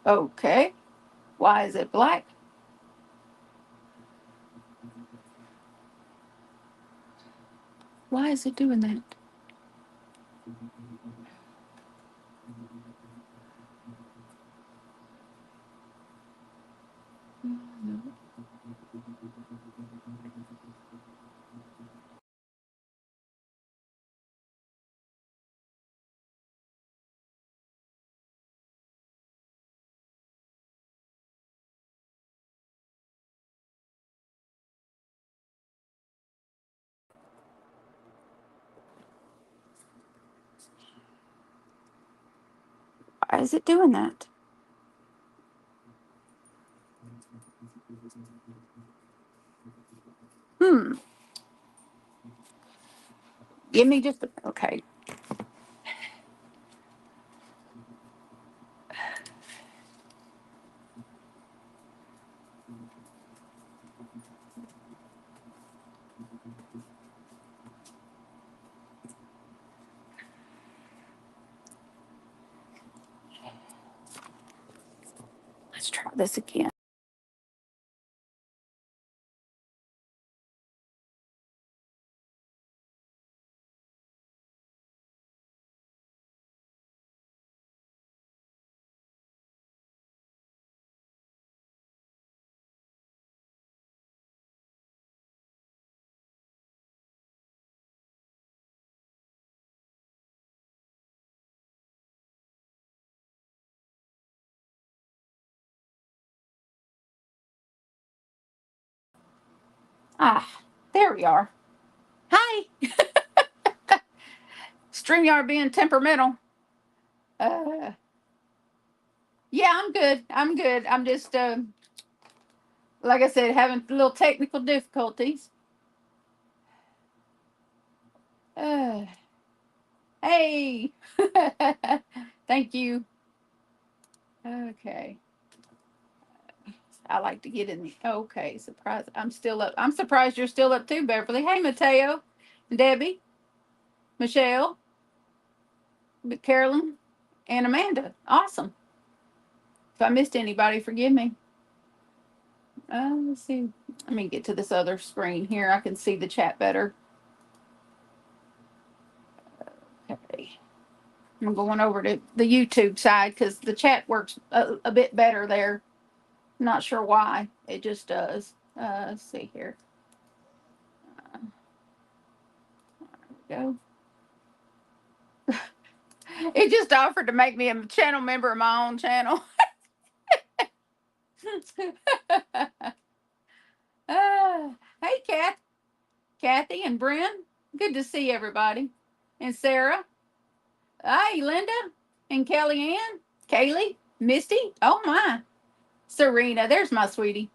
Okay. Why is it black? Why is it doing that? Why is it doing that? Hmm. Give me just okay. Let's try this again. Ah, there we are. Hi. StreamYard being temperamental. Uh, yeah, I'm good. I'm good. I'm just, like I said, having a little technical difficulties. Uh, hey. Thank you. Okay. I like to get in the. Okay, surprise. I'm still up. I'm surprised you're still up too, Beverly. Hey, Mateo, Debbie, Michelle, Carolyn, and Amanda. Awesome. If I missed anybody, forgive me. Let's see. Let me get to this other screen here. I can see the chat better. Okay. I'm going over to the YouTube side because the chat works a bit better there. Not sure why. It just does. Let's see here. There we go. It just offered to make me a channel member of my own channel. Hey, Kathy and Bryn. Good to see everybody. And Sarah. Hey, Linda and Kellyanne. Kaylee. Misty. Oh, my. Serena. There's my sweetie.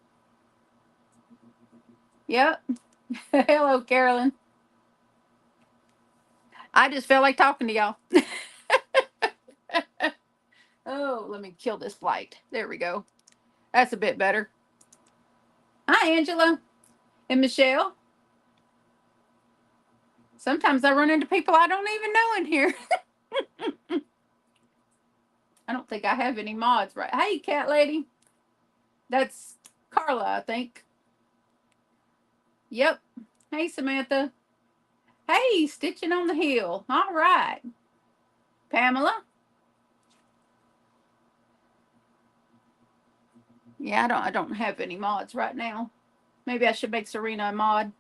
Yep. Hello, Carolyn. I just felt like talking to y'all. Oh, let me kill this light. There we go. That's a bit better. Hi, Angela and Michelle. Sometimes I run into people I don't even know in here. I don't think I have any mods, right? Hey, cat lady. That's Carla, I think. Yep. Hey, Samantha. Hey, Stitching on the Hill. All right. Pamela. Yeah, I don't have any mods right now. Maybe I should make Serena a mod.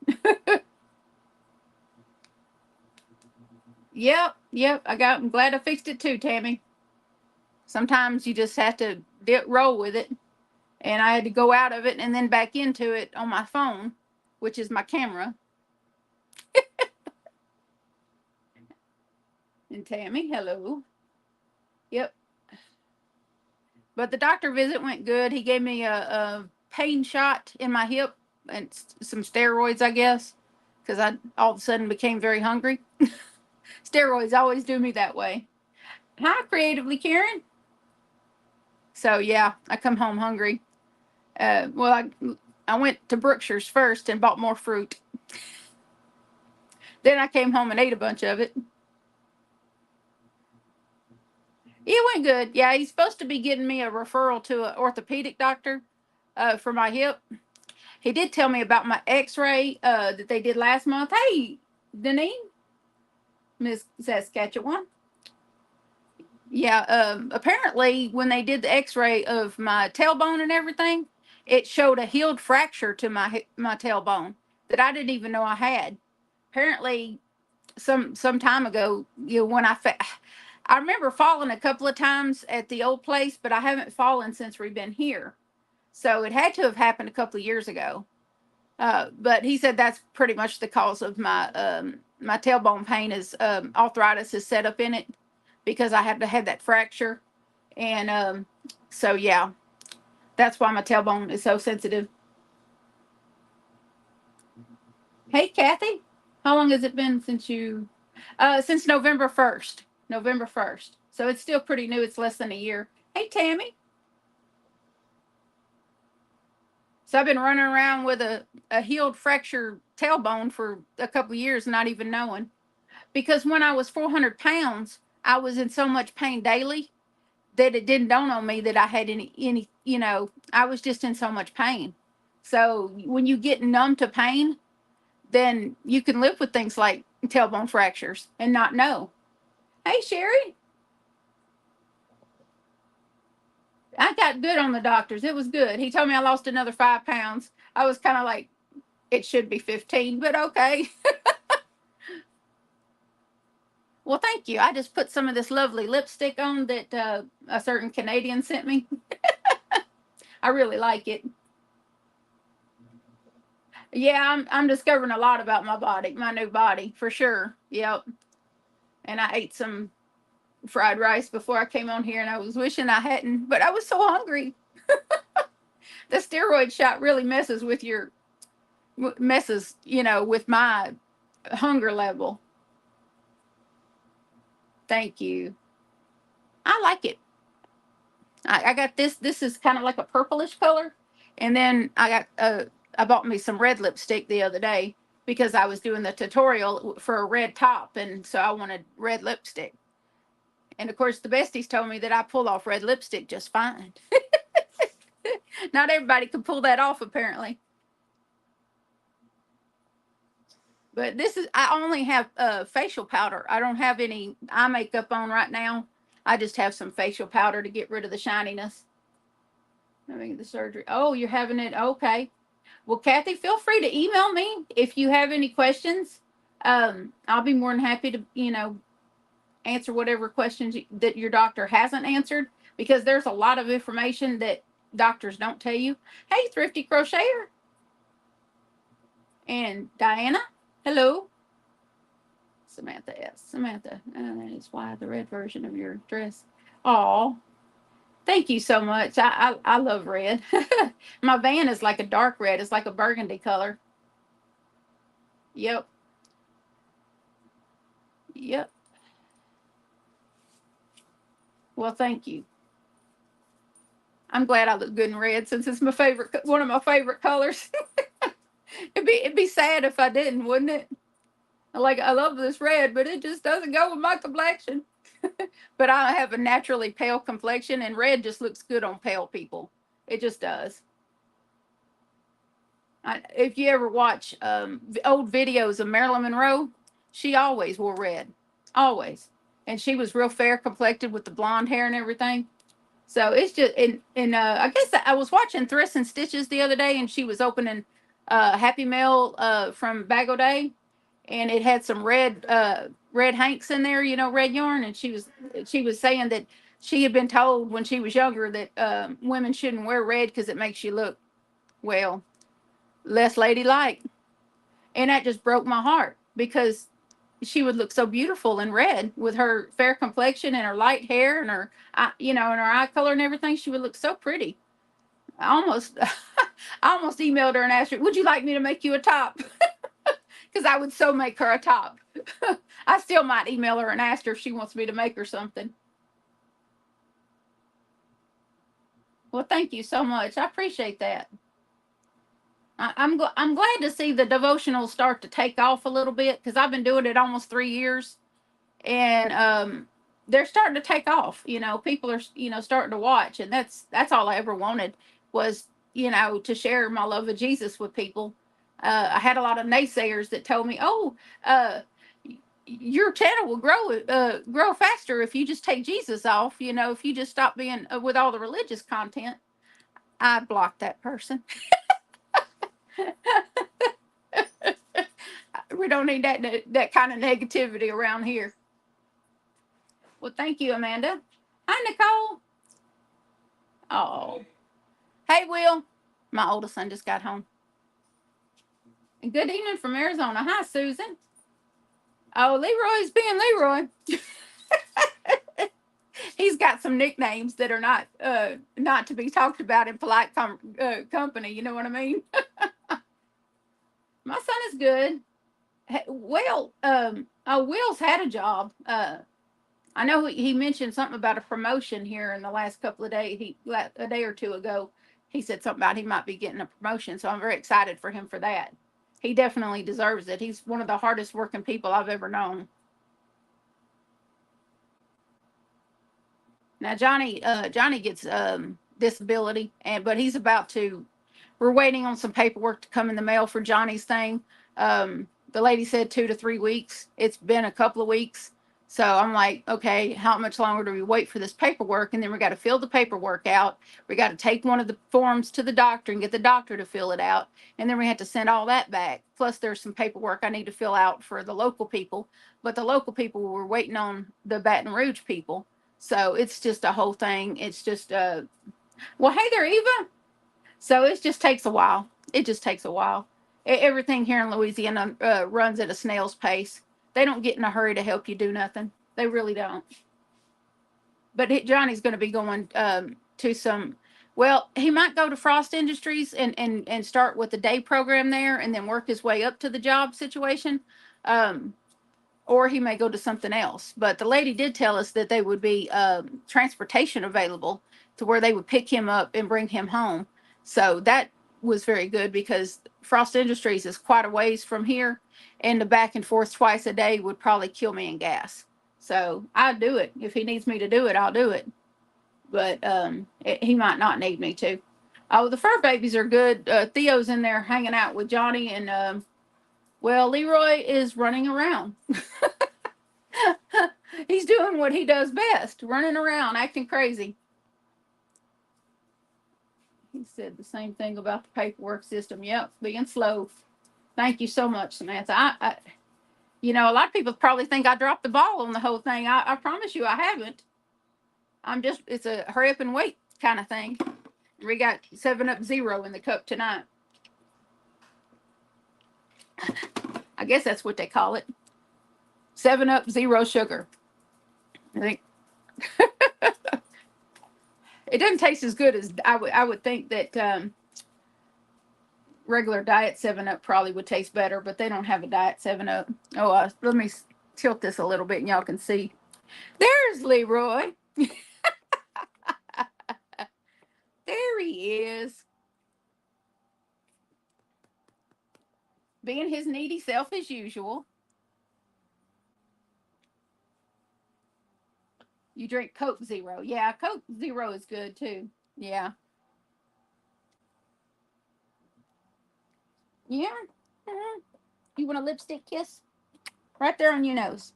Yep. I'm glad I fixed it too, Tammy. Sometimes you just have to roll with it. And I had to go out of it and then back into it on my phone, which is my camera. And Tammy, hello. Yep. But the doctor visit went good. He gave me a pain shot in my hip and some steroids, I guess, because I all of a sudden became very hungry. Steroids always do me that way. Hi, creatively Karen. So yeah, I come home hungry. Well, I went to Brookshire's first and bought more fruit. Then I came home and ate a bunch of it. It went good. Yeah, he's supposed to be getting me a referral to an orthopedic doctor for my hip. He did tell me about my X-ray that they did last month. Hey, Deneen, Miss Saskatchewan. Yeah, apparently when they did the X-ray of my tailbone and everything, it showed a healed fracture to my tailbone that I didn't even know I had. Apparently, some time ago, when I remember falling a couple of times at the old place, but I haven't fallen since we've been here. So it had to have happened a couple of years ago. But he said that's pretty much the cause of my tailbone pain is arthritis is set up in it because I had that fracture, and so yeah, that's why my tailbone is so sensitive. Hey, Kathy, how long has it been since you? Since November 1st. November 1st. So it's still pretty new. It's less than a year. Hey, Tammy. So I've been running around with a healed fractured tailbone for a couple of years, not even knowing. Because when I was 400 pounds, I was in so much pain daily that it didn't dawn on me that I had any, I was just in so much pain. So when you get numb to pain, then you can live with things like tailbone fractures and not know. Hey, Sherry, I got good on the doctors. It was good. He told me I lost another 5 pounds. I was kind of like, it should be 15, but okay. Well, thank you. I just put some of this lovely lipstick on that a certain Canadian sent me. I really like it. Yeah, I'm discovering a lot about my body, my new body for sure. Yep. And I ate some fried rice before I came on here, and I was wishing I hadn't, but I was so hungry. The steroid shot really messes, with my hunger level. Thank you. I like it. I got this. This is kind of like a purplish color, and then I bought me some red lipstick the other day because I was doing the tutorial for a red top, and so I wanted red lipstick. And of course, the besties told me that I pull off red lipstick just fine. Not everybody can pull that off, apparently. But I only have facial powder. I don't have any eye makeup on right now. I just have some facial powder to get rid of the shininess. Having the surgery. Oh, you're having it. Okay. Well, Kathy, feel free to email me if you have any questions. I'll be more than happy to, answer whatever questions that your doctor hasn't answered because there's a lot of information that doctors don't tell you. Hey, Thrifty Crocheter and Diana. Hello. Samantha S. Samantha, that is why the red version of your dress. Oh, thank you so much. I love red. My van is like a dark red. It's like a burgundy color. Yep. Yep. Well, thank you. I'm glad I look good in red since it's one of my favorite colors. It'd be sad if I didn't, wouldn't it? Like I love this red, but it just doesn't go with my complexion. But I have a naturally pale complexion, and red just looks good on pale people. It just does. If you ever watch old videos of Marilyn Monroe, she always wore red, always, and she was real fair complected with the blonde hair and everything. So it's just I guess I was watching Thriss and Stitches the other day, and she was opening Happy Mail from Bag O' Day, and it had some red hanks in there, red yarn, and she was saying that she had been told when she was younger that women shouldn't wear red because it makes you look, well, less ladylike, and that just broke my heart because she would look so beautiful in red with her fair complexion and her light hair and her and her eye color and everything. She would look so pretty. I almost I almost emailed her and asked her, would you like me to make you a top? Because I would so make her a top. I still might email her and ask her if she wants me to make her something. Well, thank you so much. I appreciate that. I'm glad to see the devotionals start to take off a little bit because I've been doing it almost 3 years, and they're starting to take off. People are starting to watch, and that's all I ever wanted was to share my love of Jesus with people. I had a lot of naysayers that told me, "Oh, uh, your channel will grow faster if you just take Jesus off. If you just stop being with all the religious content." I blocked that person. We don't need that kind of negativity around here. Well, thank you, Amanda. Hi, Nicole. Oh, hey, Will. My oldest son just got home. And good evening from Arizona. Hi, Susan. Oh, Leroy's being Leroy. He's got some nicknames that are not to be talked about in polite company. You know what I mean? My son is good. Well, Will's had a job. I know he mentioned something about a promotion here in the last couple of days. A day or two ago, he said something about he might be getting a promotion. So I'm very excited for him for that. He definitely deserves it. He's one of the hardest working people I've ever known. Now Johnny gets disability, but he's about to. We're waiting on some paperwork to come in the mail for Johnny's thing. The lady said 2 to 3 weeks. It's been a couple of weeks. So I'm like, okay, how much longer do we wait for this paperwork? And then we got to fill the paperwork out. We got to take one of the forms to the doctor and get the doctor to fill it out. And then we have to send all that back. Plus there's some paperwork I need to fill out for the local people. But the local people were waiting on the Baton Rouge people. So it's just a whole thing. It's just, well, hey there, Eva. So it just takes a while. It just takes a while. Everything here in Louisiana runs at a snail's pace. They don't get in a hurry to help you do nothing. They really don't. But Johnny's going to be going to some. Well, he might go to Frost Industries and start with the day program there, and then work his way up to the job situation. Or he may go to something else. But the lady did tell us that they would be transportation available to where they would pick him up and bring him home. So that was very good because Frost Industries is quite a ways from here, and the back and forth twice a day would probably kill me in gas. So I'd do it. If he needs me to do it, I'll do it. But he might not need me to. Oh, the fur babies are good. Theo's in there hanging out with Johnny, and well, Leroy is running around. He's doing what he does best, running around, acting crazy. He said the same thing about the paperwork system. Yep, being slow. Thank you so much, Samantha. A lot of people probably think I dropped the ball on the whole thing. I promise you I haven't. It's a hurry up and wait kind of thing. We got 7-Up Zero in the cup tonight. I guess that's what they call it. 7-Up Zero sugar. I think it doesn't taste as good as I would think that regular diet 7-Up probably would taste better, but they don't have a diet 7-Up. Oh, let me tilt this a little bit and y'all can see. There's Leroy. There he is. Being his needy self as usual. You drink Coke Zero. Yeah, Coke Zero is good too. Yeah. Yeah. You want a lipstick kiss? Right there on your nose.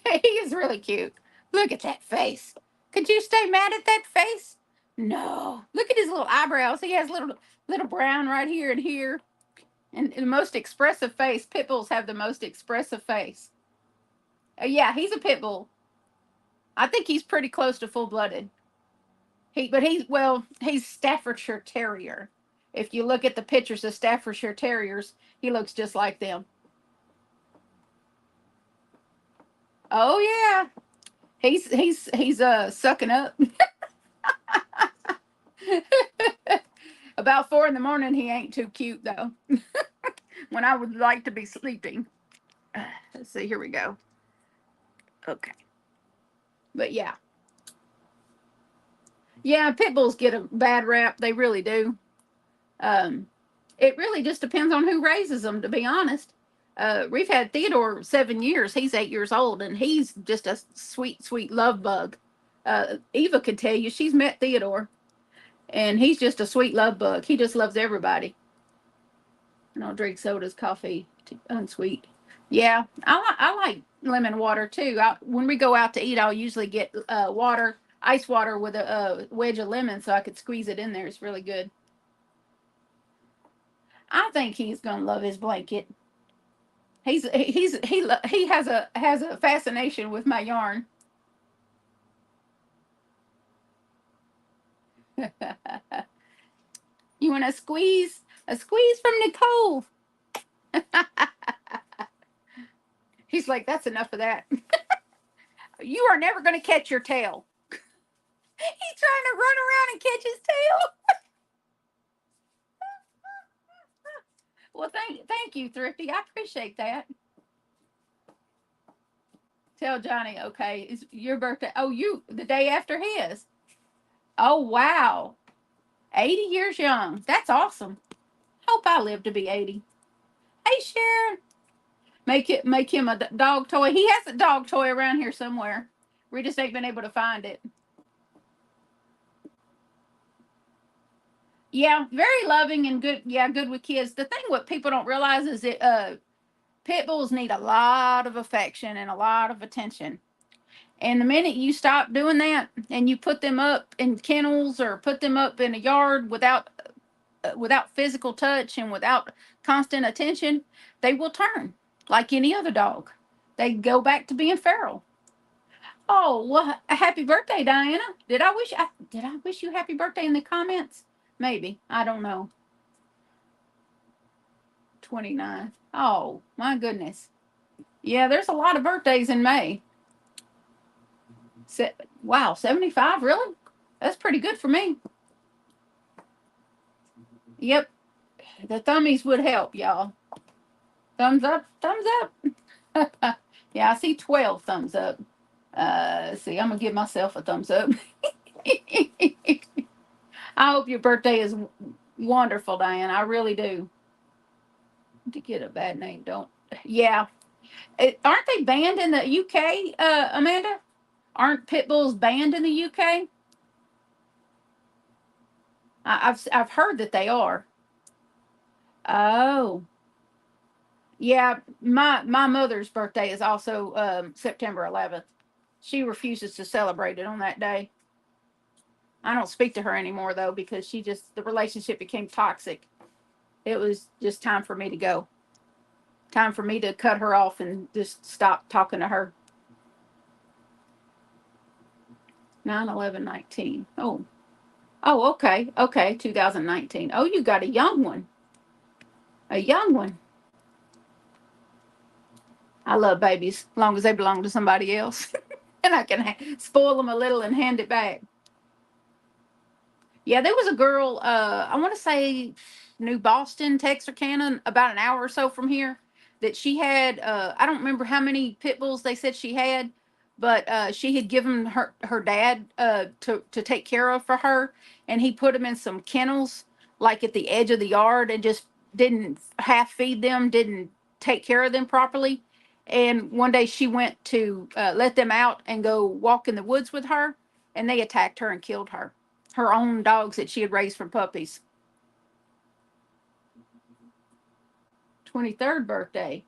He is really cute. Look at that face. Could you stay mad at that face? No. Look at his little eyebrows. He has little brown right here and here. And the most expressive face. Pit bulls have the most expressive face. Yeah, he's a pit bull. I think he's pretty close to full-blooded. He's Staffordshire Terrier. If you look at the pictures of Staffordshire Terriers, he looks just like them. Oh yeah, he's sucking up. About 4 a.m, he ain't too cute though. When I would like to be sleeping. Let's see, here we go. Okay. But yeah. Yeah, pit bulls get a bad rap. They really do. It really just depends on who raises them, to be honest. We've had Theodore 7 years. He's 8 years old, and he's just a sweet, sweet love bug. Eva could tell you she's met Theodore, and he's just a sweet love bug. He just loves everybody. And I'll drink sodas, coffee, unsweet. Yeah, I like lemon water too. When we go out to eat, I'll usually get water, ice water with a wedge of lemon, so I could squeeze it in there. It's really good. I think he's gonna love his blanket. He has a fascination with my yarn. You want a squeeze? A squeeze from Nicole. He's like, that's enough of that. You are never going to catch your tail. He's trying to run around and catch his tail. Well, thank you, Thrifty. I appreciate that. Tell Johnny, okay, it's your birthday. Oh, the day after his. Oh, wow. 80 years young. That's awesome. Hope I live to be 80. Hey, Sharon. Make him a dog toy. He has a dog toy around here somewhere. We just ain't been able to find it. Yeah, very loving and good. Yeah, good with kids. The thing what people don't realize is that pit bulls need a lot of affection and a lot of attention. And the minute you stop doing that and you put them up in kennels or put them up in a yard without physical touch and without constant attention, they will turn like any other dog. They go back to being feral. Oh, well, happy birthday, Diana. Did I wish you happy birthday in the comments? Maybe. I don't know. 29. Oh, my goodness. Yeah, there's a lot of birthdays in May. Wow, 75? Really? That's pretty good for me. Yep. The thummies would help, y'all. Thumbs up, thumbs up. Yeah, I see 12 thumbs up. See, I'm going to give myself a thumbs up. I hope your birthday is wonderful, Diane. I really do. To get a bad name, don't. Yeah. Aren't they banned in the UK, Amanda? Aren't pit bulls banned in the UK? I've heard that they are. Oh. Yeah, my mother's birthday is also September 11th. She refuses to celebrate it on that day. I don't speak to her anymore though because the relationship became toxic. It was just time for me to go. Time for me to cut her off and just stop talking to her. 9/11/19. Oh. Oh, okay. Okay, 2019. Oh, you got a young one. A young one. I love babies as long as they belong to somebody else. And I can spoil them a little and hand it back. Yeah, there was a girl, I want to say New Boston, Texarkana, about an hour or so from here, that she had, I don't remember how many pit bulls they said she had, but she had given her dad to take care of for her, and he put them in some kennels, like at the edge of the yard, and just didn't half feed them, didn't take care of them properly. And one day she went to let them out and go walk in the woods with her, and they attacked her and killed her own dogs that she had raised from puppies. 23rd birthday.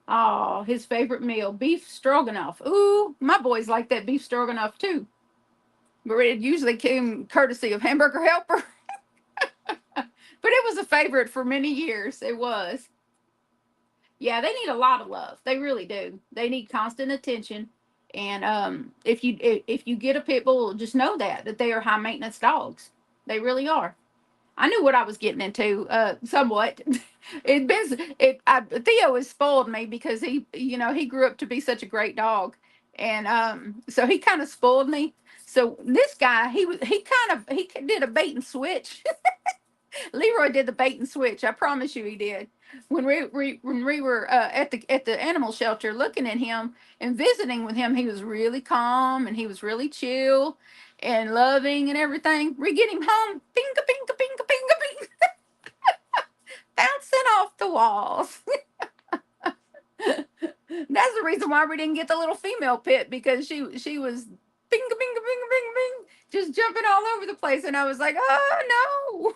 Oh, his favorite meal, beef stroganoff. Ooh, my boys like that beef stroganoff too. But it usually came courtesy of Hamburger Helper. But it was a favorite for many years. It was. Yeah, they need a lot of love. They really do. They need constant attention. And if you get a pit bull, just know that they are high maintenance dogs. They really are. I knew what I was getting into, somewhat. Theo has spoiled me because he grew up to be such a great dog, and so he kind of spoiled me. So this guy, he did a bait and switch. Leroy did the bait and switch. I promise you, he did. When we were at the animal shelter looking at him and visiting with him, he was really calm and he was really chill and loving and everything. We get him home, pinka pinka pinka pinka pinka, bouncing off the walls. That's the reason why we didn't get the little female pit, because she was bing bing bing bing bing just jumping all over the place, and I was like, oh no.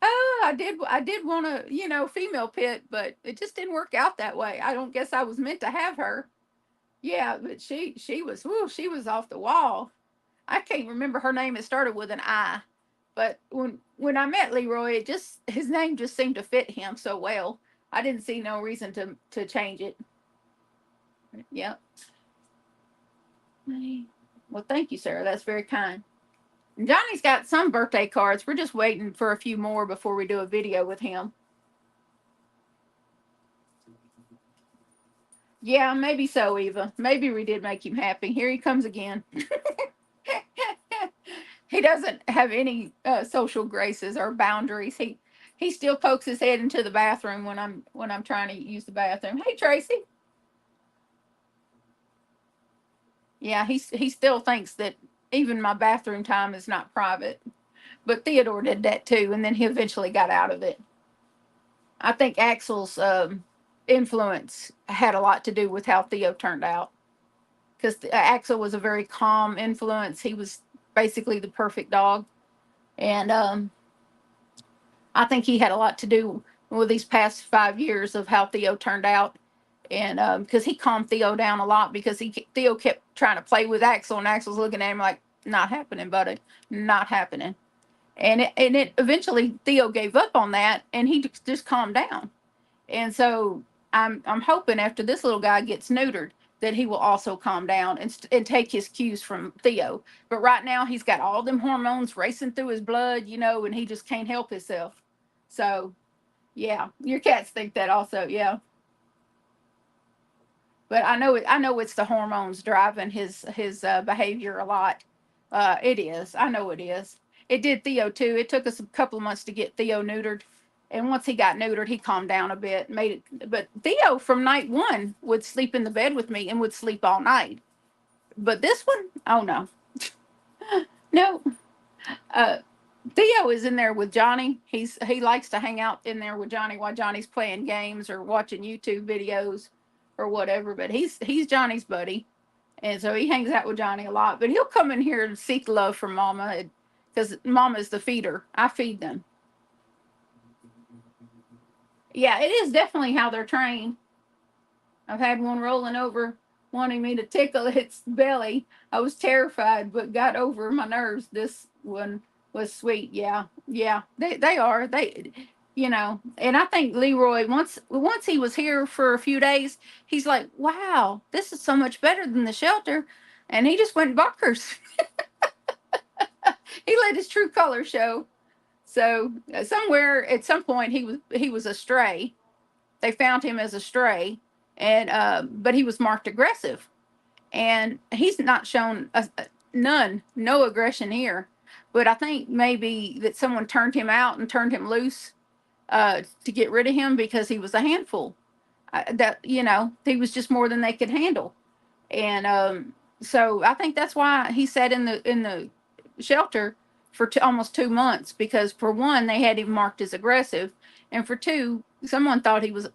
Oh, I did want a, female pit, but it just didn't work out that way. I don't guess I was meant to have her. Yeah, but she was, whoo, she was off the wall. I can't remember her name. It started with an I. But when I met Leroy, his name just seemed to fit him so well. I didn't see no reason to change it. Yep. Well, thank you, Sarah. That's very kind. Johnny's got some birthday cards. We're just waiting for a few more before we do a video with him. Yeah, maybe so, Eva. Maybe we did make him happy. Here he comes again. He doesn't have any social graces or boundaries. He still pokes his head into the bathroom when I'm trying to use the bathroom. Hey, Tracy. Yeah, he still thinks that even my bathroom time is not private. But Theodore did that too, and then he eventually got out of it. I think Axel's influence had a lot to do with how Theo turned out, because Axel was a very calm influence. He was basically the perfect dog, and I think he had a lot to do with these past 5 years of how Theo turned out. And because he calmed Theo down a lot, because Theo kept trying to play with Axel, and Axel's looking at him like, not happening, buddy, not happening. And it eventually Theo gave up on that, and he just calmed down. And so I'm hoping after this little guy gets neutered that he will also calm down and take his cues from Theo. But right now he's got all them hormones racing through his blood, and he just can't help himself. So yeah, your cats think that also, yeah. But I know it's the hormones driving his behavior a lot. It is. I know it is. It did Theo too. It took us a couple of months to get Theo neutered, and once he got neutered, he calmed down a bit. Made it. But Theo from night one would sleep in the bed with me and would sleep all night. But this one, oh no, no. Uh, Theo is in there with Johnny. He likes to hang out in there with Johnny while Johnny's playing games or watching YouTube videos or whatever. But he's Johnny's buddy, and so he hangs out with Johnny a lot. But he'll come in here and seek love from Mama, because Mama's the feeder. I feed them. Yeah, it is definitely how they're trained. I've had one rolling over wanting me to tickle its belly. I was terrified, but got over my nerves. This one was sweet. Yeah, yeah, they are. And I think Leroy, once he was here for a few days, he's like, wow, this is so much better than the shelter, and he just went bonkers. He let his true color show. So somewhere at some point he was a stray. They found him as a stray, and but he was marked aggressive, and he's not shown no aggression here. But I think maybe that someone turned him out and turned him loose to get rid of him, because he was a handful. That he was just more than they could handle, and so I think that's why he sat in the shelter for almost 2 months, because for one they had him marked as aggressive, and for two someone thought he was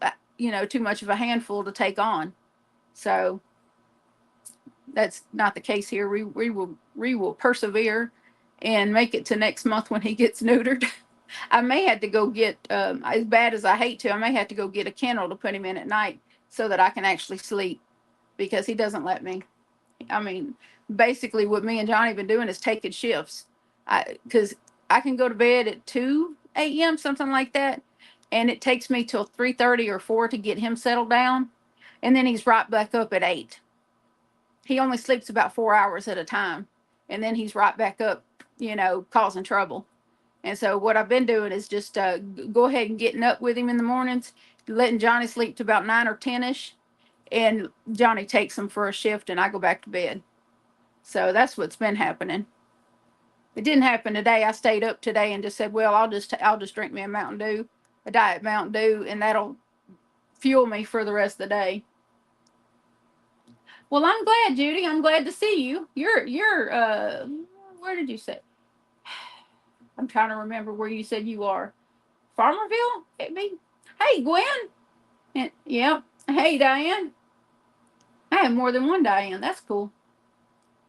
too much of a handful to take on. So that's not the case here. We will persevere and make it to next month when he gets neutered. I may have to go get, as bad as I hate to, I may have to go get a kennel to put him in at night so that I can actually sleep, because he doesn't let me. I mean, basically what me and Johnny have been doing is taking shifts. Because I can go to bed at 2 a.m., something like that, and it takes me till 3:30 or 4 to get him settled down, and then he's right back up at 8. He only sleeps about 4 hours at a time, and then he's right back up, causing trouble. And so what I've been doing is just go ahead and getting up with him in the mornings, letting Johnny sleep to about 9 or 10ish, and Johnny takes him for a shift, and I go back to bed. So that's what's been happening. It didn't happen today. I stayed up today and just said, well, I'll just drink me a Mountain Dew, a diet Mountain Dew, and that'll fuel me for the rest of the day. Well, I'm glad, Judy. I'm glad to see you. You're where did you say? I'm trying to remember where you said you are. Farmerville? It be. Hey, Gwen. And, yep. Hey, Diane. I have more than one Diane. That's cool.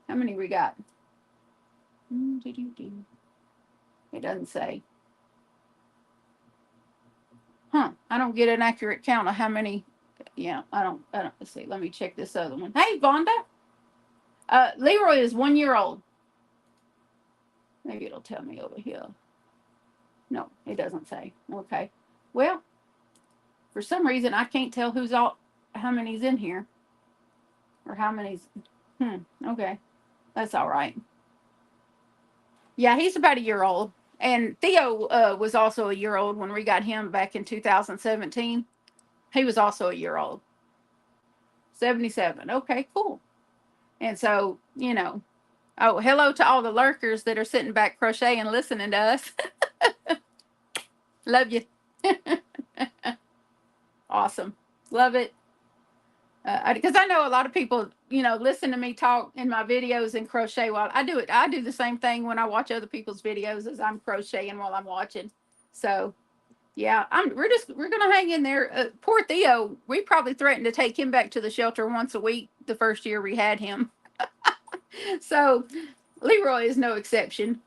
How many we got? It doesn't say. Huh. I don't get an accurate count of how many. Yeah, I don't. Let's see. Let me check this other one. Hey, Vonda. Leroy is 1 year old. Maybe it'll tell me over here. No, it doesn't say. Okay. Well, for some reason, I can't tell how many's in here. Or how many's. Okay. That's all right. Yeah, he's about a year old. And Theo was also a year old when we got him back in 2017. He was also a year old. 77. Okay, cool. And so, oh, hello to all the lurkers that are sitting back crocheting and listening to us. Love you. Awesome. Love it. Because I know a lot of people, listen to me talk in my videos and crochet while I do it. I do the same thing when I watch other people's videos as I'm crocheting while I'm watching. So yeah, we're gonna hang in there. Poor Theo, we probably threatened to take him back to the shelter once a week the first year we had him. So Leroy is no exception.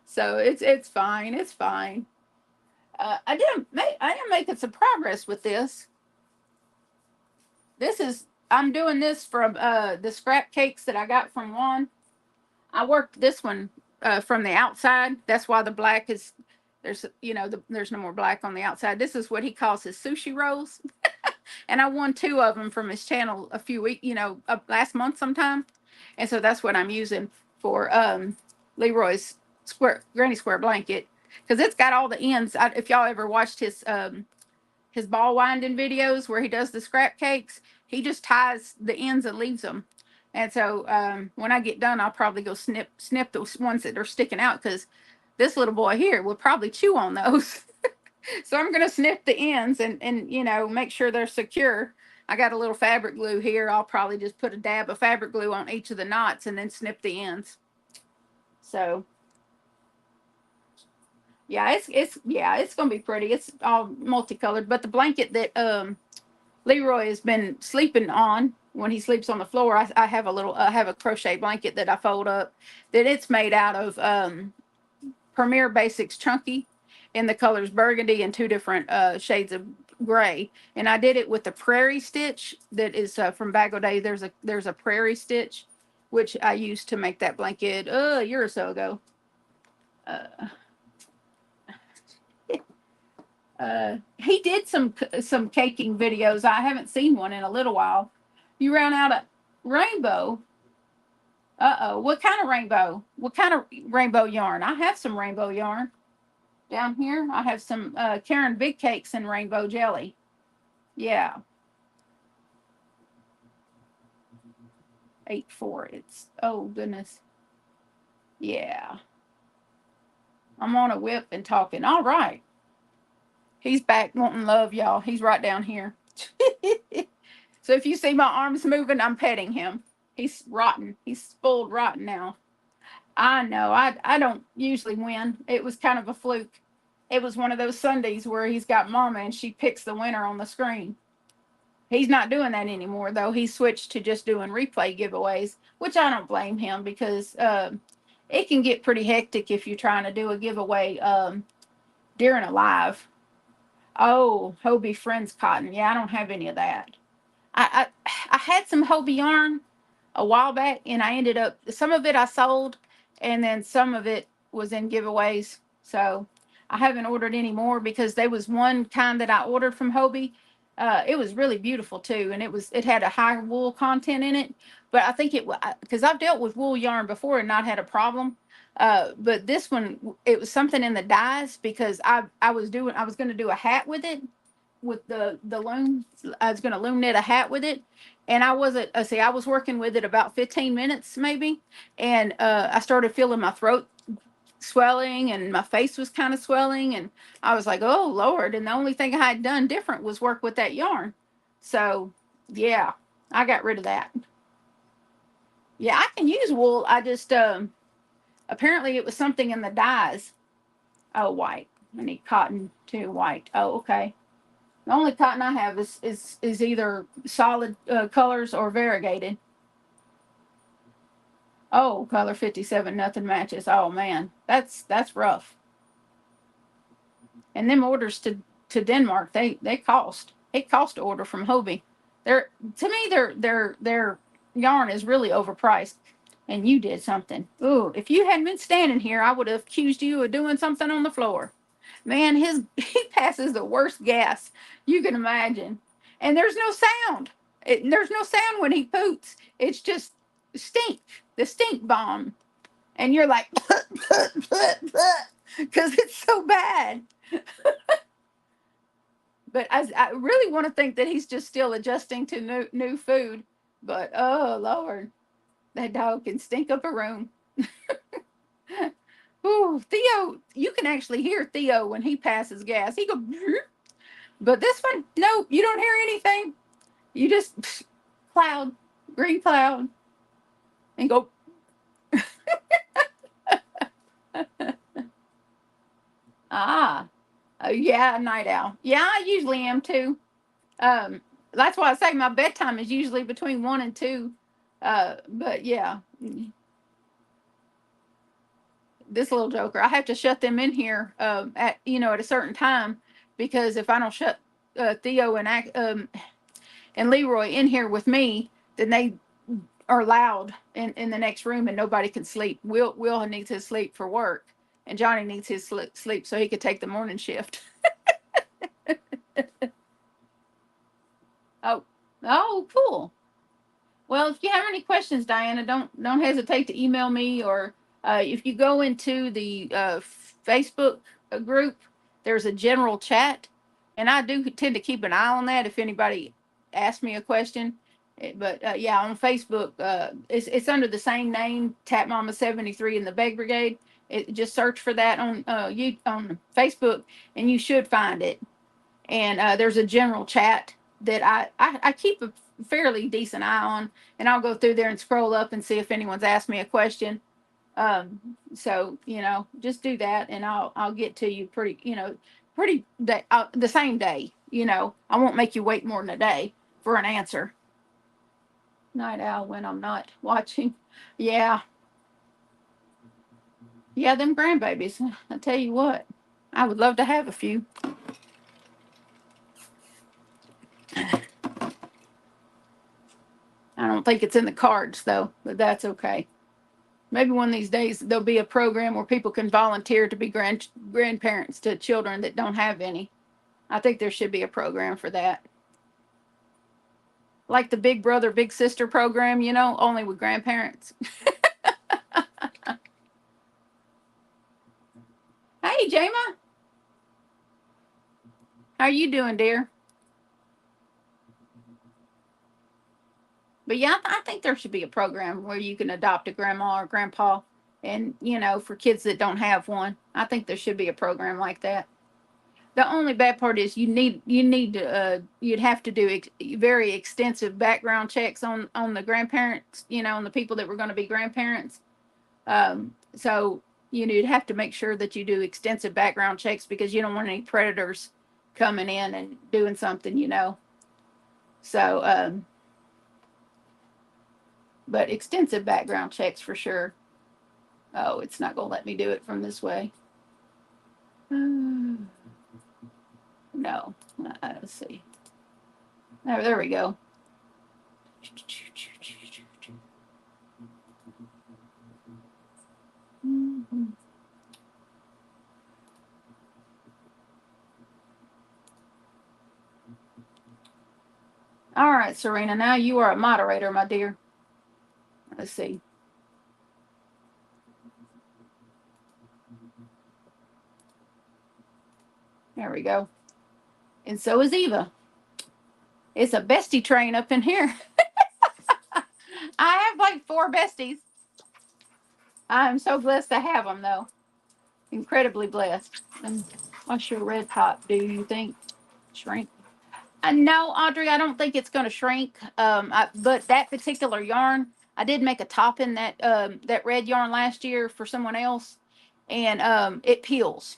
So it's fine. It's fine. I am making some progress with this. I'm doing this from the scrap cakes that I got from Juan. I worked this one from the outside. That's why the black is there's no more black on the outside. This is what he calls his sushi rolls. And I won 2 of them from his channel a few weeks, last month sometime. And so that's what I'm using for Leroy's granny square blanket, because it's got all the ends. If y'all ever watched his ball winding videos where he does the scrap cakes, he just ties the ends and leaves them. And so when I get done, I'll probably go snip those ones that are sticking out, because this little boy here will probably chew on those. So I'm going to snip the ends and make sure they're secure. I got a little fabric glue here. I'll probably just put a dab of fabric glue on each of the knots and then snip the ends. So yeah, it's going to be pretty. It's all multicolored, but the blanket that Leroy has been sleeping on, when he sleeps on the floor, I have a crochet blanket that I fold up, that it's made out of Premier Basics Chunky in the colors burgundy and 2 different shades of gray. And I did it with the prairie stitch that is from Bag O' Day. There's a prairie stitch, which I used to make that blanket a year or so ago. He did some caking videos. I haven't seen one in a little while. You ran out of rainbow. Uh-oh. What kind of rainbow? What kind of rainbow yarn? I have some rainbow yarn. Down here, I have some Karen Big Cakes and rainbow jelly. Yeah. 8-4. Oh goodness. Yeah. I'm on a whip and talking. All right. He's back wanting love, y'all. He's right down here. So if you see my arms moving, I'm petting him. He's rotten. He's spoiled rotten now. I know. I don't usually win. It was kind of a fluke. It was one of those Sundays where he's got mama and she picks the winner on the screen. He's not doing that anymore, though. He switched to just doing replay giveaways, which I don't blame him, because it can get pretty hectic if you're trying to do a giveaway during a live. Oh, Hobie Friends Cotton. Yeah, I don't have any of that. I had some Hobie yarn a while back, and I ended up, some of it I sold, and then some of it was in giveaways. So I haven't ordered any more, because there was one kind that I ordered from Hobie. It was really beautiful too, and it had a high wool content in it. But I think because I've dealt with wool yarn before and not had a problem. But this one, it was something in the dyes, because I was going to do a hat with it, with the loom. I was going to loom knit a hat with it, and I wasn't. I was working with it about 15 minutes maybe, and I started feeling my throat swelling and my face was kind of swelling, and I was like, oh Lord. And the only thing I had done different was work with that yarn. So yeah, I got rid of that. Yeah, I can use wool. I just apparently it was something in the dyes. Oh, white. I need cotton too. White. Oh, okay. The only cotton I have is either solid colors or variegated. Oh, color 57, nothing matches. Oh man, that's rough. And them orders to Denmark, they cost. It cost to order from Hobie. They're to me their yarn is really overpriced. And you did something. Ooh, if you hadn't been standing here, I would have accused you of doing something on the floor. Man, he passes the worst gas you can imagine. And there's no sound. There's no sound when he poots. It's just stink, the stink bomb. And you're like, because it's so bad. But I really want to think that he's just still adjusting to new food. But oh Lord, that dog can stink up a room. Ooh, Theo, you can actually hear Theo when he passes gas. He goes, but this one, no, you don't hear anything. You just cloud, green cloud, and go. Ah, yeah, night owl. Yeah, I usually am too. That's why I say my bedtime is usually between 1 and 2. But yeah, this little joker, I have to shut them in here at at a certain time, because if I don't shut Theo and Leroy in here with me, then they are loud in the next room and nobody can sleep. Will needs his sleep for work, and Johnny needs his sleep so he could take the morning shift. Oh, cool. Well, if you have any questions, Diana, don't hesitate to email me, or if you go into the Facebook group, there's a general chat, and I do tend to keep an eye on that if anybody asks me a question. But yeah, on Facebook, it's under the same name, Tap Mama 73 in the Beg Brigade. Just search for that on on Facebook, and you should find it. And there's a general chat that I keep a fairly decent eye on, and I'll go through there and scroll up and see if anyone's asked me a question. So just do that, and I'll get to you pretty the same day. I won't make you wait more than a day for an answer. Night owl when I'm not watching. Yeah, yeah, them grandbabies. I tell you what, I would love to have a few. I don't think it's in the cards though, but that's okay. Maybe one of these days there'll be a program where people can volunteer to be grandparents to children that don't have any. I think there should be a program for that. Like the Big Brother, Big Sister program, only with grandparents. Hey, Jama. How you doing, dear? But yeah, I think there should be a program where you can adopt a grandma or grandpa, and for kids that don't have one. I think there should be a program like that. The only bad part is you need to you'd have to do very extensive background checks on the grandparents, on the people that were going to be grandparents. So you'd have to make sure that you do extensive background checks, because you don't want any predators coming in and doing something. So but extensive background checks for sure. Oh, it's not going to let me do it from this way. No. Let's see. There we go. All right, Serena, now you are a moderator, my dear. Let's see. There we go. And so is Eva. It's a bestie train up in here. I have like 4 besties. I'm so blessed to have them, though. Incredibly blessed. And what's your red top, do you think? Shrink? No, Audrey, I don't think it's going to shrink. But that particular yarn, I did make a top in that red yarn last year for someone else, and it peels,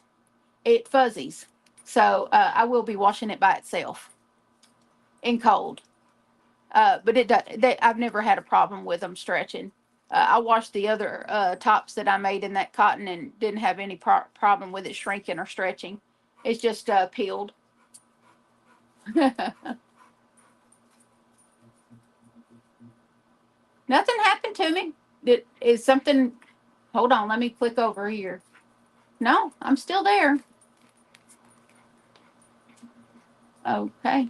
it fuzzies. So I will be washing it by itself in cold. But it does. I've never had a problem with them stretching. I washed the other tops that I made in that cotton and didn't have any problem with it shrinking or stretching. It's just peeled. Nothing happened to me. Is something? Hold on. Let me click over here. No, I'm still there. Okay.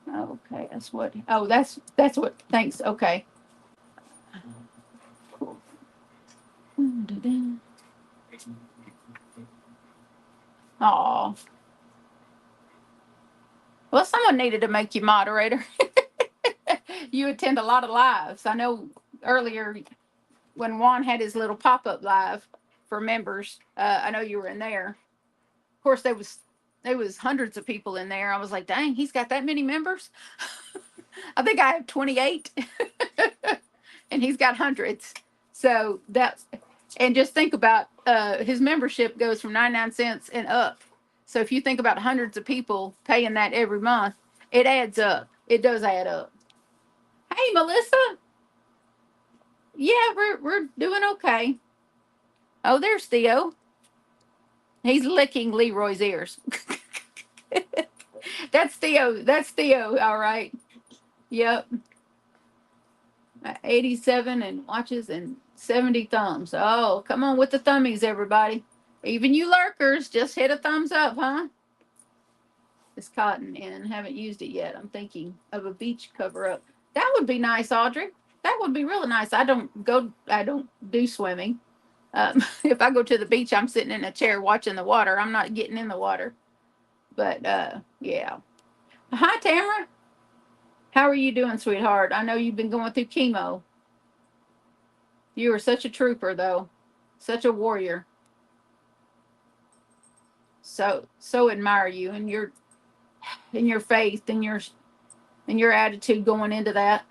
Okay, that's what. Oh, that's what. Thanks. Okay. Cool. Oh, well, someone needed to make you moderator. You attend a lot of lives. I know earlier when Juan had his little pop up live for members. I know you were in there. Of course, there was hundreds of people in there. I was like, dang, he's got that many members. I think I have 28, and he's got hundreds. So that's, and just think about his membership goes from 99 cents and up. So if you think about hundreds of people paying that every month, it adds up. It does add up. Hey, Melissa. Yeah, we're doing okay. Oh, there's Theo. He's licking Leroy's ears. That's Theo. That's Theo. All right. Yep. 87 and watches and 70 thumbs. Oh, come on with the thummies, everybody. Even you lurkers, just hit a thumbs up, huh? It's cotton and haven't used it yet. I'm thinking of a beach cover up. That would be nice, Audrey. That would be really nice. I don't do swimming. If I go to the beach, I'm sitting in a chair watching the water. I'm not getting in the water. But yeah. Hi, Tamara. How are you doing, sweetheart? I know you've been going through chemo. You are such a trooper, though. Such a warrior. So admire you and your faith and your attitude going into that,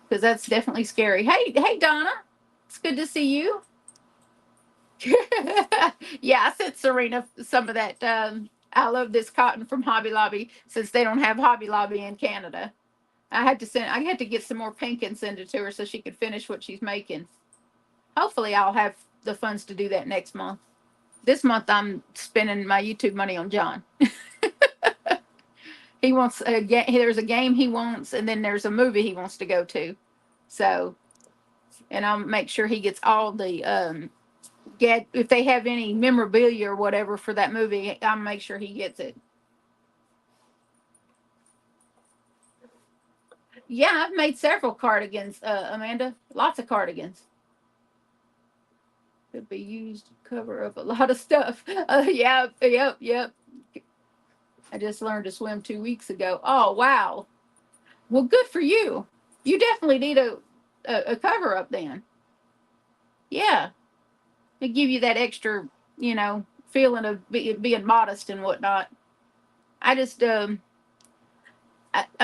because that's definitely scary. Hey, Donna. It's good to see you. Yeah, I sent Serena some of that. I love this cotton from Hobby Lobby, since they don't have Hobby Lobby in Canada. I had to get some more pink and send it to her so she could finish what she's making. Hopefully I'll have the funds to do that next month. This month I'm spending my YouTube money on John. He wants a game. There's a game he wants, and then there's a movie he wants to go to. So, and I'll make sure he gets all the get if they have any memorabilia or whatever for that movie. I'll make sure he gets it. Yeah, I've made several cardigans, Amanda. Lots of cardigans. Could be used to cover up a lot of stuff. Yeah, yep. I just learned to swim 2 weeks ago. Oh, wow. Well, good for you. You definitely need a cover up then. Yeah, to give you that extra, feeling of being modest and whatnot. I just, I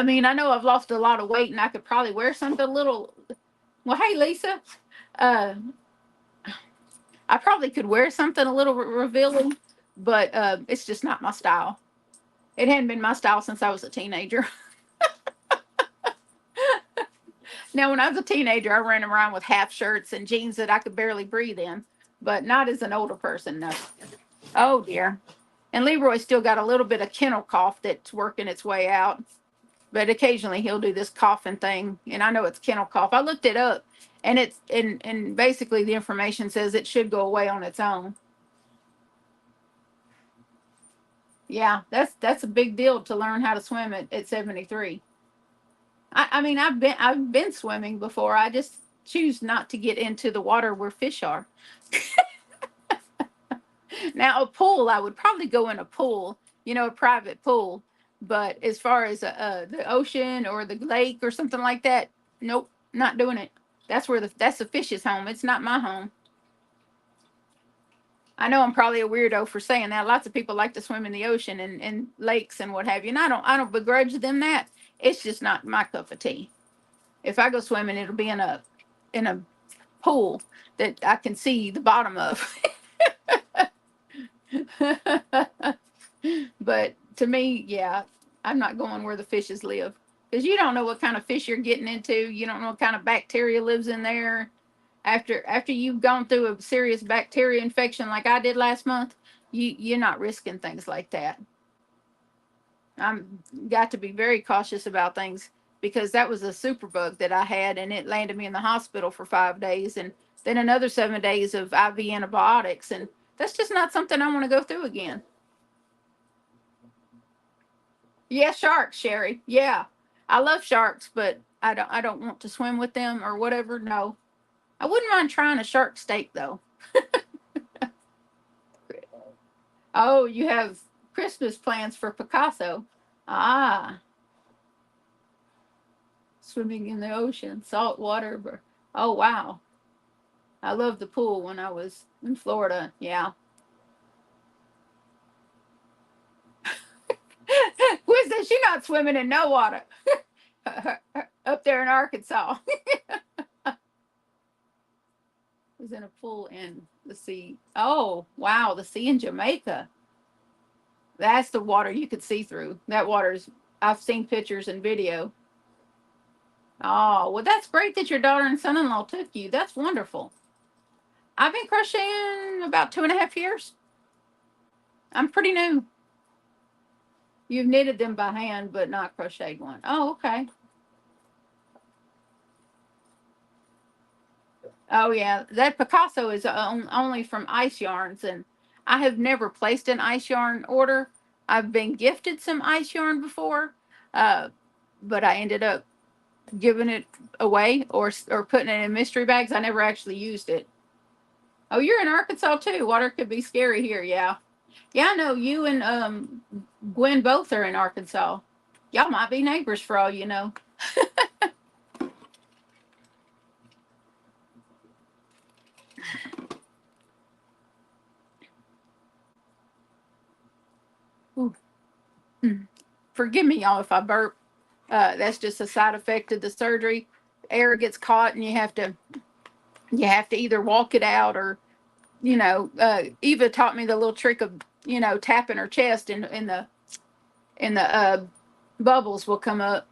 mean, I know I've lost a lot of weight and I could probably wear something a little. Well, hey, Lisa, uh, I probably could wear something a little revealing, but it's just not my style. It hadn't been my style since I was a teenager. Now, when I was a teenager, I ran around with half shirts and jeans that I could barely breathe in, but not as an older person, no. Oh, dear. And Leroy's still got a little bit of kennel cough that's working its way out, but occasionally he'll do this coughing thing, and I know it's kennel cough. I looked it up, and and basically the information says it should go away on its own. Yeah, that's a big deal to learn how to swim at 73. I mean, I've been swimming before. I just choose not to get into the water where fish are. Now, a pool, I would probably go in a pool, a private pool. But as far as the ocean or the lake or something like that, nope, not doing it. That's the fish's home. It's not my home. I know I'm probably a weirdo for saying that. Lots of people like to swim in the ocean and lakes and what have you. And I don't begrudge them that. It's just not my cup of tea. If I go swimming, it'll be in a pool that I can see the bottom of. But to me, yeah, I'm not going where the fishes live because you don't know what kind of fish you're getting into. You don't know what kind of bacteria lives in there. After you've gone through a serious bacteria infection like I did last month, you're not risking things like that. I'm got to be very cautious about things because that was a superbug that I had and it landed me in the hospital for 5 days and then another 7 days of IV antibiotics, and that's just not something I want to go through again. Yeah, sharks, Sherry. Yeah. I love sharks, but I don't want to swim with them or whatever. No. I wouldn't mind trying a shark steak though. Oh, you have Christmas plans for Picasso. Ah, swimming in the ocean, salt water. Oh, wow. I loved the pool when I was in Florida. Yeah. Who says she not swimming in no water? Up there in Arkansas. Was in a pool in the sea. Oh, wow. The sea in Jamaica. That's the water you could see through. That water's, I've seen pictures and video. Oh, well, that's great that your daughter and son in law took you. That's wonderful. I've been crocheting about 2.5 years. I'm pretty new. You've knitted them by hand, but not crocheted one. Oh, okay. Oh, yeah. That Picasso is only from ice yarns, and I have never placed an ice yarn order. I've been gifted some ice yarn before, uh, but I ended up giving it away or putting it in mystery bags. I never actually used it. Oh, you're in Arkansas too. Water could be scary here. Yeah. Yeah, I know you and Gwen both are in Arkansas. Y'all might be neighbors for all you know. Ooh. Forgive me, y'all, if I burp. That's just a side effect of the surgery. Air gets caught, and you have to either walk it out or Eva taught me the little trick of tapping her chest, and in the bubbles will come up.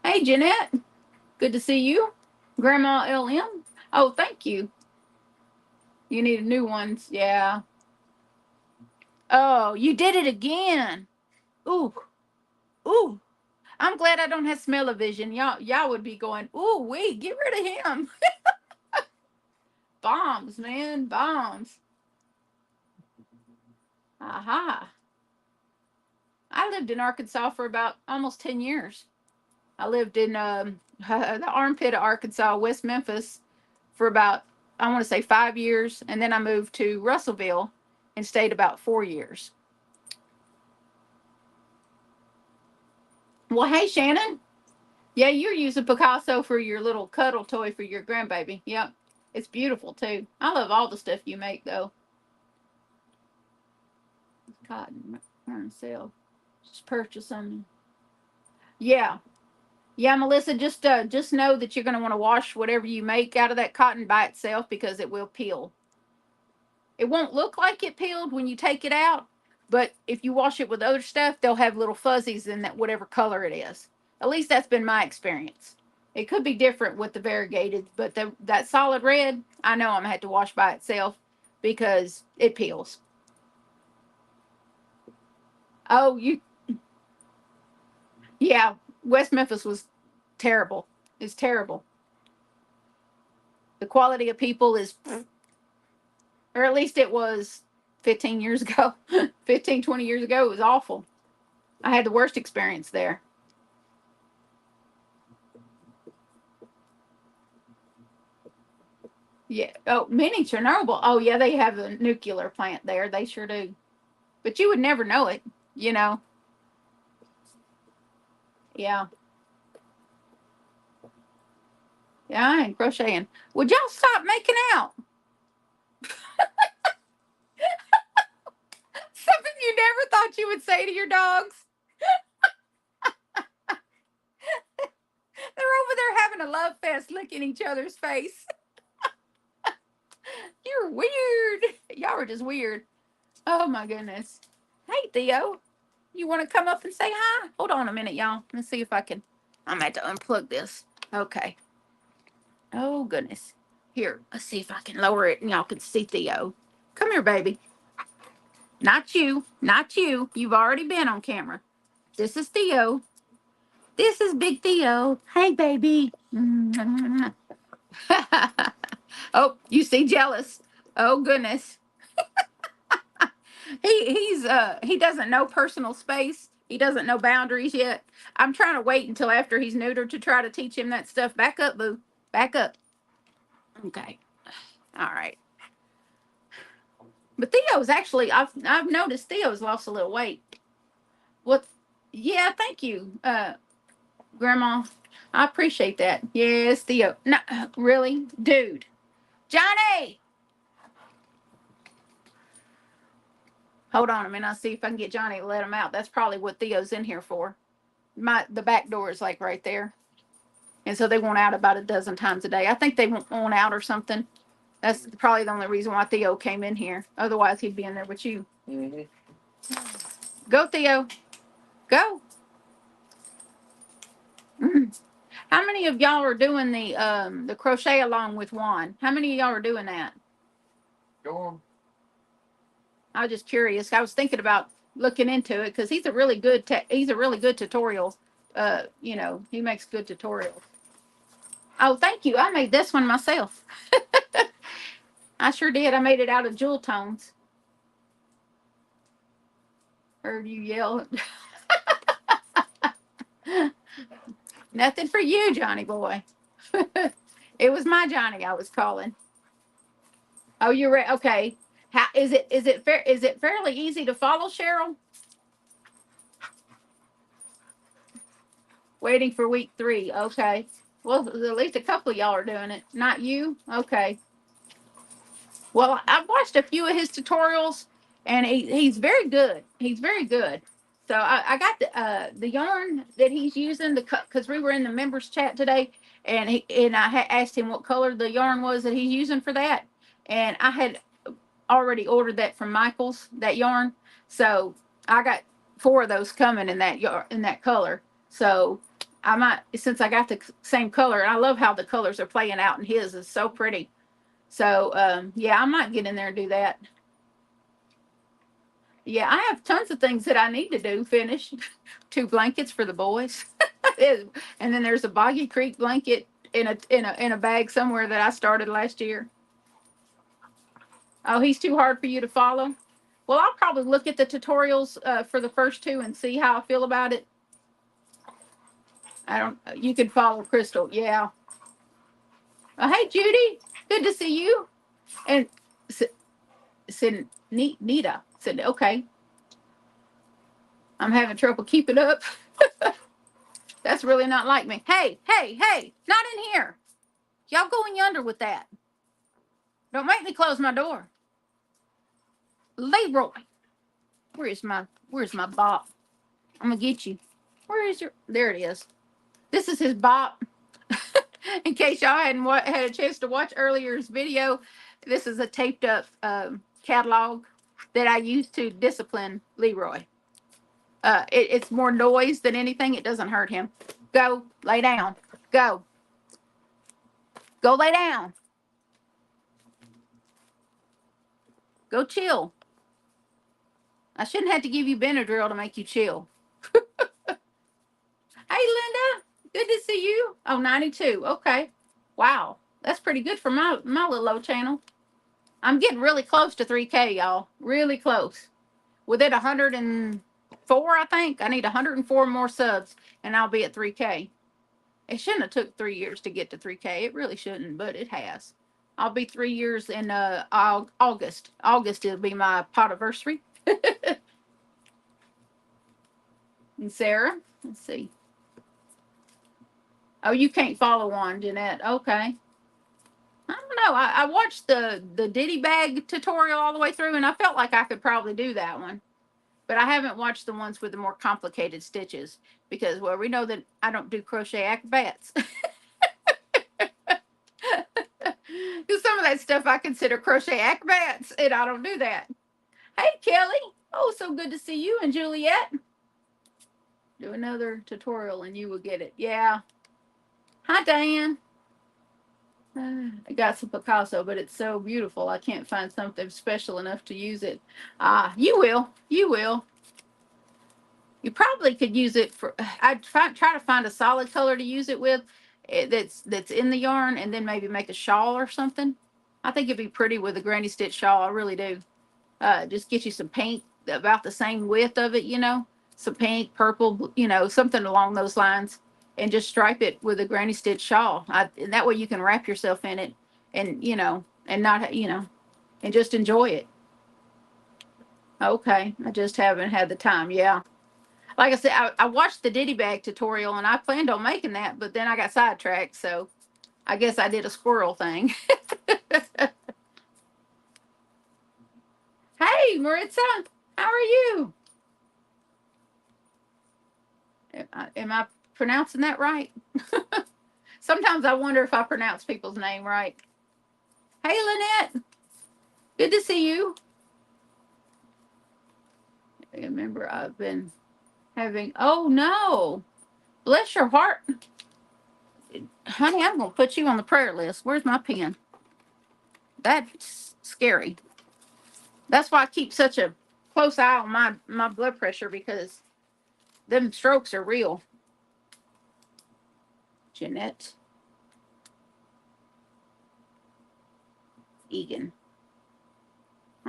Hey, Jeanette, good to see you. Grandma LM. Oh, thank you. You need new ones. Yeah. Oh, you did it again. Ooh, ooh. I'm glad I don't have smell-o-vision. Y'all would be going, ooh, wait, get rid of him. Bombs, man, bombs. Aha. I lived in Arkansas for about almost 10 years. I lived in the armpit of Arkansas, West Memphis, for about, I want to say 5 years. And then I moved to Russellville and stayed about 4 years. Well, hey, Shannon. Yeah, you're using Picasso for your little cuddle toy for your grandbaby. Yep. It's beautiful too. I love all the stuff you make though. Cotton, on sale. Just purchase them. Yeah. Yeah, Melissa, just know that you're going to want to wash whatever you make out of that cotton by itself because it will peel. It won't look like it peeled when you take it out, but if you wash it with other stuff, they'll have little fuzzies in that whatever color it is. At least that's been my experience. It could be different with the variegated, but that solid red, I know I'm gonna have to wash by itself because it peels. Oh, yeah, West Memphis was terrible. It's terrible. The quality of people is, or at least it was 15 years ago, 15, 20 years ago. It was awful. I had the worst experience there. Yeah. Oh, mini Chernobyl. Oh, yeah, they have a nuclear plant there. They sure do. But you would never know it, you know. Yeah. Yeah, I ain't crocheting. Would y'all stop making out? Something you never thought you would say to your dogs. They're over there having a love fest, licking each other's face. weird. Y'all are just weird. Oh my goodness. Hey Theo, you want to come up and say hi? Hold on a minute, y'all. Let's see if I can. I'm going to have to unplug this. Okay. Oh goodness. Here, let's see if I can lower it and y'all can see Theo. Come here, baby. Not you. Not you. You've already been on camera. This is Theo. This is Big Theo. Hey, baby. Oh, you see jealous. Oh goodness. He doesn't know personal space. He doesn't know boundaries yet. I'm trying to wait until after he's neutered to try to teach him that stuff. Back up, boo. Back up. Okay. All right. But Theo's actually I've noticed Theo's lost a little weight. What? Yeah, thank you, Grandma. I appreciate that. Yes, Theo. No, really, dude. Johnny. Hold on a minute. I'll see if I can get Johnny to let him out. That's probably what Theo's in here for. The back door is like right there. And so they want out about a dozen times a day. I think they want out or something. That's probably the only reason why Theo came in here. Otherwise, he'd be in there with you. Mm-hmm. Go, Theo. Go. Mm. How many of y'all are doing the crochet along with Juan? How many of y'all are doing that? Go on. I was just curious. I was thinking about looking into it because he's a really good tutorial. You know, he makes good tutorials. Oh, thank you. I made this one myself. I sure did. I made it out of jewel tones. Heard you yell. Nothing for you, Johnny boy. It was my Johnny I was calling. Oh, you're right. Okay. How is it? Is it fairly easy to follow, Cheryl? Waiting for week 3. Okay. Well, at least a couple of y'all are doing it. Not you? Okay. Well, I've watched a few of his tutorials, and he's very good. He's very good. So I got the yarn that he's using because we were in the members chat today, and I had asked him what color the yarn was that he's using for that, and I had already ordered that from Michaels, that yarn. So I got 4 of those coming in that color. So I might, since I got the same color, and I love how the colors are playing out in his. It's so pretty. So yeah, I might get in there and do that. Yeah, I have tons of things that I need to do. Finish 2 blankets for the boys, and then there's a Boggy Creek blanket in a bag somewhere that I started last year. Oh, he's too hard for you to follow. Well, I'll probably look at the tutorials for the first 2 and see how I feel about it. You can follow Crystal. Yeah. Hey, Judy. Good to see you. And Nita said, okay. I'm having trouble keeping up. That's really not like me. Hey, not in here. Y'all go in yonder with that. Don't make me close my door. Leroy. Where's my bop? I'm gonna get you. Where is your? There it is. This is his bop. In case y'all hadn't had a chance to watch earlier's video, this is a taped up catalog that I use to discipline Leroy. It's more noise than anything. It doesn't hurt him. Go lay down. Go lay down. Go chill. I shouldn't have to give you Benadryl to make you chill. Hey, Linda. Good to see you. Oh, 92. Okay. Wow. That's pretty good for my little old channel. I'm getting really close to 3K, y'all. Really close. With it 104, I think. I need 104 more subs, and I'll be at 3K. It shouldn't have took 3 years to get to 3K. It really shouldn't, but it has. I'll be 3 years in August. August will be my potiversary. And Sarah, let's see. Oh, you can't follow on, Jeanette. Okay. I don't know. I watched the Diddy bag tutorial all the way through, and I felt like I could probably do that one. But I haven't watched the ones with the more complicated stitches because, well, we know that I don't do crochet acrobats. Because some of that stuff I consider crochet acrobats, and I don't do that. Hey, Kelly. Oh, so good to see you and Juliet. Do another tutorial and you will get it. Yeah. Hi, Diane. I got some Picasso, but it's so beautiful. I can't find something special enough to use it. You will. You will. You probably could use it for. Try to find a solid color to use it with, that's in the yarn, and then maybe make a shawl or something. I think it'd be pretty with a granny stitch shawl. I really do. Just get you some pink about the same width of it, some pink, purple, something along those lines, and just stripe it with a granny stitch shawl. And that way you can wrap yourself in it, and and not and just enjoy it. Okay, I just haven't had the time. Yeah, like I said, I watched the Diddy bag tutorial and I planned on making that, but then I got sidetracked, so I guess I did a squirrel thing. Hey, Maritza, how are you? Am I pronouncing that right? Sometimes I wonder if I pronounce people's name right. Hey, Lynette, good to see you. Remember, I've been having. Oh no, bless your heart, honey. I'm gonna put you on the prayer list. Where's my pen? That's scary. That's why I keep such a close eye on my blood pressure, because them strokes are real. Jeanette Egan.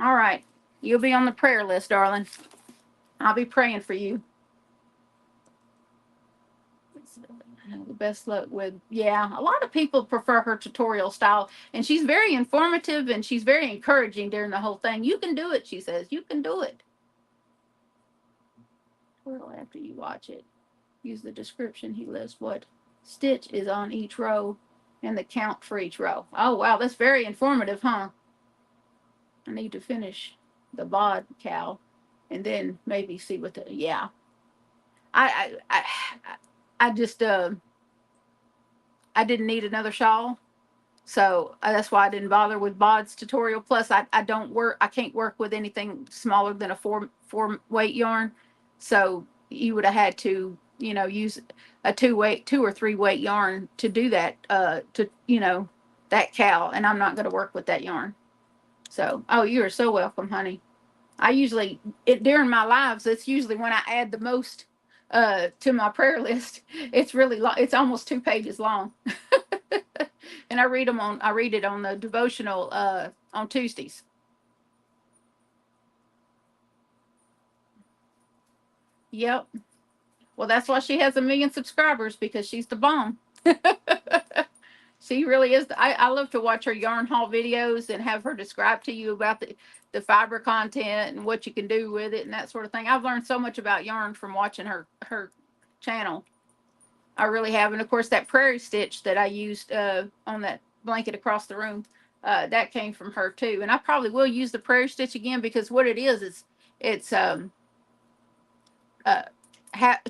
All right, you'll be on the prayer list, darling. I'll be praying for you. The best luck with, yeah, a lot of people prefer her tutorial style, and she's very informative and she's very encouraging during the whole thing. You can do it, she says. You can do it. Well, after you watch it, use the description. He lists what stitch is on each row and the count for each row. Oh wow, that's very informative, huh? I need to finish the bod cow and then maybe see what the, yeah. I just I didn't need another shawl, so that's why I didn't bother with bod's tutorial. Plus, I don't work. I can't work with anything smaller than a four weight yarn, so you would have had to use a 2 or 3 weight yarn to do that, to that cow, and I'm not going to work with that yarn. So, oh, you are so welcome, honey. I usually during my lives, it's usually when I add the most to my prayer list. It's really long. It's almost 2 pages long. And I read it on the devotional on Tuesdays. Yep. Well, that's why she has 1 million subscribers, because she's the bomb. She really is. I love to watch her yarn haul videos and have her describe to you about the fiber content and what you can do with it and that sort of thing. I've learned so much about yarn from watching her channel. I really have. And of course, that prairie stitch that I used on that blanket across the room, that came from her too. And I probably will use the prairie stitch again, because what it is it's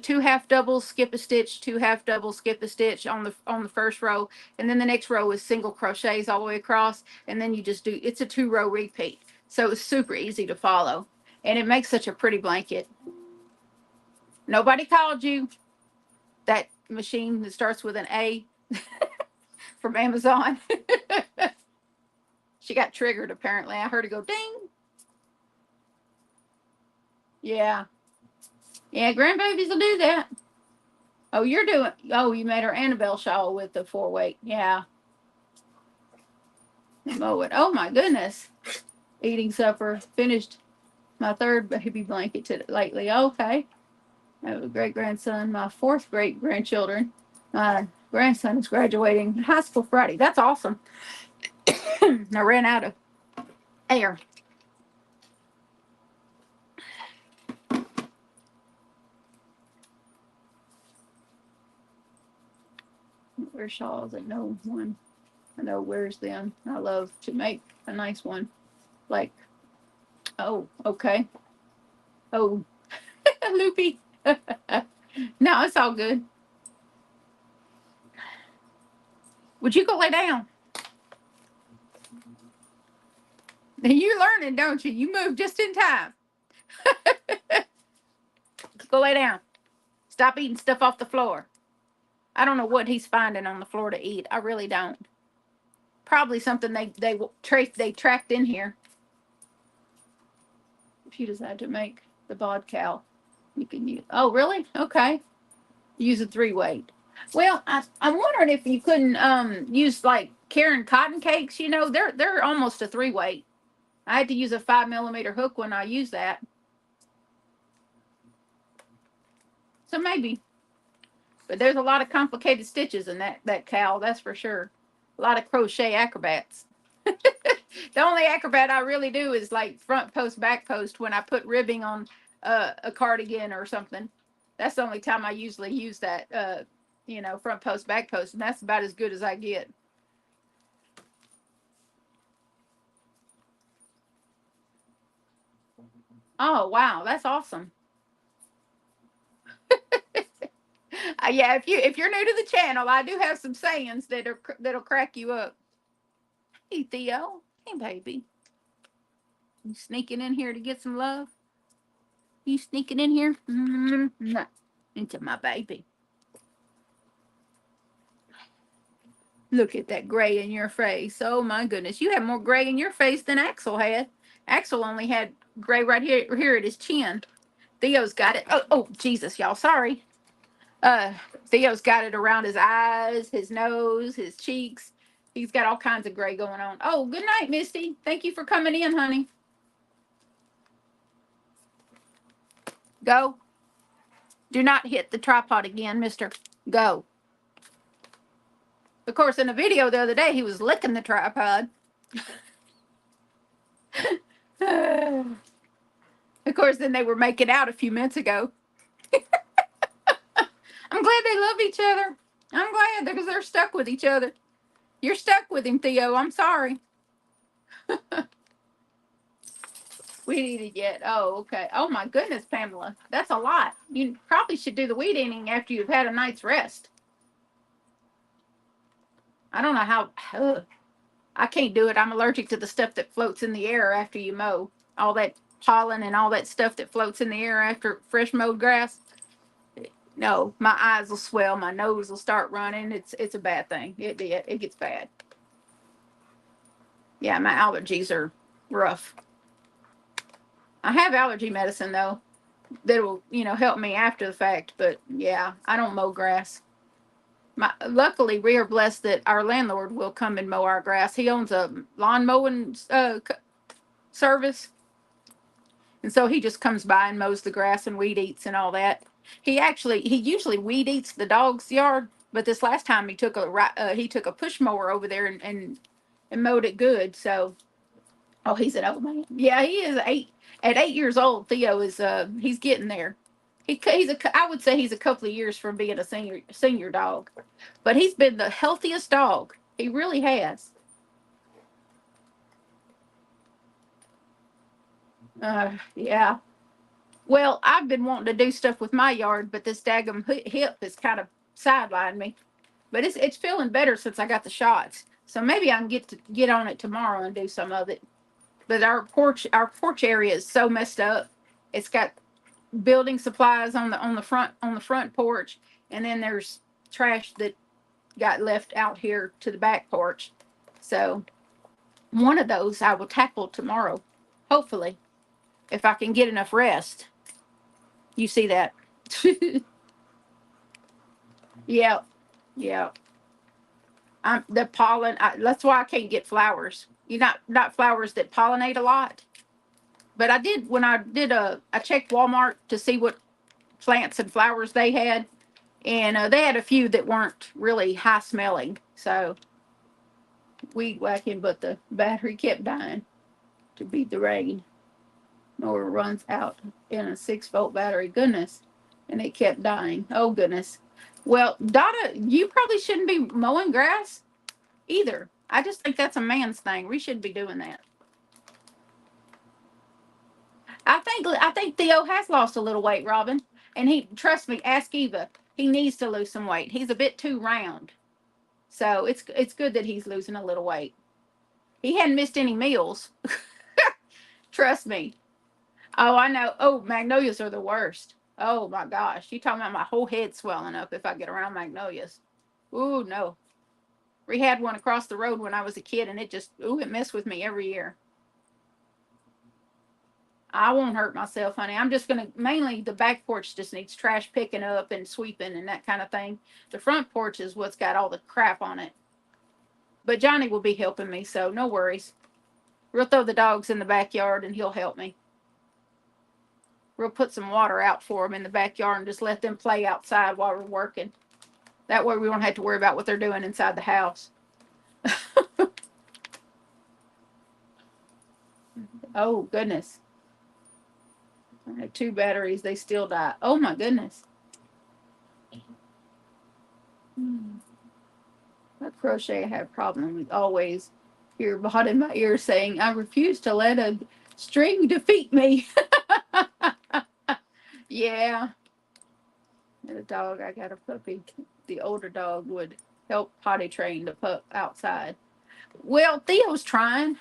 2 half doubles, skip a stitch, 2 half doubles, skip a stitch on the first row, and then the next row is single crochets all the way across, and then you just do, it's a 2-row repeat. So it's super easy to follow, and it makes such a pretty blanket. Nobody called you. That machine that starts with an A from Amazon. She got triggered, apparently. I heard it go ding. Yeah. Yeah, grandbabies will do that. Oh, you made her Annabelle shawl with the 4-weight. Yeah. Mow it. Oh my goodness. Eating supper. Finished my 3rd baby blanket lately. Okay. I have a great grandson, my 4th great grandchildren. My grandson is graduating high school Friday. That's awesome. I ran out of air. Wear shawls that no one I know wears them. I love to make a nice one. Like, oh, okay. Oh, loopy. No, it's all good. Would you go lay down? You're learning, don't you? You move just in time. Go lay down. Stop eating stuff off the floor. I don't know what he's finding on the floor to eat. I really don't. Probably something they tracked in here. If you decide to make the bod cow, you can use. Oh, really? Okay. Use a 3-weight. Well, I'm wondering if you couldn't use like Karen cotton cakes. You know, they're almost a 3-weight. I had to use a 5mm hook when I used that. So maybe. But there's a lot of complicated stitches in that cowl, that's for sure. A lot of crochet acrobats. The only acrobat I really do is like front post, back post when I put ribbing on a cardigan or something. That's the only time I usually use that, front post, back post, and that's about as good as I get. Oh wow, that's awesome. Yeah, if you're new to the channel, I do have some sayings that'll crack you up. Hey Theo, hey baby, you sneaking in here to get some love? You sneaking in here? Into my baby. Look at that gray in your face. Oh my goodness, you have more gray in your face than Axel had. Axel only had gray right here at his chin. Theo's got it. Oh Jesus, y'all. Sorry. Theo's got it around his eyes, his nose, his cheeks. He's got all kinds of gray going on. Oh, good night, Misty. Thank you for coming in, honey. Go. Do not hit the tripod again, mister. Go. Of course, in a video the other day, he was licking the tripod. Of course, then they were making out a few minutes ago. I'm glad they love each other. I'm glad because they're stuck with each other. You're stuck with him, Theo. I'm sorry. Weed eating yet? Oh, okay. Oh my goodness, Pamela, that's a lot. You probably should do the weed eating after you've had a night's rest. I don't know how. I can't do it. I'm allergic to the stuff that floats in the air after you mow. All that pollen and all that stuff that floats in the air after fresh mowed grass. No, my eyes will swell. My nose will start running. It's a bad thing. It gets bad. Yeah, my allergies are rough. I have allergy medicine though that will help me after the fact. But yeah, I don't mow grass. Luckily, we are blessed that our landlord will come and mow our grass. He owns a lawn mowing service, and so he just comes by and mows the grass and weed eats and all that. He usually weed eats the dog's yard, but this last time he took a push mower over there and mowed it good. So, oh, he's an old man. Yeah, he is 8. At 8 years old, Theo is he's getting there. I would say he's a couple of years from being a senior dog, but he's been the healthiest dog. He really has. Yeah. Well, I've been wanting to do stuff with my yard, but this daggum hip has kind of sidelined me. But it's feeling better since I got the shots. So maybe I can get on it tomorrow and do some of it. But our porch area is so messed up. It's got building supplies on the front porch, and then there's trash that got left out here to the back porch. So one of those I will tackle tomorrow, hopefully, if I can get enough rest. You see that? Yeah, yeah. The pollen. That's why I can't get flowers. You not flowers that pollinate a lot. But I did when I checked Walmart to see what plants and flowers they had, and they had a few that weren't really high smelling. So weed whacking, but the battery kept dying to beat the rain. Mower runs out in a 6-volt battery. Goodness, and it kept dying. Oh goodness. Well, Donna, you probably shouldn't be mowing grass either. I just think that's a man's thing. We shouldn't be doing that. I think Theo has lost a little weight, Robin. And trust me, ask Eva. He needs to lose some weight. He's a bit too round. So it's good that he's losing a little weight. He hadn't missed any meals. Trust me. Oh, I know. Oh, magnolias are the worst. Oh my gosh. You talking about my whole head swelling up if I get around magnolias. Ooh, no. We had one across the road when I was a kid and it messed with me every year. I won't hurt myself, honey. I'm just gonna mainly the back porch just needs trash picking up and sweeping and that kind of thing. The front porch is what's got all the crap on it. But Johnny will be helping me, so no worries. We'll throw the dogs in the backyard and he'll help me. We'll put some water out for them in the backyard and just let them play outside while we're working. That way we won't have to worry about what they're doing inside the house. Oh, goodness. I had 2 batteries. They still die. Oh, my goodness. That crochet I had a problem with always hear bought in my ear saying, I refuse to let a string defeat me. Yeah. And a dog, I got a puppy. The older dog would help potty train the pup outside. Well, Theo's trying.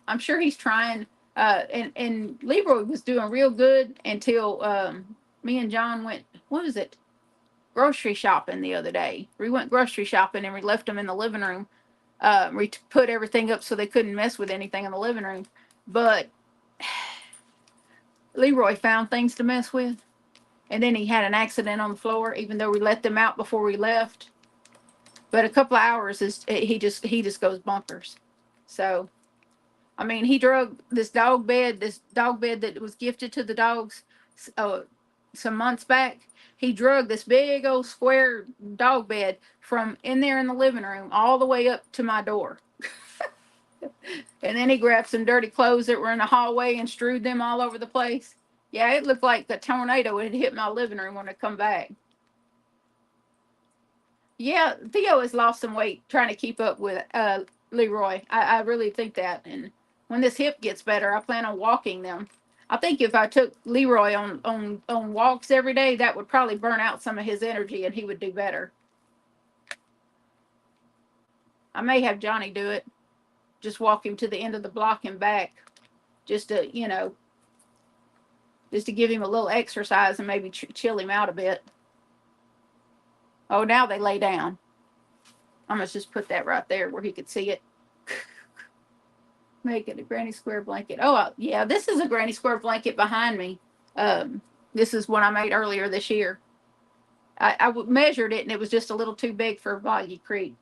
I'm sure he's trying. And Leroy was doing real good until me and John went, what was it? Grocery shopping the other day. We went grocery shopping and we left them in the living room. We put everything up so they couldn't mess with anything in the living room. But Leroy found things to mess with. And then he had an accident on the floor, even though we let them out before we left. But a couple of hours he just goes bonkers. So, I mean, he drug this dog bed that was gifted to the dogs some months back. He drug this big old square dog bed from in there in the living room all the way up to my door. And then he grabbed some dirty clothes that were in the hallway and strewed them all over the place. Yeah, it looked like a tornado had hit my living room when I come back. Yeah, Theo has lost some weight trying to keep up with Leroy. I really think that. And when this hip gets better, I plan on walking them. I think if I took Leroy on walks every day, that would probably burn out some of his energy and he would do better. I may have Johnny do it. Just walk him to the end of the block and back. Just to, just to give him a little exercise and maybe chill him out a bit. Oh, now they lay down. I'm going to just put that right there where he could see it. Make it a granny square blanket. Oh, yeah, this is a granny square blanket behind me. This is one I made earlier this year. I measured it, and it was just a little too big for Boggy Creek.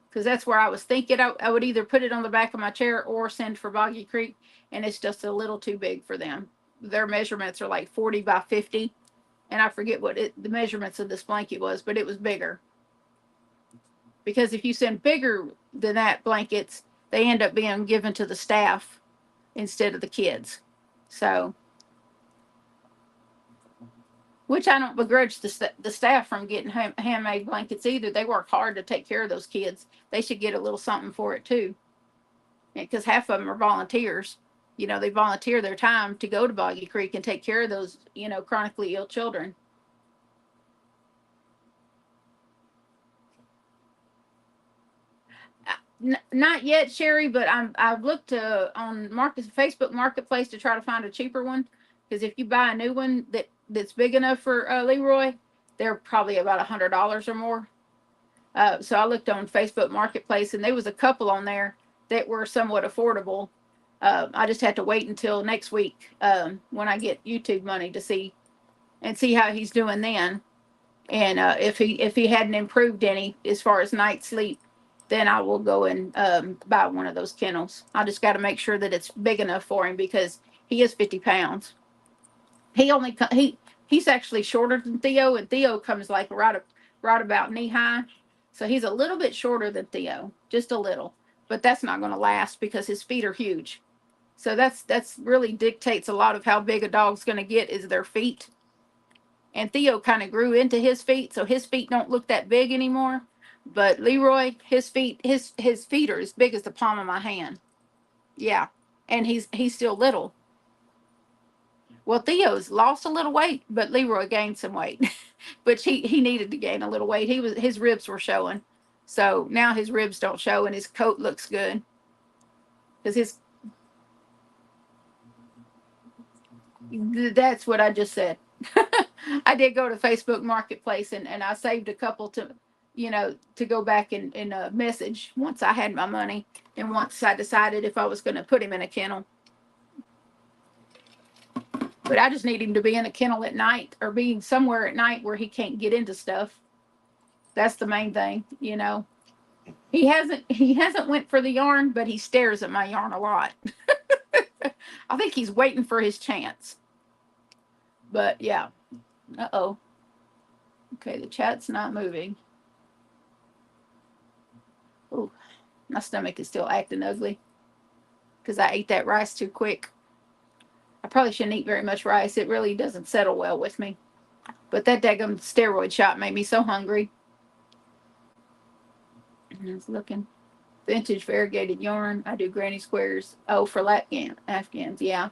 Because that's where I was thinking I would either put it on the back of my chair or send for Boggy Creek, and it's just a little too big for them. Their measurements are like 40 by 50, and I forget what the measurements of this blanket was, but it was bigger. Because if you send bigger than that blankets, they end up being given to the staff instead of the kids. So, which I don't begrudge the staff from getting handmade blankets either. They work hard to take care of those kids. They should get a little something for it too. Because half of them are volunteers. They volunteer their time to go to Boggy Creek and take care of those, chronically ill children. Not yet, Sherry, but I've looked on Facebook Marketplace to try to find a cheaper one. Because if you buy a new one that's big enough for Leroy, they're probably about $100 or more. So I looked on Facebook Marketplace, and there was a couple on there that were somewhat affordable. I just had to wait until next week when I get YouTube money to see how he's doing then, and if he hadn't improved any as far as night sleep, then I will go and buy one of those kennels. I just got to make sure that it's big enough for him because he is 50 pounds. He's actually shorter than Theo, and Theo comes like right about knee high, so he's a little bit shorter than Theo, just a little. But that's not going to last because his feet are huge. So that's really dictates a lot of how big a dog's going to get is their feet. And Theo kind of grew into his feet, so his feet don't look that big anymore. But Leroy, his feet are as big as the palm of my hand. Yeah, and he's still little. Well, Theo's lost a little weight, but Leroy gained some weight. But he needed to gain a little weight. His ribs were showing, so now his ribs don't show, and his coat looks good. Because That's what I just said. I did go to Facebook Marketplace and I saved a couple to, to go back and message once I had my money and once I decided if I was going to put him in a kennel. But I just need him to be in a kennel at night or being somewhere at night where he can't get into stuff. That's the main thing, He hasn't went for the yarn, but he stares at my yarn a lot. I think he's waiting for his chance. But yeah. Uh-oh. Okay, the chat's not moving. Oh, my stomach is still acting ugly because I ate that rice too quick. I probably shouldn't eat very much rice. It really doesn't settle well with me. But that daggum steroid shot made me so hungry. I was looking. Vintage variegated yarn. I do granny squares. Oh, for Afghans, yeah.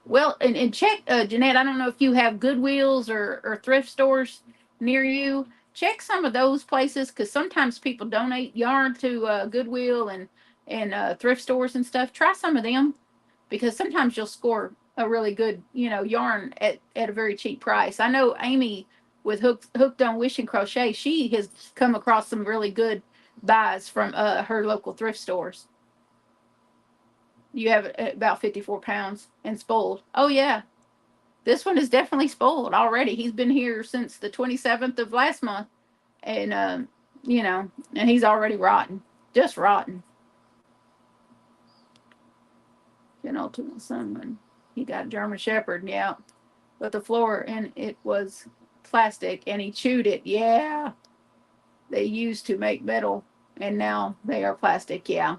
Well, and check, Jeanette, I don't know if you have Goodwills or thrift stores near you. Check some of those places because sometimes people donate yarn to Goodwill and thrift stores and stuff. Try some of them because sometimes you'll score a really good, yarn at a very cheap price. I know Amy with Hooked on Wishing Crochet, she has come across some really good buys from her local thrift stores. You have about 54 pounds and spoiled. Oh, yeah. This one is definitely spoiled already. He's been here since the 27th of last month. And, and he's already rotten. Just rotten. To my son when he got a German Shepherd, yeah. But the floor, and it was plastic, and he chewed it. Yeah. They used to make metal, and now they are plastic, yeah.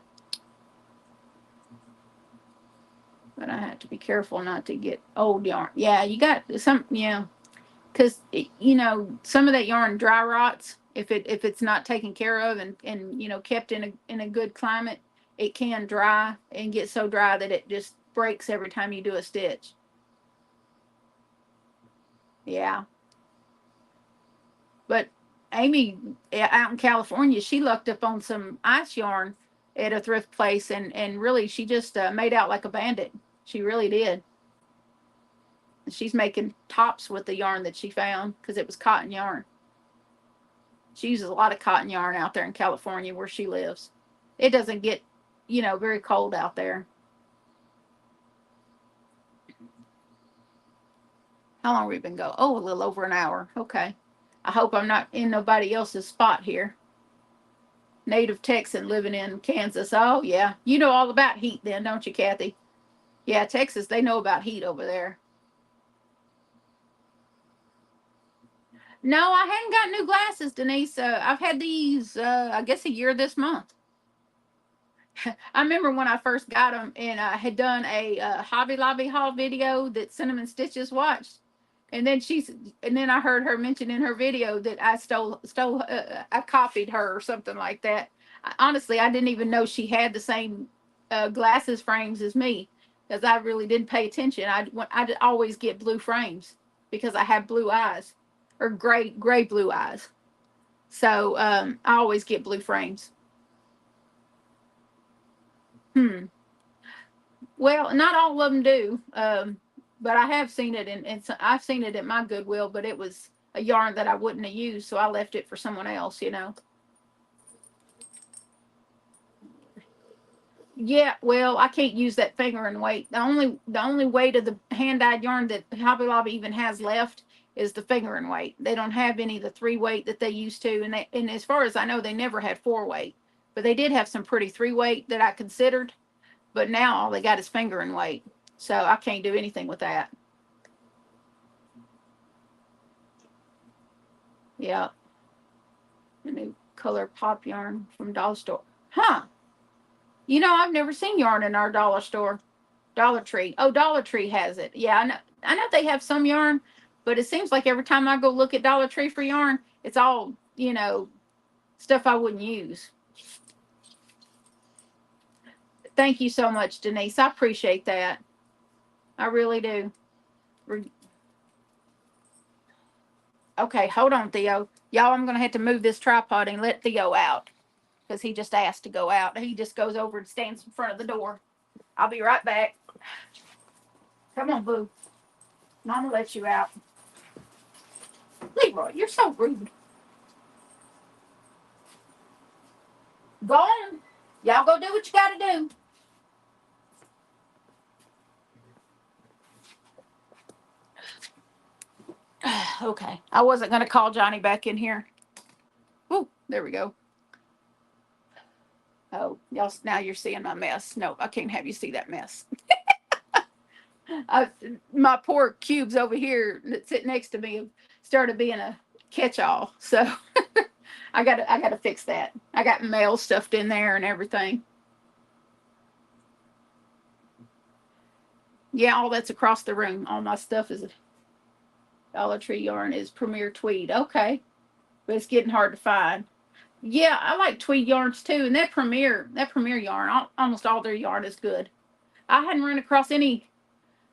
But I have to be careful not to get old yarn. Yeah, you got some, yeah, because some of that yarn dry rots if it's not taken care of and kept in a good climate. It can dry and get so dry that it just breaks every time you do a stitch. Yeah. But Amy out in California, she lucked up on some ice yarn at a thrift place and really she just made out like a bandit. She really did. She's making tops with the yarn that she found because it was cotton yarn. She uses a lot of cotton yarn out there in California where she lives. It doesn't get, very cold out there. How long have we been going? Oh, a little over an hour. Okay. I hope I'm not in nobody else's spot here. Native Texan living in Kansas. Oh, yeah. You know all about heat then, don't you, Kathy? Yeah, Texas, they know about heat over there. No, I hadn't got new glasses, Denise. I've had these, I guess, a year this month. I remember when I first got them, and I had done a Hobby Lobby haul video that Cinnamon Stitches watched, and then I heard her mention in her video that I stole, I copied her or something like that. Honestly, I didn't even know she had the same glasses frames as me, because I really didn't pay attention. I'd always get blue frames because I have blue eyes, or gray blue eyes. So I always get blue frames. Hmm. Well, not all of them do, but I have seen it, and I've seen it at my Goodwill. But it was a yarn that I wouldn't have used, so I left it for someone else. Yeah, well, I can't use that fingering weight. The only weight of the hand dyed yarn that Hobby Lobby even has left is the fingering weight. They don't have any of the 3 weight that they used to, and as far as I know, they never had 4 weight, but they did have some pretty 3 weight that I considered. But now all they got is fingering weight, so I can't do anything with that. Yeah, the new color pop yarn from Dollar Store. Huh? I've never seen yarn in our dollar store. Dollar Tree. Oh, Dollar Tree has it. Yeah, I know. I know they have some yarn, but it seems like every time I go look at Dollar Tree for yarn, it's all stuff I wouldn't use. Thank you so much, Denise. I appreciate that. I really do. Okay, hold on, Theo. Y'all, I'm gonna have to move this tripod and let Theo out because he just asked to go out. He just goes over and stands in front of the door. I'll be right back. Come on, boo. Mama let you out. Leroy, you're so rude. Go on. Y'all go do what you got to do. Okay. I wasn't going to call Johnny back in here. Oh, there we go. Oh, y'all, now you're seeing my mess. No, I can't have you see that mess. My poor cubes over here that sit next to me have started being a catch-all. So I gotta fix that. I got mail stuffed in there and everything. Yeah, all that's across the room. All my stuff is Dollar Tree yarn is Premier Tweed. Okay, but it's getting hard to find. Yeah, I like tweed yarns too, and that Premier yarn, almost all their yarn is good. I hadn't run across any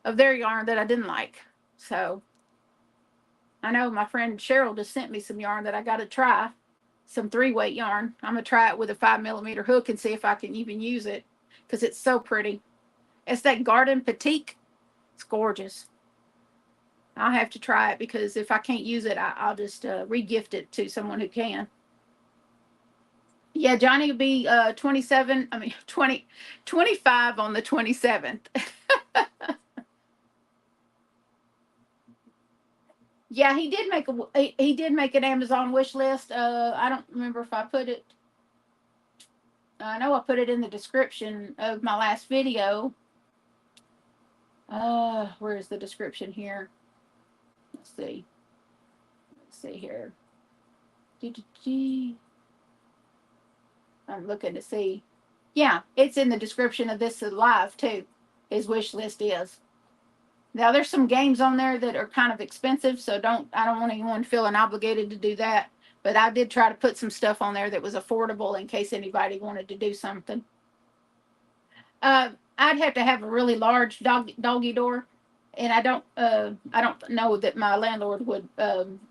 of their yarn that I didn't like. So I know my friend Cheryl just sent me some yarn that I got to try. Some 3-weight yarn. I'm gonna try it with a 5mm hook and see if I can even use it because it's so pretty. It's that Garden Petite. It's gorgeous. I'll have to try it because if I can't use it, I'll just re-gift it to someone who can. Yeah, Johnny will be 27. I mean 25 on the 27th. Yeah, he did make an Amazon wish list. I don't remember if I put it. I know I put it in the description of my last video. Where is the description here? Let's see. Let's see here. I'm looking to see. Yeah, it's in the description of this live too. His wish list is. Now there's some games on there that are kind of expensive, so I don't want anyone feeling obligated to do that. But I did try to put some stuff on there that was affordable in case anybody wanted to do something. I'd have to have a really large doggy door, and I don't know that my landlord would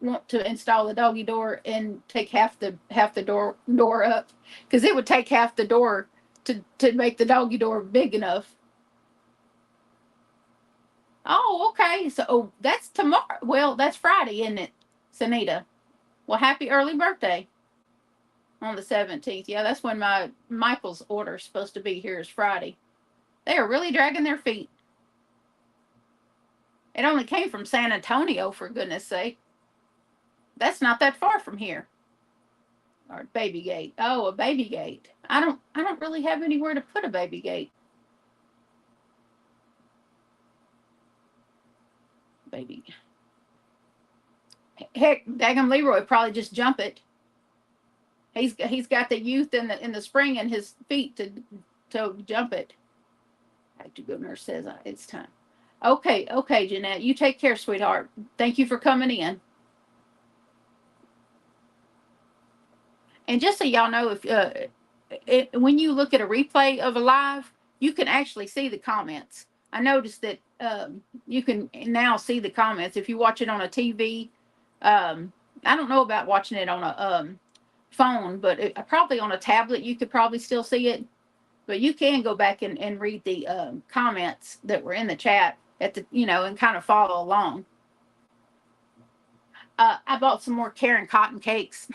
want to install a doggy door and take half the door up because it would take half the door to make the doggy door big enough. Oh, okay. So that's tomorrow. Well, that's Friday, isn't it, Sanita? Well, happy early birthday on the 17th. Yeah, that's when my Michael's order is supposed to be here is Friday. They are really dragging their feet. It only came from San Antonio, for goodness sake. That's not that far from here. Or baby gate. Oh, a baby gate. I don't really have anywhere to put a baby gate. Baby. Heck, Dagum Leroy probably just jump it. He's got the youth in the spring in his feet to jump it. Dr. Goodner says it's time. Okay, Jeanette. You take care, sweetheart. Thank you for coming in. And just so y'all know, if when you look at a replay of a live, you can actually see the comments. I noticed that you can now see the comments if you watch it on a TV. I don't know about watching it on a phone, but probably on a tablet you could probably still see it. But you can go back and read the comments that were in the chat at the and kind of follow along. I bought some more Karen cotton cakes.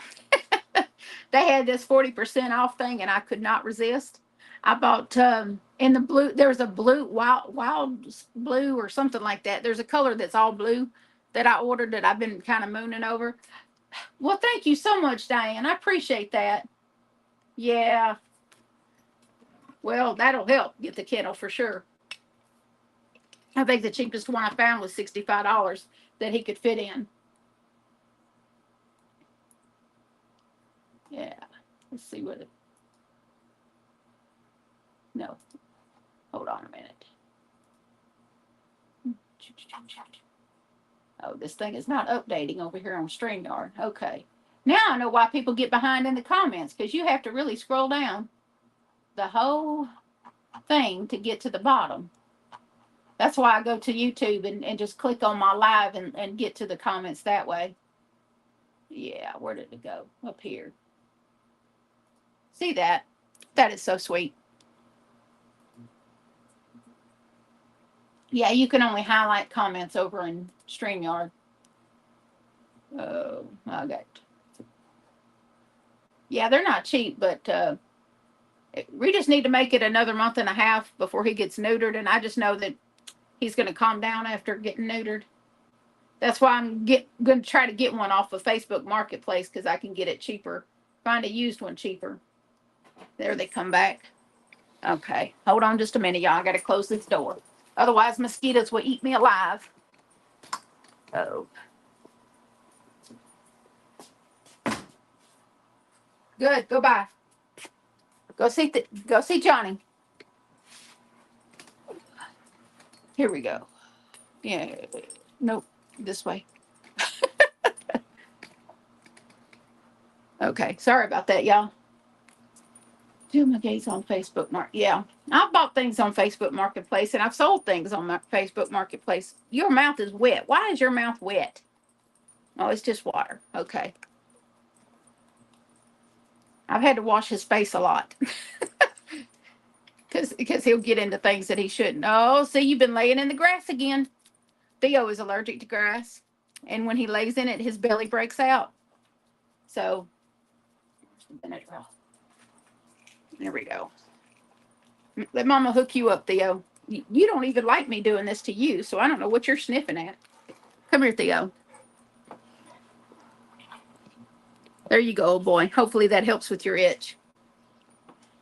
They had this 40% off thing, and I could not resist. I bought in the blue. There's a blue wild blue or something like that. There's a color that's all blue that I ordered that I've been kind of mooning over. Well, thank you so much, Diane. I appreciate that. Yeah. Well, that'll help get the kennel for sure. I think the cheapest one I found was $65 that he could fit in. Yeah. Let's see what it. No. Hold on a minute. Oh, this thing is not updating over here on StreamYard. Okay. Now I know why people get behind in the comments, because you have to really scroll down the whole thing to get to the bottom. That's why I go to YouTube and just click on my live and get to the comments that way. Yeah, where did it go? Up here. See that? That is so sweet. Yeah, you can only highlight comments over in StreamYard. Oh, I got. Yeah, they're not cheap, but we just need to make it another month and a half before he gets neutered, and I just know that he's going to calm down after getting neutered. That's why I'm going to try to get one off of Facebook Marketplace because I can get it cheaper. Find a used one cheaper. There they come back. Okay, hold on just a minute, y'all. I got to close this door. Otherwise, mosquitoes will eat me alive. Oh. Good. Go bye. Go see Johnny. Here we go. Yeah. Nope. This way. Okay. Sorry about that, y'all. Do my gaze on Facebook Yeah. I've bought things on Facebook Marketplace and I've sold things on my Facebook Marketplace. Your mouth is wet. Why is your mouth wet? Oh, it's just water. Okay. I've had to wash his face a lot. Because he'll get into things that he shouldn't. Oh, see, you've been laying in the grass again. Theo is allergic to grass. And when he lays in it, his belly breaks out. So, there we go. Let Mama hook you up, Theo. You don't even like me doing this to you, so I don't know what you're sniffing at. Come here, Theo. There you go, old boy. Hopefully that helps with your itch.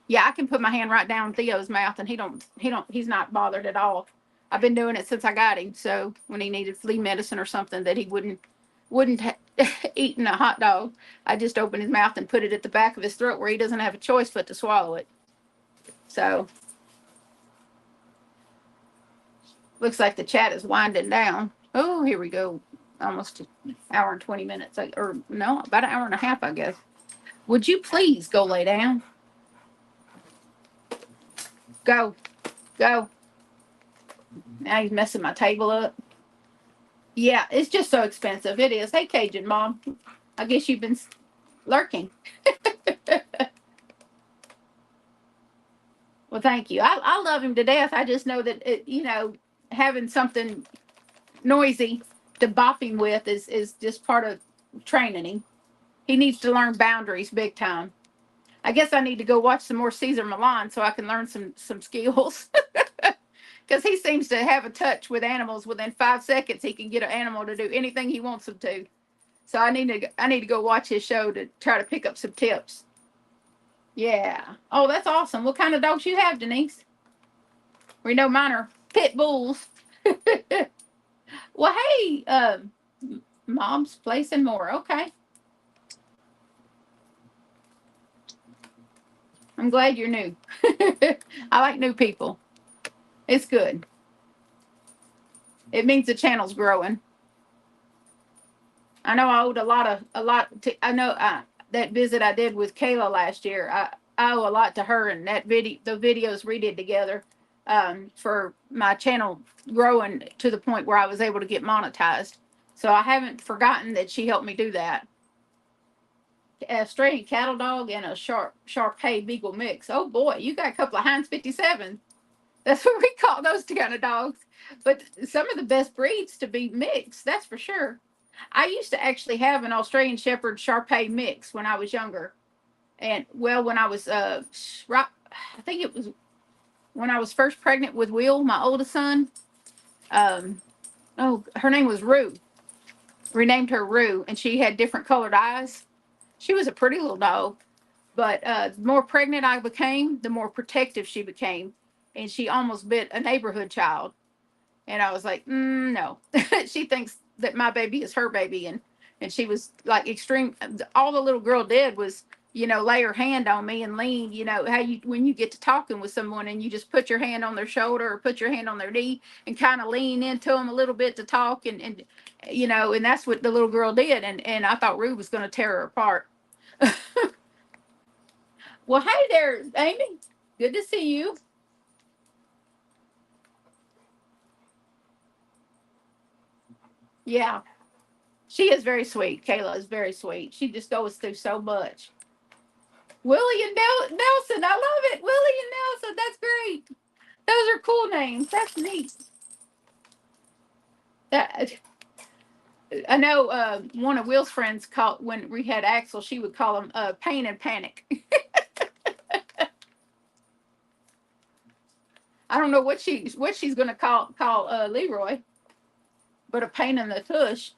Yeah, I can put my hand right down Theo's mouth, and he's not bothered at all. I've been doing it since I got him. So when he needed flea medicine or something that he wouldn't eating a hot dog, I just open his mouth and put it at the back of his throat where he doesn't have a choice but to swallow it. So looks like the chat is winding down. Oh, here we go. Almost an hour and 20 minutes, or no, about an hour and a half, I guess. Would you please go lay down? Go. Now he's messing my table up. Yeah, it's just so expensive. It is. Hey, Cajun Mom. I guess you've been lurking. Well, thank you. I love him to death. I just know that, having something noisy to bop him with is just part of training him. He needs to learn boundaries big time. I guess I need to go watch some more Cesar Millan so I can learn some skills. Because he seems to have a touch with animals. Within 5 seconds, he can get an animal to do anything he wants them to. So I need to go watch his show to try to pick up some tips. Yeah. Oh, that's awesome. What kind of dogs you have, Denise? We know mine are pit bulls. Well, hey, Mom's Place and more. Okay. I'm glad you're new. I like new people. It's good. It means the channel's growing. I know I owed a lot. I know that visit I did with Kayla last year. I owe a lot to her and the videos we did together, for my channel growing to the point where I was able to get monetized. So I haven't forgotten that she helped me do that. A Australian cattle dog and a Shar-Pei Beagle mix. Oh boy, you got a couple of Heinz 57. That's what we call those kind of dogs. But some of the best breeds to be mixed, that's for sure. I used to actually have an Australian Shepherd Shar-Pei mix when I was younger. And well, when I was I think it was when I was first pregnant with Will, my oldest son. Her name was Rue. Renamed her Rue, and she had different colored eyes. She was a pretty little dog. But the more pregnant I became, the more protective she became. And she almost bit a neighborhood child. And I was like, no. She thinks that my baby is her baby. And she was like extreme. All the little girl did was, lay her hand on me and lean, when you get to talking with someone and you just put your hand on their shoulder or put your hand on their knee and kind of lean into them a little bit to talk. And that's what the little girl did. And I thought Rue was going to tear her apart. Well, hey there, Amy. Good to see you. Yeah, she is very sweet. Kayla is very sweet. She just goes through so much. Willie and Nelson. I love it. Willie and Nelson. That's great. Those are cool names. That's neat. I know one of Will's friends called when we had Axel. She would call him Pain and Panic. I don't know what she's gonna call Leroy, but a pain in the tush.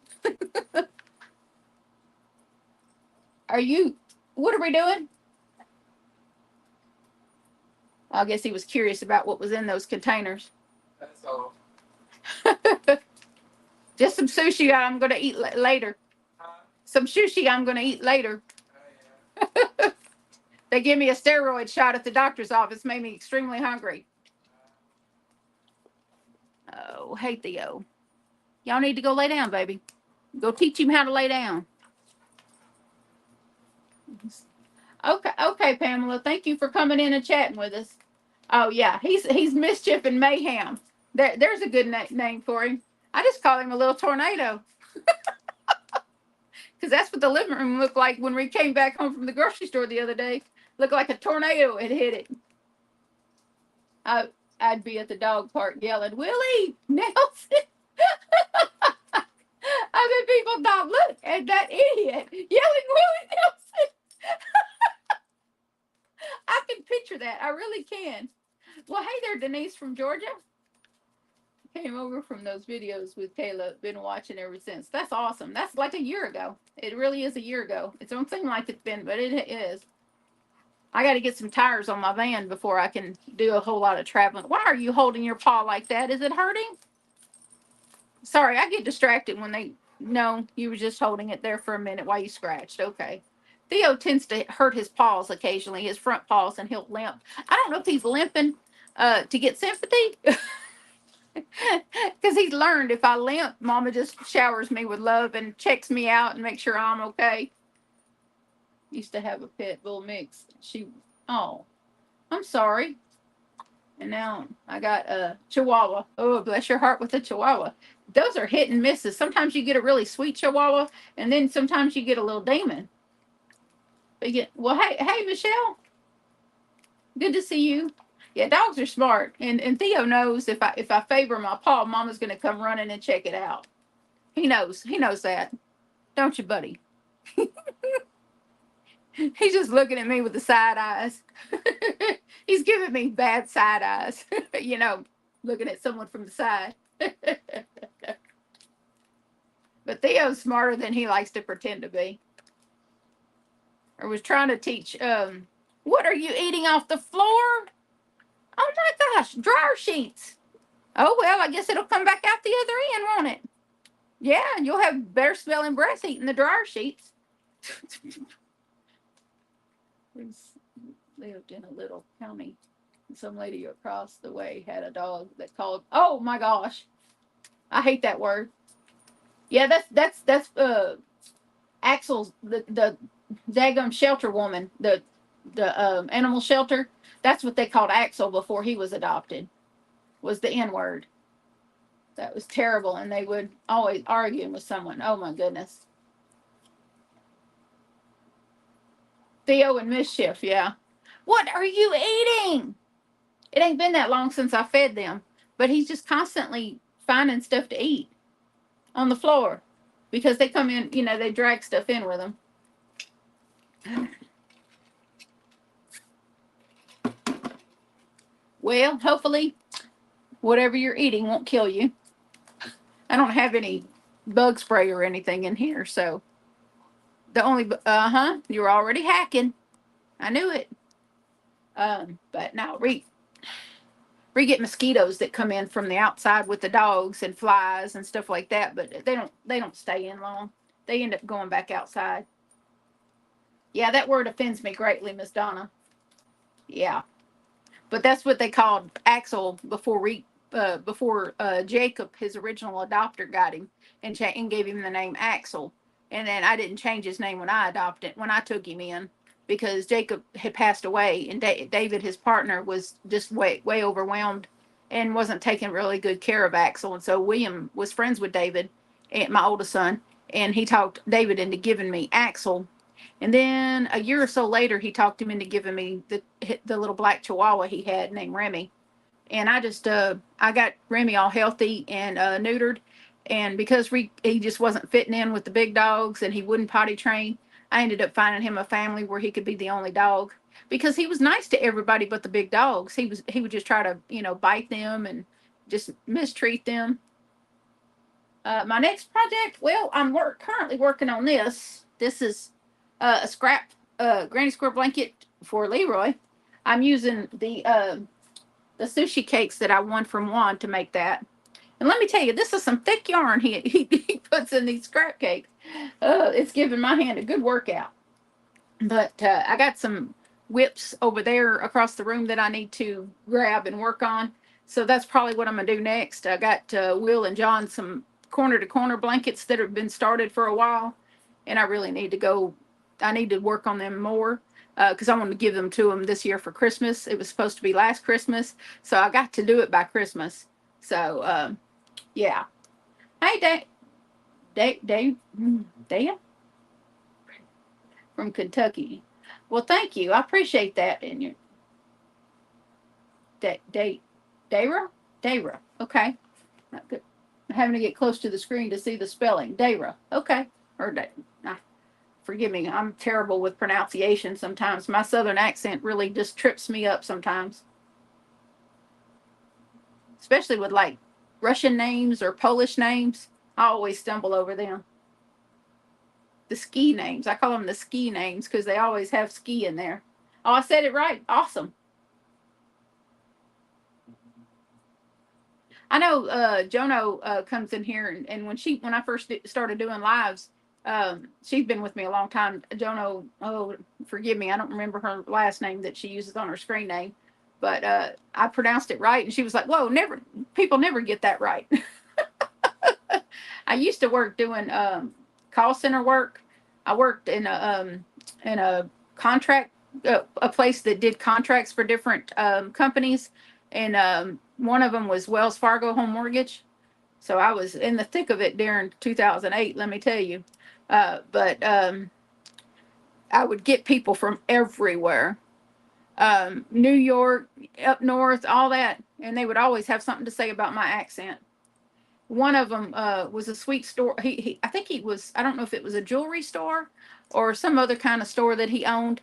Are you? What are we doing? I guess he was curious about what was in those containers. That's all. Just some sushi I'm going to eat later. Some sushi I'm going to eat later. Yeah. They gave me a steroid shot at the doctor's office, made me extremely hungry. Oh, hey, Theo. Y'all need to go lay down, baby. Go teach him how to lay down. Okay, Pamela. Thank you for coming in and chatting with us. Oh yeah, he's Mischief and Mayhem. There's a good name for him. I just call him a little tornado. Because that's what the living room looked like when we came back home from the grocery store the other day. Looked like a tornado had hit it. I'd be at the dog park yelling, Willie Nelson. Other people thought, look at that idiot yelling Willie Nelson. I can picture that. I really can. Well, hey there, Denise from Georgia. Came over from those videos with Kayla. Been watching ever since. That's awesome. That's like a year ago. It really is a year ago. It don't seem like it's been, but it is. I got to get some tires on my van before I can do a whole lot of traveling. Why are you holding your paw like that? Is it hurting? Sorry, I get distracted when they know you were just holding it there for a minute while you scratched. Okay. Theo tends to hurt his paws occasionally, his front paws, and he'll limp. I don't know if he's limping to get sympathy. Because he's learned if I limp, Mama just showers me with love and checks me out and makes sure I'm okay. Used to have a pit bull mix. Oh, I'm sorry. And now I got a Chihuahua. Oh, bless your heart with a Chihuahua. Those are hit and misses. Sometimes you get a really sweet Chihuahua, and then sometimes you get a little demon. Well, hey, Michelle. Good to see you. Yeah, dogs are smart, and Theo knows if I favor my paw, Mama's gonna come running and check it out. He knows that, don't you, buddy? He's just looking at me with the side eyes. He's giving me bad side eyes, looking at someone from the side. But Theo's smarter than he likes to pretend to be. I was trying to teach. What are you eating off the floor? Oh my gosh, dryer sheets. Oh, well, I guess it'll come back out the other end, won't it? Yeah, and you'll have better smelling breath eating the dryer sheets. We lived in a little county. Some lady across the way had a dog that called, oh my gosh. I hate that word. Yeah, that's Axel's, the daggum shelter woman, the animal shelter. That's what they called Axel before he was adopted, was the N word. That was terrible, and they would always argue with someone. Oh my goodness. Theo and Mischief, yeah. What are you eating? It ain't been that long since I fed them, but he's just constantly finding stuff to eat on the floor because they come in, they drag stuff in with them. Well, hopefully, whatever you're eating won't kill you. I don't have any bug spray or anything in here, so the only, you're already hacking. I knew it. But now we get mosquitoes that come in from the outside with the dogs and flies and stuff like that, but they don't stay in long. They end up going back outside. Yeah, that word offends me greatly, Miss Donna. Yeah. But that's what they called Axel before Jacob, his original adopter, got him and gave him the name Axel. And then I didn't change his name when I took him in, because Jacob had passed away, and David, his partner, was just way overwhelmed and wasn't taking really good care of Axel. And so William was friends with David, my oldest son, and he talked David into giving me Axel. And then a year or so later, he talked him into giving me the little black Chihuahua he had named Remy. And I got Remy all healthy and neutered. And because he just wasn't fitting in with the big dogs and he wouldn't potty train, I ended up finding him a family where he could be the only dog, because he was nice to everybody but the big dogs. He would just try to, bite them and just mistreat them. My next project, well, I'm currently working on this. This is a scrap granny square blanket for Leroy. I'm using the sushi cakes that I won from Juan to make that. And let me tell you, this is some thick yarn he puts in these scrap cakes. It's giving my hand a good workout. But I got some whips over there across the room that I need to grab and work on. So that's probably what I'm going to do next. I got Will and John some corner-to-corner blankets that have been started for a while. And I really need to work on them more, because I want to give them to them this year for Christmas. It was supposed to be last Christmas, so I got to do it by Christmas. So, yeah. Hey, Dave from Kentucky. Well, thank you. I appreciate that. And you, Dayra. Okay. Not good. I'm having to get close to the screen to see the spelling. Dayra. Okay. Or forgive me. I'm terrible with pronunciation sometimes. My southern accent really just trips me up sometimes, especially with like Russian names or Polish names. I always stumble over them. The ski names. I call them the ski names because they always have ski in there. Oh, I said it right. Awesome. I know Jono comes in here, and when I first started doing lives, she's been with me a long time. Jono, oh, forgive me, I don't remember her last name that she uses on her screen name, but I pronounced it right, and she was like, "Whoa, people never get that right." I used to work doing call center work. I worked in a contract, a place that did contracts for different companies, and one of them was Wells Fargo Home Mortgage. So I was in the thick of it during 2008. Let me tell you, but I would get people from everywhere, New York, up north, all that, and they would always have something to say about my accent. One of them was a sweet store. I think he was, I don't know if it was a jewelry store or some other kind of store that he owned,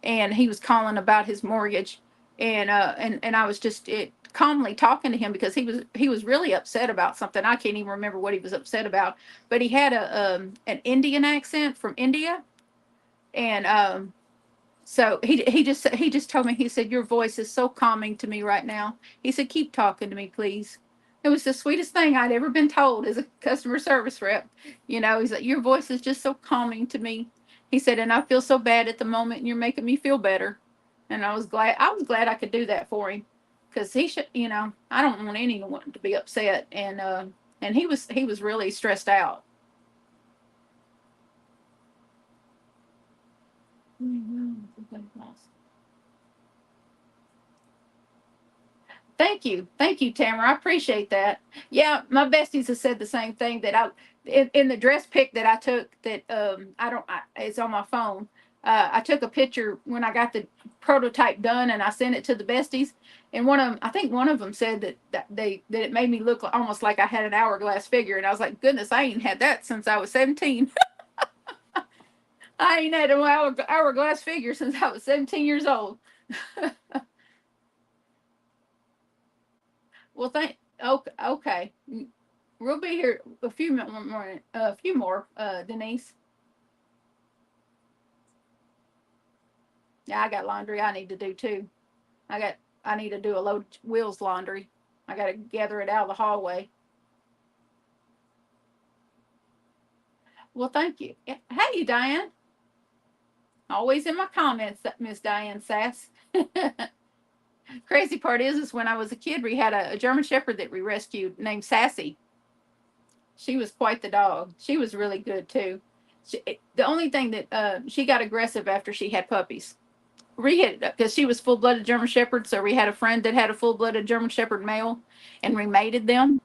and he was calling about his mortgage, and I was just calmly talking to him because he was really upset about something. I can't even remember what he was upset about, but he had an Indian accent from India, and so he just told me, he said, "Your voice is so calming to me right now." He said, "Keep talking to me, please." It was the sweetest thing I'd ever been told as a customer service rep. He's like, "Your voice is just so calming to me." He said, "And I feel so bad at the moment, and you're making me feel better." And I was glad I could do that for him, because he should, I don't want anyone to be upset, and he was really stressed out. Thank you, Tamara. I appreciate that. Yeah, my besties have said the same thing, that in the dress pic that I took, that it's on my phone. I took a picture when I got the prototype done, and I sent it to the besties. And I think one of them said that it made me look almost like I had an hourglass figure, and I was like, goodness, I ain't had that since I was 17. I ain't had an hourglass figure since I was 17 years old. Well, okay. We'll be here a few more, Denise. Yeah, I got laundry I need to do too. I need to do a load of Will's laundry. I got to gather it out of the hallway. Well, thank you. Hey, Diane. Always in my comments, Miss Diane Sass. Crazy part is when I was a kid, we had a German Shepherd that we rescued named Sassy. She was quite the dog. She was really good too. The only thing that she got aggressive after she had puppies. Because she was full-blooded German Shepherd, so we had a friend that had a full-blooded German Shepherd male, and we mated them.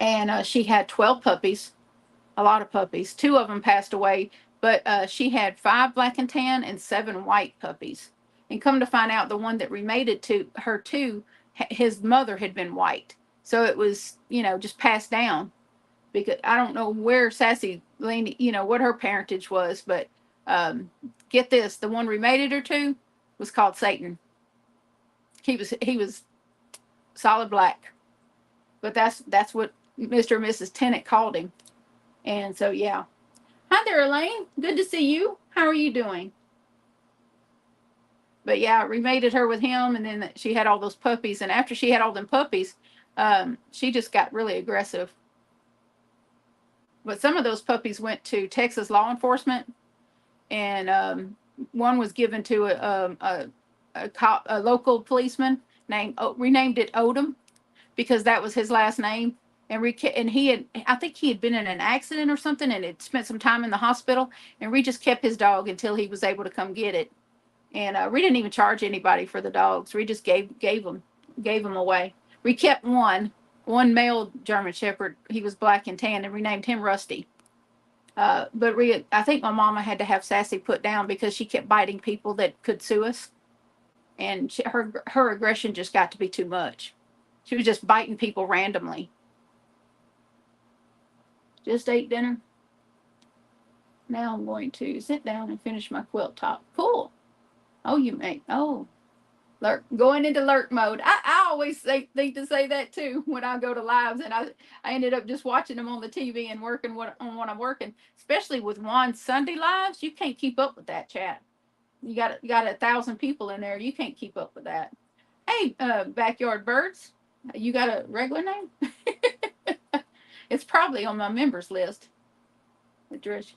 And she had 12 puppies, a lot of puppies. Two of them passed away, but she had 5 black and tan and 7 white puppies. And come to find out, the one that remated to her his mother had been white, so it was just passed down. because I don't know where Sassy leaned, what her parentage was, but get this, the one we mated her to was called Satan. He was solid black, but that's what Mr. and Mrs. Tennant called him. And so yeah. Hi there, Elaine. Good to see you. How are you doing? But yeah, remated her with him, and then she had all those puppies. And after she had all them puppies, she just got really aggressive. But some of those puppies went to Texas law enforcement, and one was given to a local policeman renamed it Odom because that was his last name. And I think he had been in an accident or something, and had spent some time in the hospital. And we just kept his dog until he was able to come get it. And we didn't even charge anybody for the dogs. We just gave them away. We kept one male German Shepherd. He was black and tan, and we named him Rusty. But I think my mama had to have Sassy put down because she kept biting people that could sue us, and her aggression just got to be too much. She was just biting people randomly. Just ate dinner. Now I'm going to sit down and finish my quilt top. Cool. Oh, going into lurk mode. I always think to say that too when I go to lives, and I ended up just watching them on the TV and working on what I'm working. Especially with Juan's Sunday lives, you can't keep up with that chat. You got 1,000 people in there. You can't keep up with that. Hey, Backyard Birds, you got a regular name? It's probably on my members list. Trish.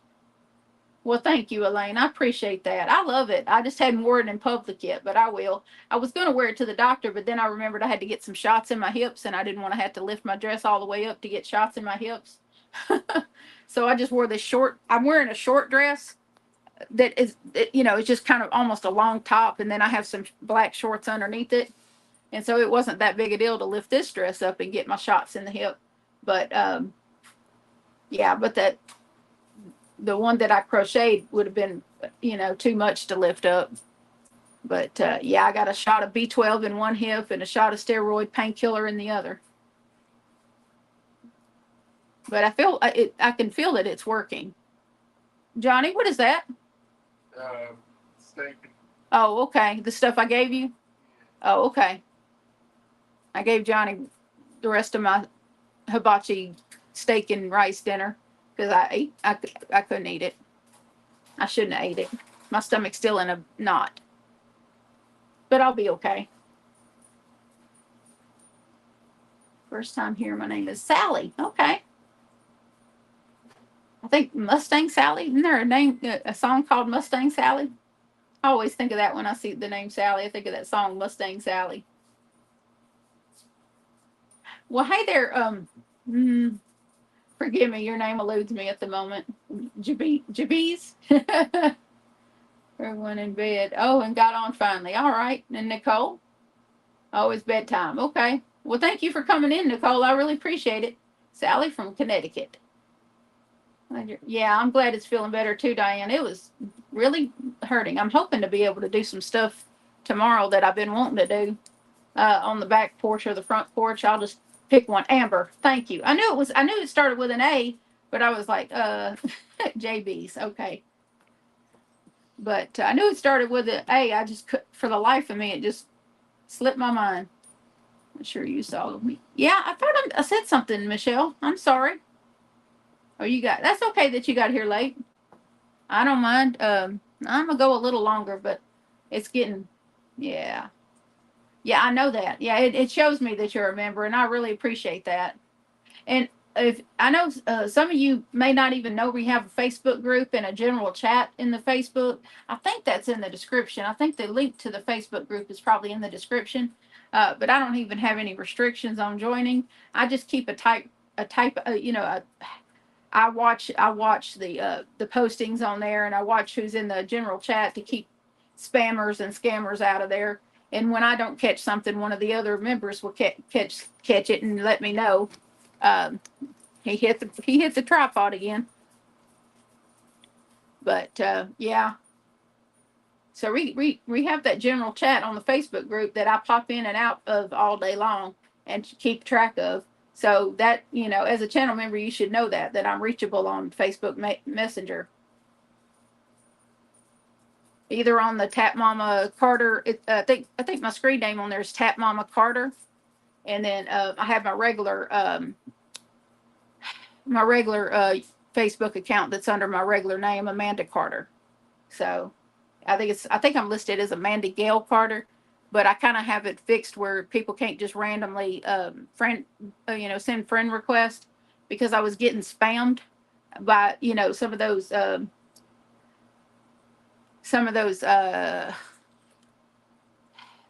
Well, thank you, Elaine. I appreciate that. I love it. I just hadn't worn it in public yet, but I will. I was going to wear it to the doctor, but then I remembered I had to get some shots in my hips, and I didn't want to have to lift my dress all the way up to get shots in my hips. So I just wore this short. I'm wearing a short dress that is, it's just kind of almost a long top, and then I have some black shorts underneath it. And so it wasn't that big a deal to lift this dress up and get my shots in the hip. But, yeah, but the one that I crocheted would have been, too much to lift up. But yeah, I got a shot of B12 in one hip and a shot of steroid painkiller in the other. But I can feel that it's working. Johnny, what is that? Steak. Oh, okay. The stuff I gave you? Oh, okay. I gave Johnny the rest of my hibachi steak and rice dinner because I couldn't eat it. I shouldn't have ate it. My stomach's still in a knot. But I'll be okay. First time here, my name is Sally. Okay. I think Mustang Sally. Isn't there a song called Mustang Sally? I always think of that when I see the name Sally. I think of that song Mustang Sally. Well, hey there. Forgive me, your name eludes me at the moment. Jabiz. Everyone in bed. Oh, and got on finally. All right. And Nicole? Oh, it's bedtime. Okay. Well, thank you for coming in, Nicole. I really appreciate it. Sally from Connecticut. Yeah, I'm glad it's feeling better too, Diane. It was really hurting. I'm hoping to be able to do some stuff tomorrow that I've been wanting to do on the back porch or the front porch. I'll just pick one. Amber, thank you. I knew it started with an A, but I was like, JB's. Okay. But I knew it started with an A. I just could, for the life of me, it just slipped my mind. I'm sure you saw me. Yeah, I thought I said something, Michelle. I'm sorry. Oh, that's okay that you got here late. I don't mind. I'm gonna go a little longer, but it's getting, yeah. Yeah, I know that. Yeah, it shows me that you're a member, and I really appreciate that. And if I know some of you may not even know we have a Facebook group and a general chat in the Facebook. I think that's in the description. I think the link to the Facebook group is probably in the description. But I don't even have any restrictions on joining. I just keep I watch the postings on there, and I watch who's in the general chat to keep spammers and scammers out of there. And when I don't catch something, one of the other members will catch it and let me know. He hit the tripod again. But yeah. So we have that general chat on the Facebook group that I pop in and out of all day long and keep track of. So that, as a channel member, you should know that I'm reachable on Facebook Messenger. Either on the Tap Mama Carter. I think my screen name on there is Tap Mama Carter, and then I have my regular Facebook account that's under my regular name, Amanda Carter. So I think I'm listed as Amanda Gail Carter, but I kind of have it fixed where people can't just randomly send friend requests, because I was getting spammed by some of those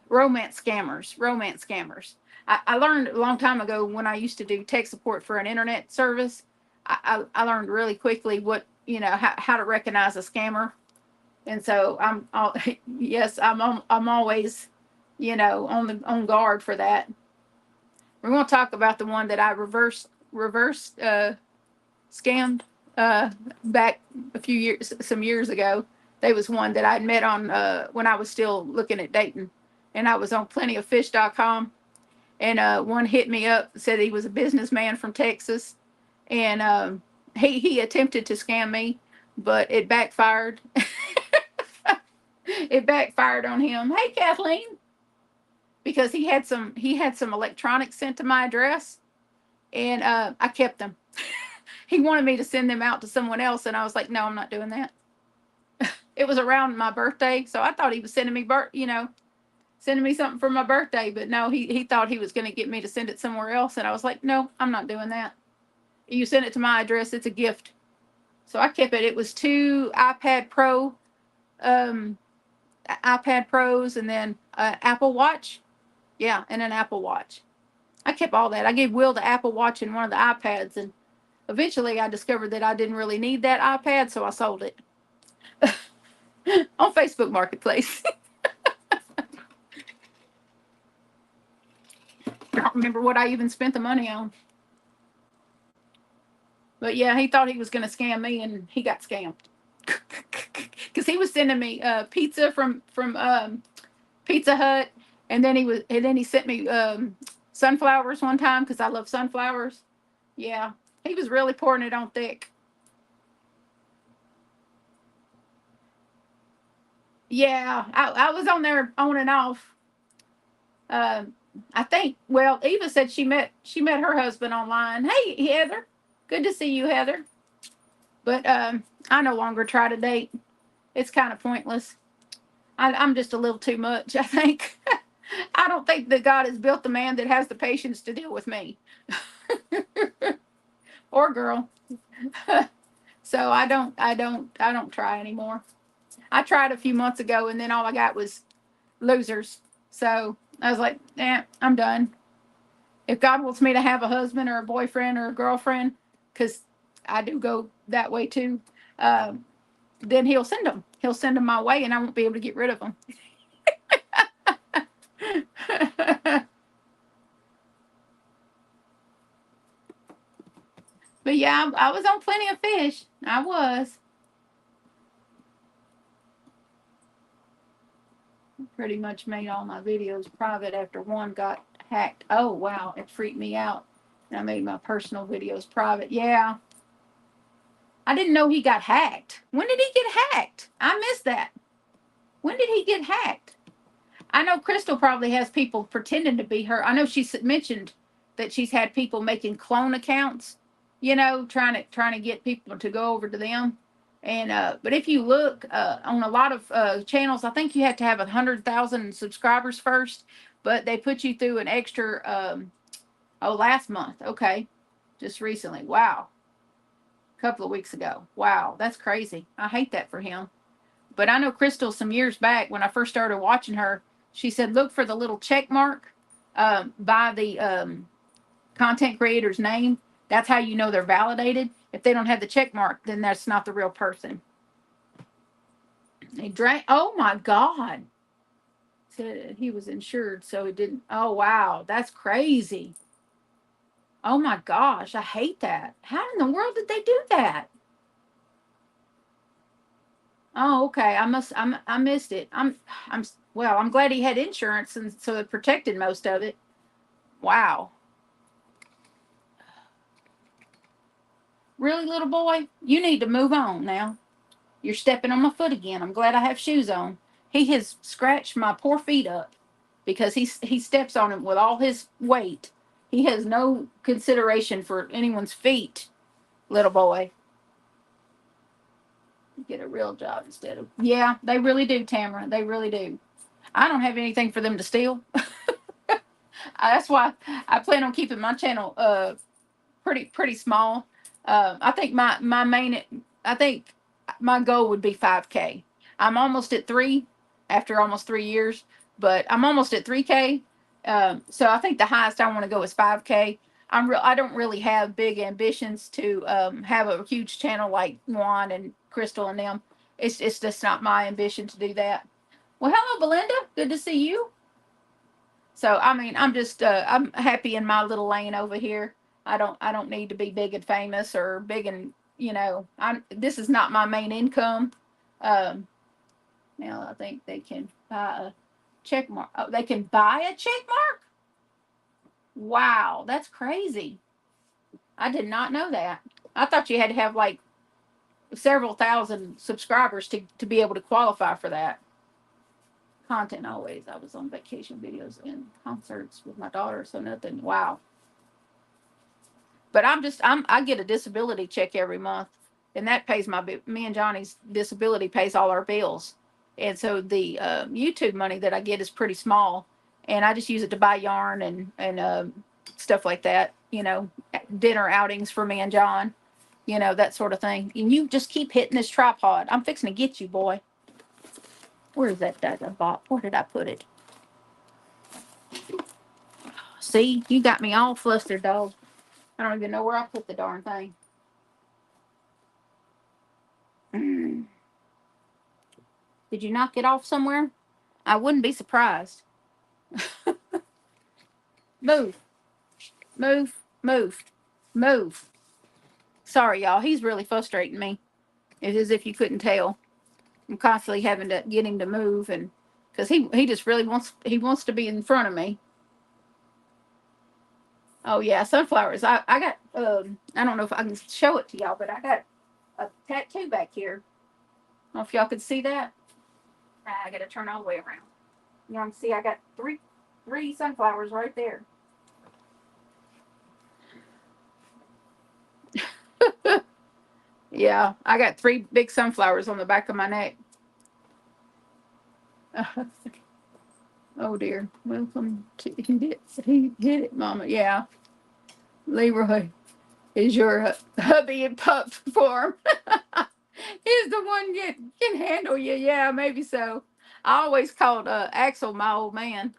romance scammers. I learned a long time ago when I used to do tech support for an internet service. I learned really quickly how to recognize a scammer. And so yes, I'm always, on guard for that. We're going to talk about the one that I reverse scammed back some years ago. There was one that I'd met on when I was still looking at dating, and I was on plentyoffish.com, and one hit me up, said he was a businessman from Texas, and he attempted to scam me, but it backfired. It backfired on him. Hey, Kathleen, because he had some electronics sent to my address, and I kept them. He wanted me to send them out to someone else, and I was like, no, I'm not doing that. It was around my birthday, so I thought he was sending me sending me something for my birthday, but no, he thought he was going to get me to send it somewhere else, and I was like, no, I'm not doing that. You send it to my address, it's a gift. So I kept it. It was 2 iPad Pros, and then Apple Watch. Yeah, and an Apple Watch. I kept all that. I gave Will the Apple Watch and one of the iPads, and eventually I discovered that I didn't really need that iPad, so I sold it on Facebook Marketplace. I don't remember what I even spent the money on. But yeah, he thought he was going to scam me, and he got scammed. Because he was sending me pizza from Pizza Hut, and then he sent me sunflowers one time, because I love sunflowers. Yeah, he was really pouring it on thick. Yeah, I was on there on and off. I think. Well, Eva said she met her husband online. Hey, Heather, good to see you, Heather. But I no longer try to date. It's kind of pointless. I'm just a little too much, I think. I don't think that God has built the man that has the patience to deal with me. Or girl. So I don't try anymore. I tried a few months ago, and then all I got was losers. So I was like, I'm done. If God wants me to have a husband or a boyfriend or a girlfriend, because I do go that way too, then he'll send them. He'll send them my way, and I won't be able to get rid of them. But yeah, I was on Plenty of Fish. I was. Pretty much made all my videos private after one got hacked. Oh, wow. It freaked me out. And I made my personal videos private. Yeah. I didn't know he got hacked. When did he get hacked? I missed that. When did he get hacked? I know Crystal probably has people pretending to be her. I know she mentioned that she's had people making clone accounts, trying to get people to go over to them. And but if you look on a lot of channels, I think you have to have 100,000 subscribers first. But they put you through an extra. Last month. Okay, just recently. Wow, a couple of weeks ago. Wow, that's crazy. I hate that for him. But I know Crystal, some years back when I first started watching her, she said look for the little check mark by the content creator's name. That's how you know they're validated. If they don't have the check mark, then that's not the real person. He drank. Oh my God. Said he was insured, so it didn't. Oh wow, that's crazy. Oh my gosh, I hate that. How in the world did they do that? Oh, okay. I missed it. Well, I'm glad he had insurance, and so it protected most of it. Wow. Really, little boy? You need to move on now. You're stepping on my foot again. I'm glad I have shoes on. He has scratched my poor feet up because he steps on them with all his weight. He has no consideration for anyone's feet, little boy. Get a real job instead of. Yeah, they really do, Tamara. They really do. I don't have anything for them to steal. That's why I plan on keeping my channel pretty small. I think I think my goal would be 5K. I'm almost at 3 after almost 3 years, but I'm almost at 3K. So I think the highest I want to go is 5K. I don't really have big ambitions to have a huge channel like Juan and Crystal and them. It's just not my ambition to do that. Well, hello, Belinda. Good to see you. So I mean, I'm happy in my little lane over here. I don't need to be big and famous or big and this is not my main income. Now I think they can buy a check mark. Oh, they can buy a check mark? Wow, that's crazy. I did not know that. I thought you had to have like several thousand subscribers to be able to qualify for that. Content always. I was on vacation videos and concerts with my daughter, so nothing. Wow. But I get a disability check every month, and that pays me and Johnny's disability pays all our bills. And so the YouTube money that I get is pretty small, and I just use it to buy yarn and stuff like that. Dinner outings for me and John, that sort of thing. And you just keep hitting this tripod. I'm fixing to get you, boy. Where is that I bought? Where did I put it? See, you got me all flustered, dog. I don't even know where I put the darn thing. Did you knock it off somewhere? I wouldn't be surprised. Move. Move. Move. Move. Sorry, y'all. He's really frustrating me. It's as if you couldn't tell. I'm constantly having to get him to move, and because he just really wants to be in front of me. Oh yeah, sunflowers. I got I don't know if I can show it to y'all, but I got a tattoo back here. I don't know if y'all could see that. I got to turn all the way around. You can see I got three sunflowers right there. Yeah, I got 3 big sunflowers on the back of my neck. Oh dear. Welcome to he hit it, Mama. Yeah. Leroy is your hubby in pup form. He's the one that can handle you. Yeah, maybe so. I always called Axel my old man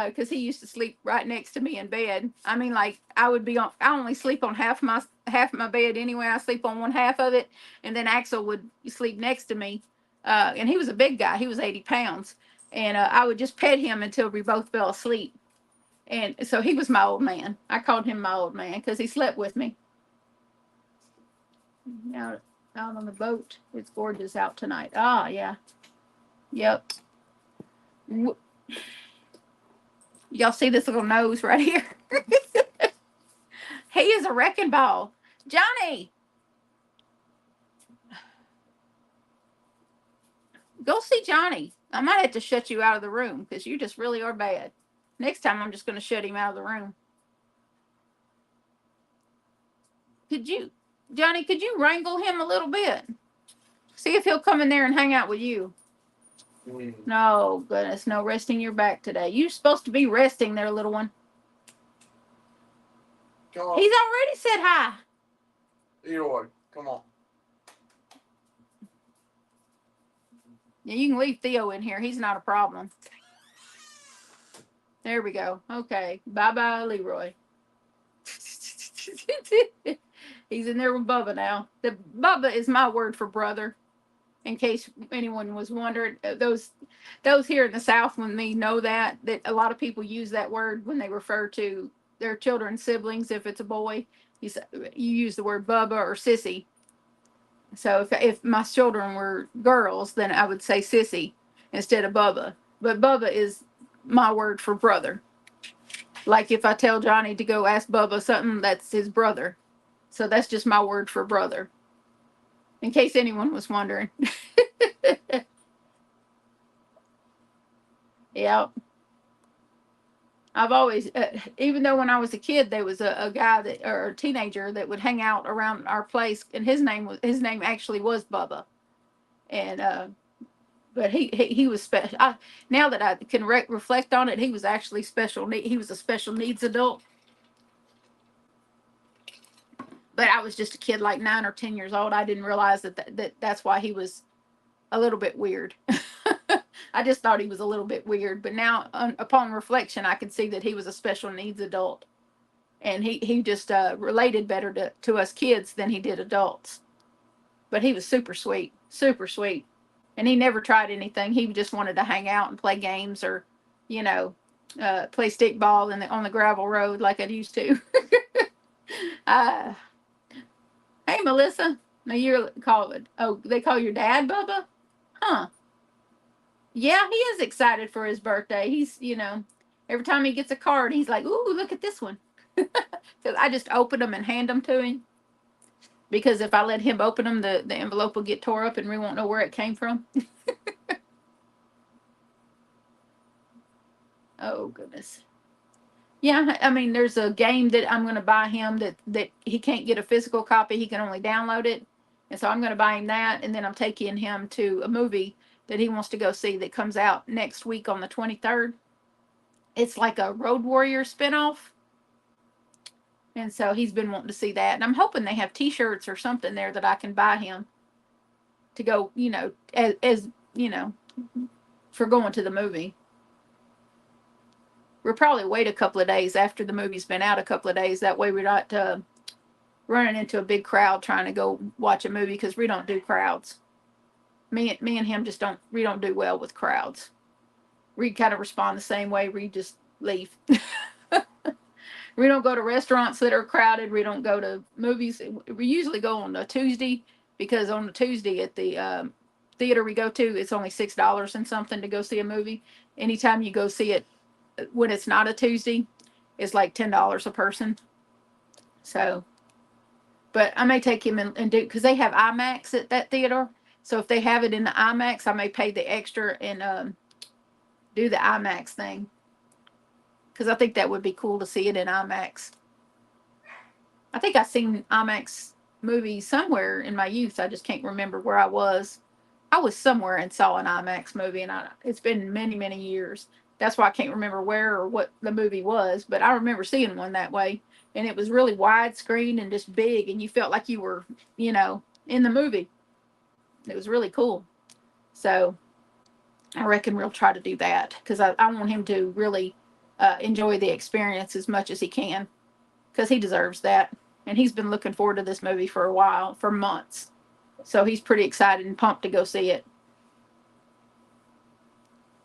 because he used to sleep right next to me in bed. I mean, like I only sleep on half my bed anyway. I sleep on one half of it, and then Axel would sleep next to me. And he was a big guy. He was 80 pounds, and I would just pet him until we both fell asleep. And so he was my old man. I called him my old man because he slept with me. Out on the boat. It's gorgeous out tonight. Ah, yeah. Yep. Y'all see this little nose right here? He is a wrecking ball. Johnny! Go see Johnny. I might have to shut you out of the room because you just really are bad. Next time I'm just going to shut him out of the room. Johnny, could you wrangle him a little bit? See if he'll come in there and hang out with you. No, goodness, no resting your back today. You're supposed to be resting there, little one. He's already said hi. Leroy, come on. Yeah, you can leave Theo in here. He's not a problem. There we go. Okay. Bye-bye, Leroy. He's in there with Bubba now. The Bubba is my word for brother. In case anyone was wondering, those here in the South with me know that a lot of people use that word when they refer to their children's siblings. If it's a boy, you use the word Bubba or Sissy. So if my children were girls, then I would say Sissy instead of Bubba. But Bubba is my word for brother. Like if I tell Johnny to go ask Bubba something, that's his brother. So that's just my word for brother, in case anyone was wondering. Yeah. I've always, even though when I was a kid, there was a guy that, or a teenager that would hang out around our place, and his name actually was Bubba, and but he was special. Now that I can reflect on it, he was actually special. He was a special needs adult, but I was just a kid, like 9 or 10 years old. I didn't realize that's why he was a little bit weird. I just thought he was a little bit weird, but now upon reflection, I could see that he was a special needs adult, and he just related better to us kids than he did adults. But he was super sweet, and he never tried anything. He just wanted to hang out and play games, or you know, play stickball on the gravel road like I used to. Hey, Melissa. Now you're called. Oh, they call your dad Bubba, huh? Yeah, he is excited for his birthday. He's, every time he gets a card, he's like, "Ooh, look at this one." Because I just open them and hand them to him. Because if I let him open them, the envelope will get tore up and we won't know where it came from. Oh, goodness. Yeah, I mean, there's a game that I'm going to buy him that he can't get a physical copy. He can only download it. And so I'm going to buy him that. And then I'm taking him to a movie that he wants to go see that comes out next week on the 23rd. It's like a Road Warrior spinoff. And so he's been wanting to see that. And I'm hoping they have t-shirts or something there that I can buy him to go, as for going to the movie. We'll probably wait a couple of days after the movie's been out a couple of days. That way we're not running into a big crowd trying to go watch a movie, because we don't do crowds. Me and him we don't do well with crowds. We kind of respond the same way. We just leave. We don't go to restaurants that are crowded. We don't go to movies. We usually go on a Tuesday, because on a Tuesday at the theater we go to, it's only $6 and something to go see a movie. Anytime you go see it when it's not a Tuesday, it's like $10 a person. So, but I may take him and do, because they have IMAX at that theater. So if they have it in the IMAX, I may pay the extra and do the IMAX thing, because I think that would be cool to see it in IMAX. I think I've seen IMAX movies somewhere in my youth. I just can't remember where I was. I was somewhere and saw an IMAX movie, and it's been many, many years. That's why I can't remember where or what the movie was, but I remember seeing one that way, and it was really widescreen and just big, and you felt like you were, in the movie. It was really cool. So I reckon we'll try to do that, because I want him to really enjoy the experience as much as he can, because he deserves that. And he's been looking forward to this movie for a while, for months. So he's pretty excited and pumped to go see it.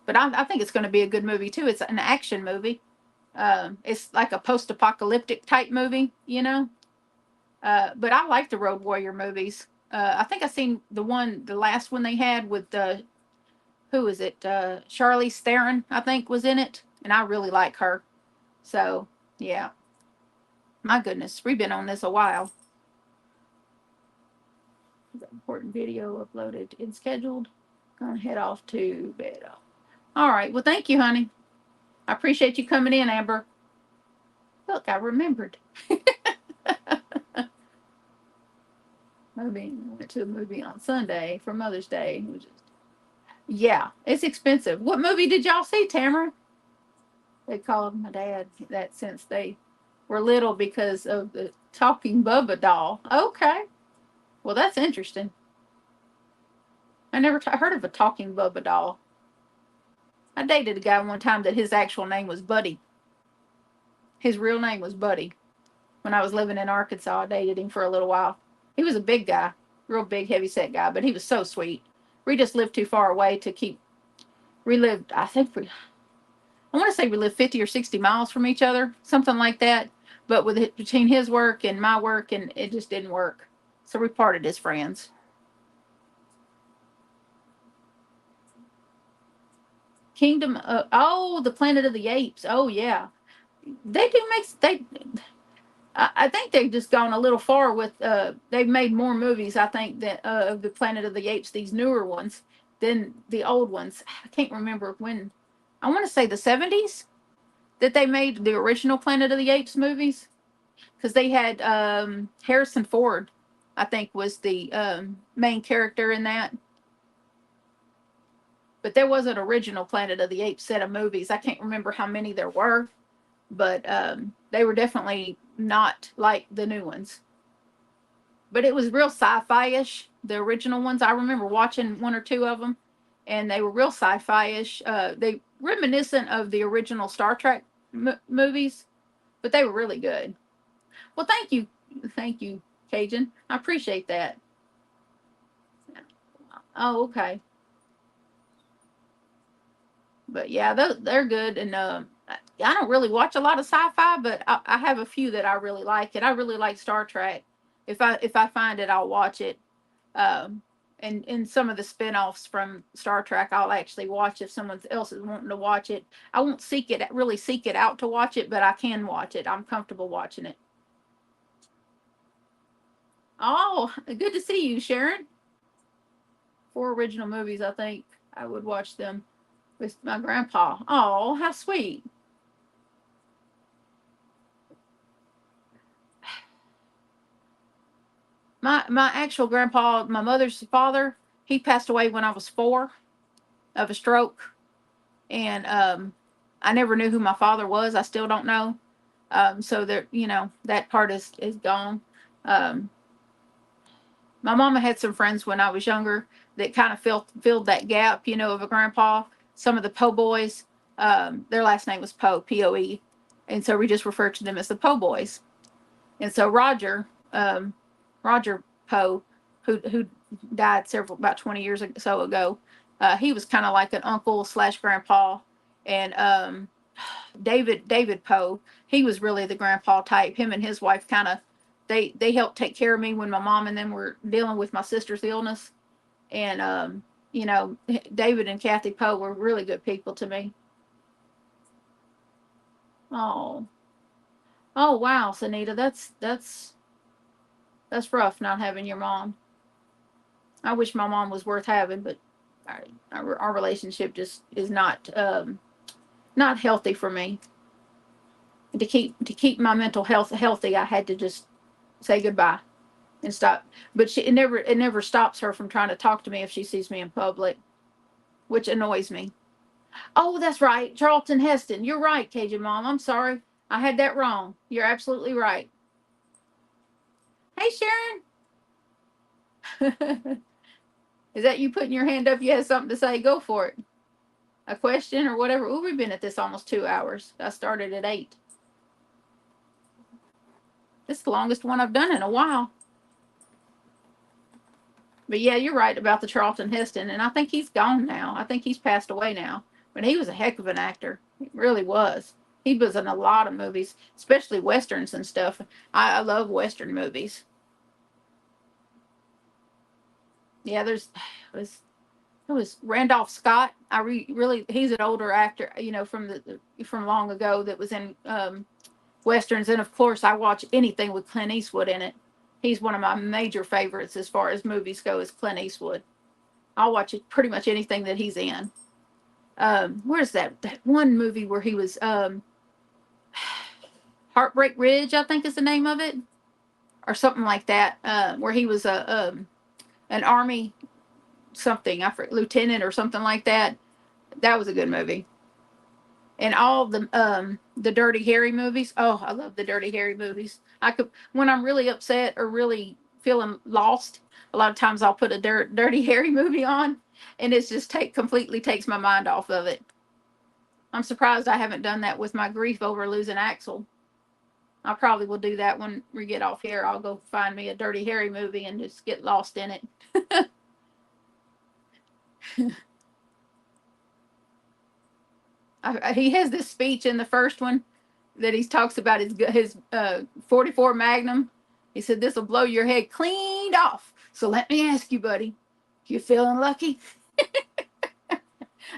But I think it's going to be a good movie too. It's an action movie. It's like a post-apocalyptic type movie, But I like the Road Warrior movies. I think I seen the last one they had with who is it? Charlize Theron, I think, was in it, and I really like her. So yeah, my goodness, we've been on this a while. Important video uploaded and scheduled. Gonna head off to bed. All right. Well, thank you, honey. I appreciate you coming in, Amber. Look, I remembered. Movie. Went to a movie on Sunday for Mother's Day. Yeah, it's expensive. What movie did y'all see, Tamara? They called my dad that since they were little because of the talking Bubba doll. Okay. Well, that's interesting. I never heard of a talking Bubba doll. I dated a guy one time that his actual name was Buddy. His real name was Buddy. When I was living in Arkansas, I dated him for a little while. He was a big guy, real big, heavy-set guy, but he was so sweet. We just lived too far away to keep. We lived, I want to say we lived 50 or 60 miles from each other, something like that. But between his work and my work, and it just didn't work. So we parted as friends. Kingdom of, the Planet of the Apes. Oh yeah, they do make I think they've just gone a little far with. They've made more movies, I think, that of the Planet of the Apes, these newer ones, than the old ones. I can't remember when. I want to say the 70s that they made the original Planet of the Apes movies, because they had Harrison Ford, I think, was the main character in that. But there was an original Planet of the Apes set of movies. I can't remember how many there were, but they were definitely not like the new ones. But it was real sci-fi-ish. The original ones, I remember watching one or two of them, and they were real sci-fi-ish. They reminiscent of the original Star Trek movies, but they were really good. Well, thank you, Cajun. I appreciate that. Oh, okay. But yeah, they're good, and I don't really watch a lot of sci-fi, but I have a few that I really like, and I really like Star Trek. If I find it, I'll watch it. Um, and some of the spin-offs from Star Trek, I'll actually watch if someone else is wanting to watch it. I won't really seek it out to watch it, but I can watch it. I'm comfortable watching it. Oh, good to see you, Sharon. 4 original movies, I think I would watch them with my grandpa. Oh, how sweet. My actual grandpa, my mother's father, he passed away when I was 4 of a stroke, and I never knew who my father was. I still don't know. So there, that part is gone. Um, my mama had some friends when I was younger that kind of filled that gap, of a grandpa. Some of the Po boys, their last name was Poe, Poe, and so we just referred to them as the Po boys. And so Roger Poe, who died about 20 years or so ago, he was kind of like an uncle slash grandpa. And David Poe, he was really the grandpa type. Him and his wife kind of they helped take care of me when my mom and them were dealing with my sister's illness. And you know, David and Kathy Poe were really good people to me. Oh, oh wow, Sanita, that's rough not having your mom. I wish my mom was worth having, but our relationship just is not healthy for me. And to keep my mental health healthy, I had to just say goodbye and stop. But it never stops her from trying to talk to me if she sees me in public, which annoys me. Oh, that's right, Charlton Heston. You're right, Cajun Mom. I'm sorry, I had that wrong. You're absolutely right. Hey, Sharon. Is that you putting your hand up? You had something to say? Go for it. A question or whatever. Ooh, we've been at this almost 2 hours. I started at 8. This is the longest one I've done in a while. But yeah, you're right about the Charlton Heston, and I think he's gone now. I think he's passed away now. But he was a heck of an actor. He really was. He was in a lot of movies, especially westerns and stuff. I love western movies. Yeah, it was Randolph Scott. Really, he's an older actor, from long ago that was in westerns, and of course, I watch anything with Clint Eastwood in it. He's one of my major favorites as far as movies go. Is Clint Eastwood. I'll watch it, pretty much anything that he's in. Where's that one movie where he was Heartbreak Ridge? I think is the name of it, or something like that. Where he was an army something, lieutenant or something like that. That was a good movie. And all the Dirty Harry movies. Oh, I love the Dirty Harry movies. I could when I'm really upset or really feeling lost. A lot of times I'll put a Dirty Harry movie on, and it's just completely takes my mind off of it. I'm surprised I haven't done that with my grief over losing Axel. I probably will do that when we get off here. I'll go find me a Dirty Harry movie and just get lost in it. He has this speech in the first one that he talks about his 44 Magnum. He said, "This will blow your head cleaned off. So let me ask you, buddy, you feeling lucky?"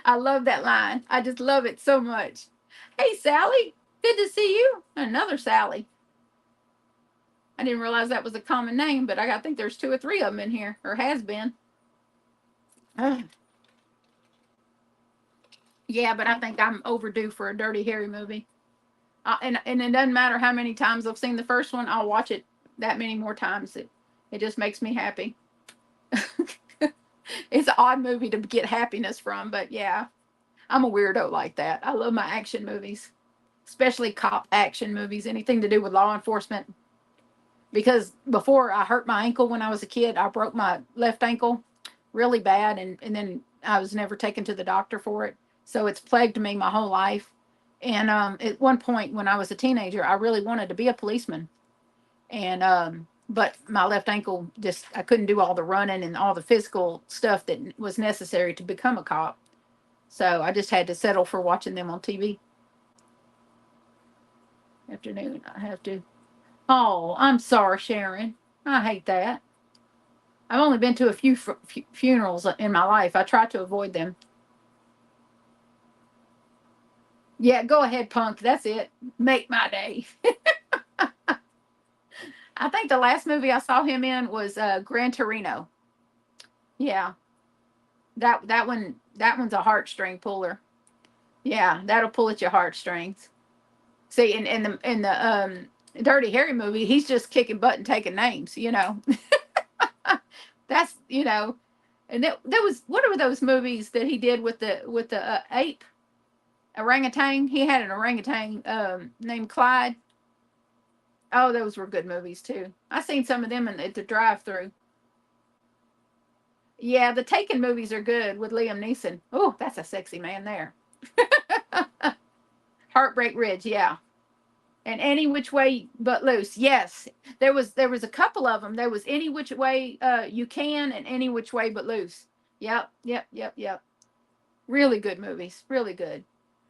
I love that line. I just love it so much. Hey, Sally. Good to see you. Another Sally. I didn't realize that was a common name, but I think there's 2 or 3 of them in here, or has been. Yeah, but I think I'm overdue for a Dirty Harry movie. And it doesn't matter how many times I've seen the first one, I'll watch it that many more times. It just makes me happy. It's an odd movie to get happiness from, but yeah, I'm a weirdo like that. I love my action movies, especially cop action movies, anything to do with law enforcement. Because before I hurt my ankle when I was a kid, I broke my left ankle really bad, and then I was never taken to the doctor for it. So it's plagued me my whole life. And at one point when I was a teenager, I really wanted to be a policeman. And but my left ankle just, I couldn't do all the running and all the physical stuff that was necessary to become a cop. So I just had to settle for watching them on TV. Afternoon, I have to. Oh, I'm sorry, Sharon. I hate that. I've only been to a few funerals in my life. I try to avoid them. Yeah, go ahead, punk. That's it. Make my day. I think the last movie I saw him in was Gran Torino. Yeah, that one's a heartstring puller. Yeah, that'll pull at your heartstrings. See, in the Dirty Harry movie, he's just kicking butt and taking names. That's and that was, what were those movies that he did with the ape orangutan? He had an orangutan named Clyde. Oh, those were good movies too. I seen some of them at the drive-through. Yeah, the Taken movies are good with Liam Neeson. Oh, that's a sexy man there. Heartbreak Ridge, yeah. And Any Which Way But Loose. Yes. There was a couple of them. There was Any Which Way You Can and Any Which Way But Loose. Yep, yep, yep, yep. Really good movies. Really good.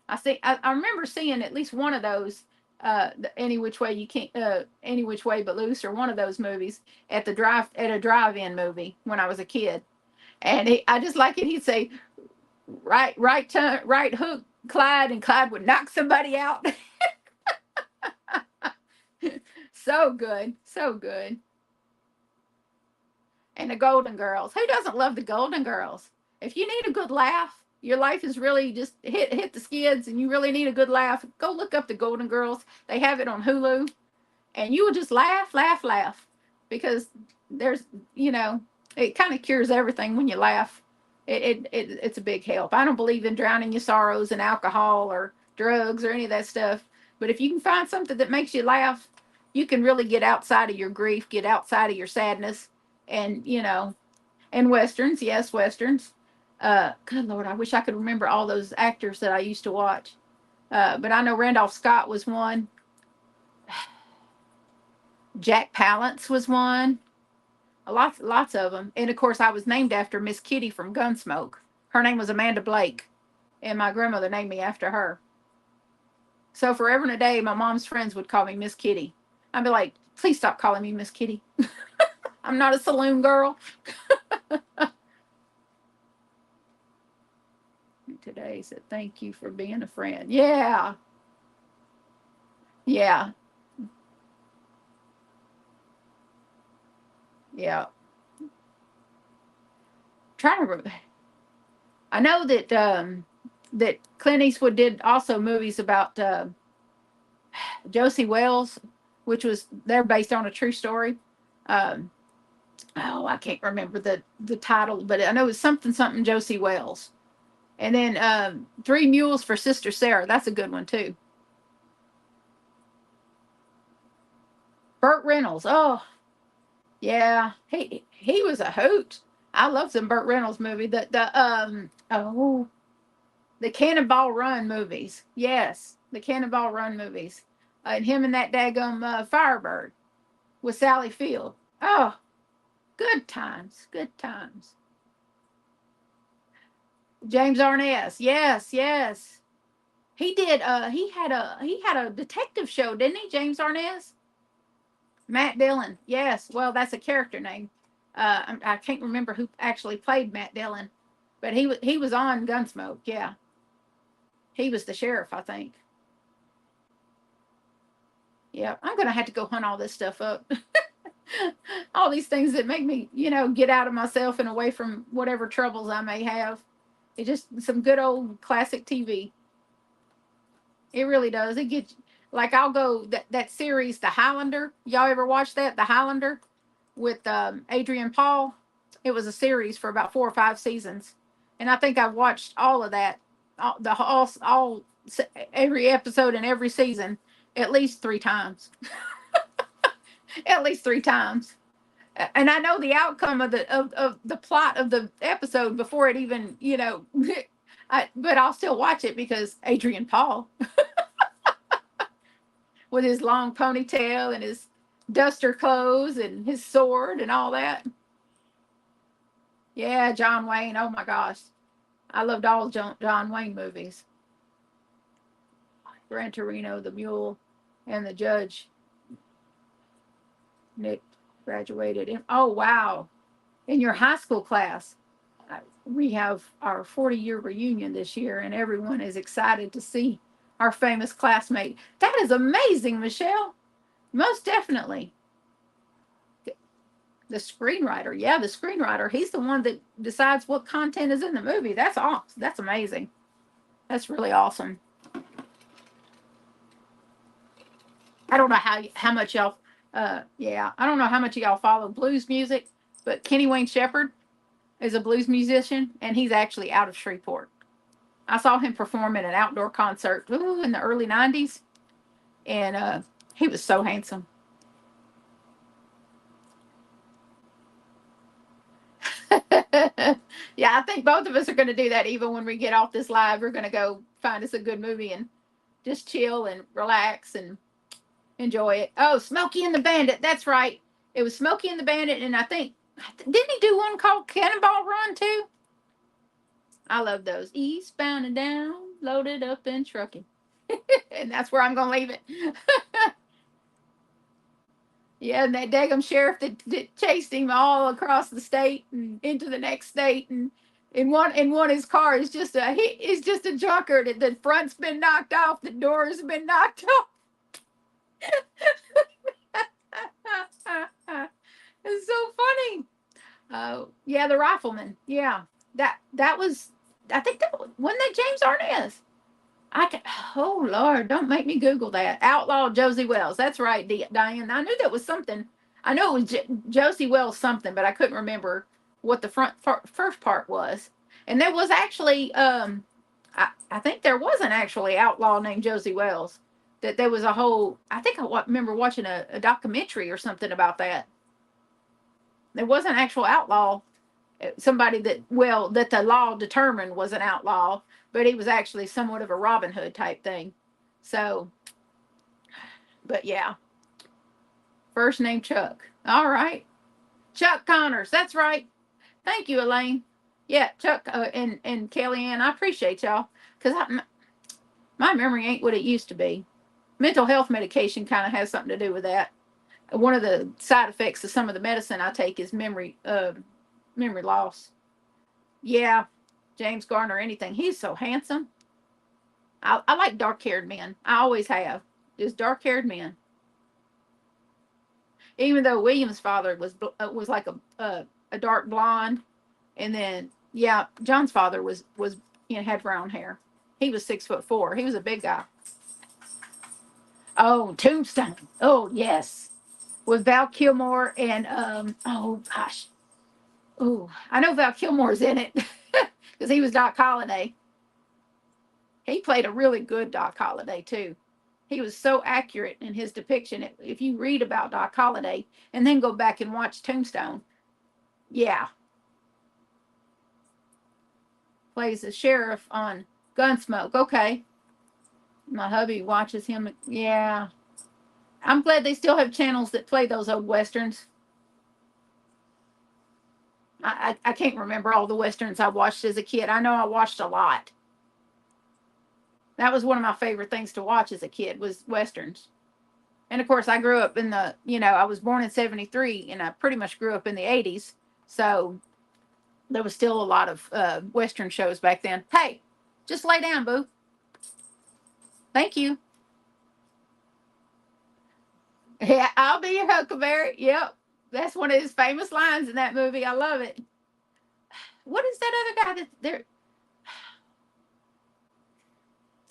I remember seeing at least one of those Any Which Way You Can Any Which Way But Loose, or one of those movies at a drive-in movie when I was a kid. And I just like it. He'd say, right turn, right hook, Clyde, and Clyde would knock somebody out. So good, so good. And the Golden Girls. Who doesn't love the Golden Girls? If you need a good laugh, your life is really just hit the skids, and you really need a good laugh, go look up the Golden Girls. They have it on Hulu, and you will just laugh, laugh, laugh, because there's, it kind of cures everything when you laugh. It's a big help. I don't believe in drowning your sorrows in alcohol or drugs or any of that stuff. But if you can find something that makes you laugh, you can really get outside of your grief, get outside of your sadness, and and westerns, yes, westerns. Good Lord, I wish I could remember all those actors that I used to watch. But I know Randolph Scott was one. Jack Palance was one. Lots of them. And of course, I was named after Miss Kitty from Gunsmoke. Her name was Amanda Blake, and my grandmother named me after her. So forever and a day, my mom's friends would call me Miss Kitty. I'd be like, please stop calling me Miss Kitty. I'm not a saloon girl. Today said, thank you for being a friend. Yeah. Yeah. Yeah. Trying to remember. I know that Clint Eastwood did also movies about Josie Wells, which was, they're based on a true story. Um, oh, I can't remember the title, but I know it's something Josie Wells. And then Three Mules for Sister Sarah. That's a good one too. Burt Reynolds. Oh, yeah. He was a hoot. I love some Burt Reynolds movie. The Cannonball Run movies. Yes, the Cannonball Run movies. And him and that daggum Firebird with Sally Field. Oh, good times. Good times. James Arness. Yes, yes. He did. He had a detective show, didn't he? James Arness. Matt Dillon. Yes. Well, that's a character name. I can't remember who actually played Matt Dillon, but he was on Gunsmoke. Yeah, he was the sheriff, I think. Yeah, I'm gonna have to go hunt all this stuff up. All these things that make me, get out of myself and away from whatever troubles I may have. It's just some good old classic TV. It really does. It gets like I'll go that series, The Highlander. Y'all ever watch that? The Highlander with Adrian Paul. It was a series for about 4 or 5 seasons, and I think I've watched all of that, every episode and every season at least 3 times. At least 3 times. And I know the outcome of the plot of the episode before it even, but I'll still watch it because Adrian Paul with his long ponytail and his duster clothes and his sword and all that. Yeah, John Wayne. Oh my gosh. I loved all John Wayne movies. Gran Torino, The Mule, and The Judge. Nick graduated. Oh, wow. In your high school class. We have our 40-year reunion this year, and everyone is excited to see our famous classmate. That is amazing, Michelle. Most definitely. The screenwriter. Yeah, the screenwriter. He's the one that decides what content is in the movie. That's awesome. That's amazing. That's really awesome. I don't know how much y'all, I don't know how much y'all follow blues music, but Kenny Wayne Shepherd is a blues musician, and he's actually out of Shreveport. I saw him perform at an outdoor concert in the early 90s, and he was so handsome. Yeah, I think both of us are going to do that. Even when we get off this live, we're going to go find us a good movie and just chill and relax and enjoy it. Oh, Smokey and the Bandit. That's right. It was Smokey and the Bandit, and I think, didn't he do one called Cannonball Run too? I love those. Eastbound and down, loaded up and trucking. And that's where I'm going to leave it. Yeah, and that daggum sheriff that chased him all across the state and into the next state, and in one of his cars is just a drunkard. The front's been knocked off, the door's been knocked off. It's so funny. Yeah, the Rifleman. Yeah, that was. I think wasn't that James Arness. Oh Lord, don't make me Google that. Outlaw Josie Wells. That's right, Diane. I knew that was something. I know it was Josie Wells something, but I couldn't remember what the first part was. And there was actually, I think there was an actually outlaw named Josie Wells. That there was a whole. I think I remember watching a documentary or something about that. There was an actual outlaw, somebody that the law determined was an outlaw, but he was actually somewhat of a Robin Hood type thing. So, but yeah, first name Chuck. All right, Chuck Connors. That's right. Thank you, Elaine. Yeah, Chuck and Kellyanne. I appreciate y'all because my memory ain't what it used to be. Mental health medication kind of has something to do with that. One of the side effects of some of the medicine I take is memory loss. Yeah, James Garner, anything. He's so handsome. I like dark-haired men. I always have. Just dark-haired men. Even though William's father was like a dark blonde, and then John's father was had brown hair. He was 6'4". He was a big guy. Oh, Tombstone. Oh yes, with Val Kilmer and oh gosh. Oh, I know Val Kilmer's in it because he was Doc Holliday. He played a really good Doc Holliday too. He was so accurate in his depiction. If you read about Doc Holliday and then go back and watch Tombstone, yeah. Plays the sheriff on Gunsmoke. Okay. My hubby watches him. Yeah. I'm glad they still have channels that play those old westerns. I can't remember all the westerns I watched as a kid. I know I watched a lot. That was one of my favorite things to watch as a kid was westerns. And of course, I grew up in I was born in 73 and I pretty much grew up in the 80s. So there was still a lot of western shows back then. Hey, just lay down, boo. Thank you. Yeah, I'll be your Huckleberry. Yep. That's one of his famous lines in that movie. I love it. What is that other guy that there?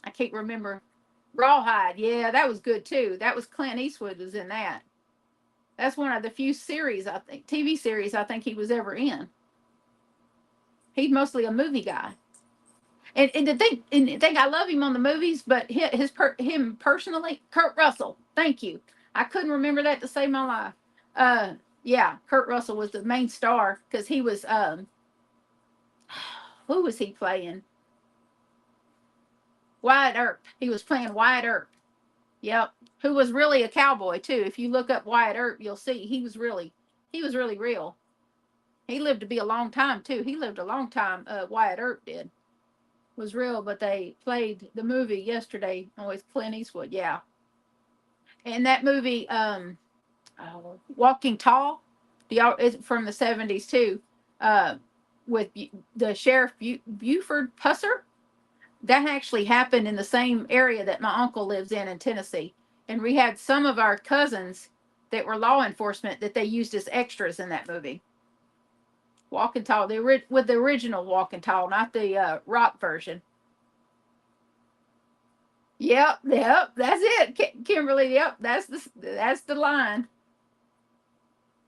I can't remember. Rawhide. Yeah, that was good too. That was Clint Eastwood was in that. That's one of the few series I think TV series I think he was ever in. He's mostly a movie guy. And the thing I love him on the movies, but him personally, Kurt Russell. Thank you. I couldn't remember that to save my life. Uh, yeah, Kurt Russell was the main star because he was who was he playing? Wyatt Earp. He was playing Wyatt Earp. Yep, who was really a cowboy too. If you look up Wyatt Earp, you'll see he was really real. He lived to be a long time too. He lived a long time. Wyatt Earp did was real, but they played the movie yesterday with Clint Eastwood. Yeah, and that movie, Walking Tall, is from the '70s too, uh, with the sheriff Buford Pusser. That actually happened in the same area that my uncle lives in Tennessee, and we had some of our cousins that were law enforcement that they used as extras in that movie. Walking Tall, with the original Walking Tall, not the rock version. Yep, yep, that's it, Kimberly. Yep, that's the line.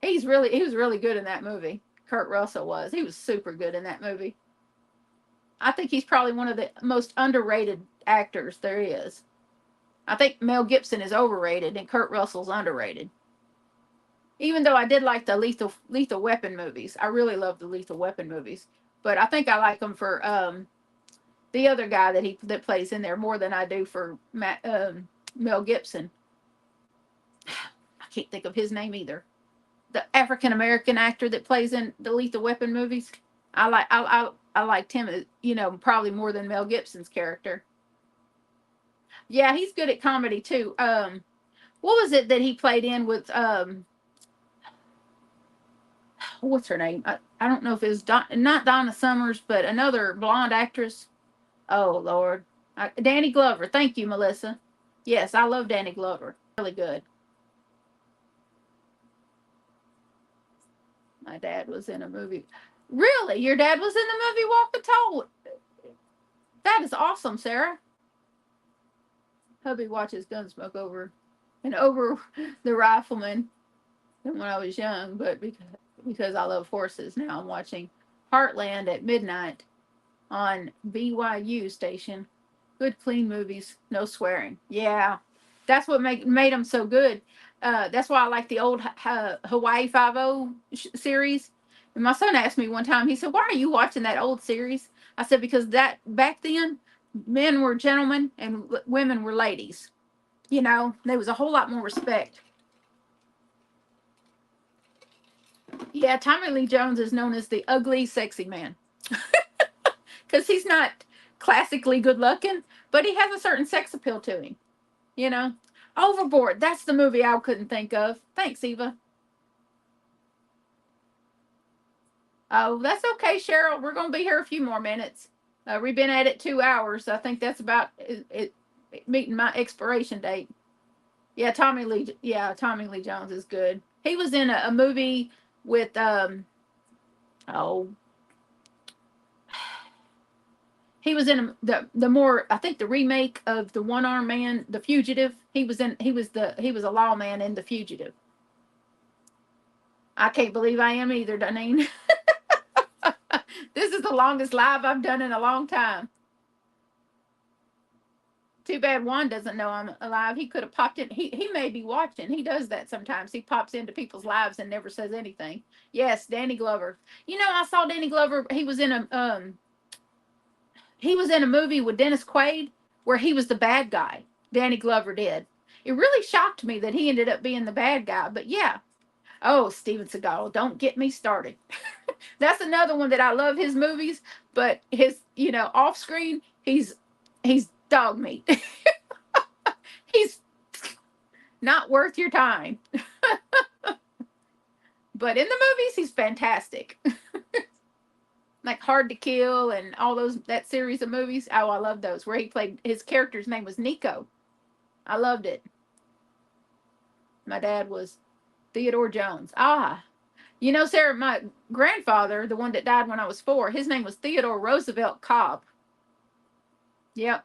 He was really good in that movie. Kurt Russell was. He was super good in that movie. I think he's probably one of the most underrated actors there is. I think Mel Gibson is overrated and Kurt Russell's underrated. Even though I did like the Lethal Weapon movies, I really love the Lethal Weapon movies. But I think I like them for the other guy that plays in there more than I do for Mel Gibson. I can't think of his name either. The African American actor that plays in the Lethal Weapon movies. I liked him, probably more than Mel Gibson's character. Yeah, he's good at comedy too. What was it that he played in with what's her name? I don't know if it's not Donna Summers, but another blonde actress. Oh Lord, Danny Glover. Thank you, Melissa. Yes, I love Danny Glover. Really good. My dad was in a movie. Really, your dad was in the movie Walking Tall? That is awesome, Sarah. Hubby watches Gunsmoke over the Rifleman than when I was young, but because I love horses now, I'm watching Heartland at midnight on BYU station. Good, clean movies, no swearing. Yeah, that's what made them so good. That's why I like the old Hawaii Five O series. And my son asked me one time. He said, "Why are you watching that old series?" I said, "Because that back then, men were gentlemen and women were ladies. There was a whole lot more respect." Yeah, Tommy Lee Jones is known as the ugly, sexy man because he's not classically good looking, but he has a certain sex appeal to him. You know, Overboard. That's the movie I couldn't think of. Thanks, Eva. Oh, that's okay, Cheryl. We're gonna be here a few more minutes. We've been at it 2 hours. I think that's about it meeting my expiration date. Yeah, Tommy Lee. Yeah, Tommy Lee Jones is good. He was in a movie with oh, he was in the more I think the remake of the One Arm Man, The Fugitive. He was a lawman in The Fugitive. I can't believe I am either, Danine. This is the longest live I've done in a long time. Too bad Juan doesn't know I'm alive. He could have popped in. He may be watching. He does that sometimes. He pops into people's lives and never says anything. Yes, Danny Glover. I saw Danny Glover. He was in a movie with Dennis Quaid where he was the bad guy. Danny Glover did. It really shocked me that he ended up being the bad guy. But yeah. Oh, Steven Seagal, don't get me started. That's another one that I love his movies, but his, off screen, he's dog meat. He's not worth your time. But in the movies, he's fantastic. Like Hard to Kill and all that series of movies. Oh, I love those where he played his character's name was Nico. I loved it. My dad was Theodore Jones. Ah, you know, Sarah, my grandfather, the one that died when I was 4, his name was Theodore Roosevelt Cobb. Yep.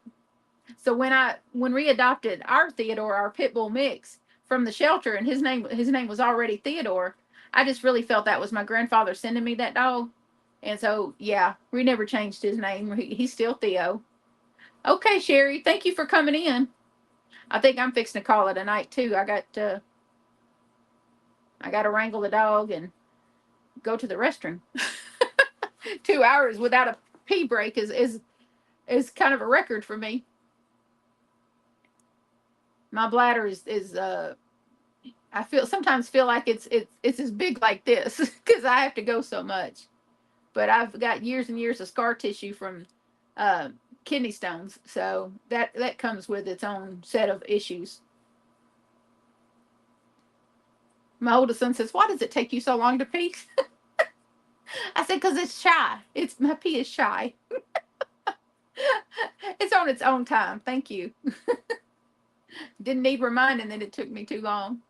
So when we adopted our Theodore, our pit bull mix from the shelter, and his name was already Theodore, I just really felt that was my grandfather sending me that dog. And so yeah, we never changed his name. He's still Theo. Okay, Sherry, thank you for coming in. I think I'm fixing to call it a night too. I got to wrangle the dog and go to the restroom. 2 hours without a pee break is kind of a record for me. My bladder is I sometimes feel like it's as big like this because I have to go so much. But I've got years and years of scar tissue from kidney stones, so that comes with its own set of issues. My oldest son says, "Why does it take you so long to pee?" I said, "Because it's shy. My pee is shy. It's on its own time. Thank you." Didn't need reminding that it took me too long.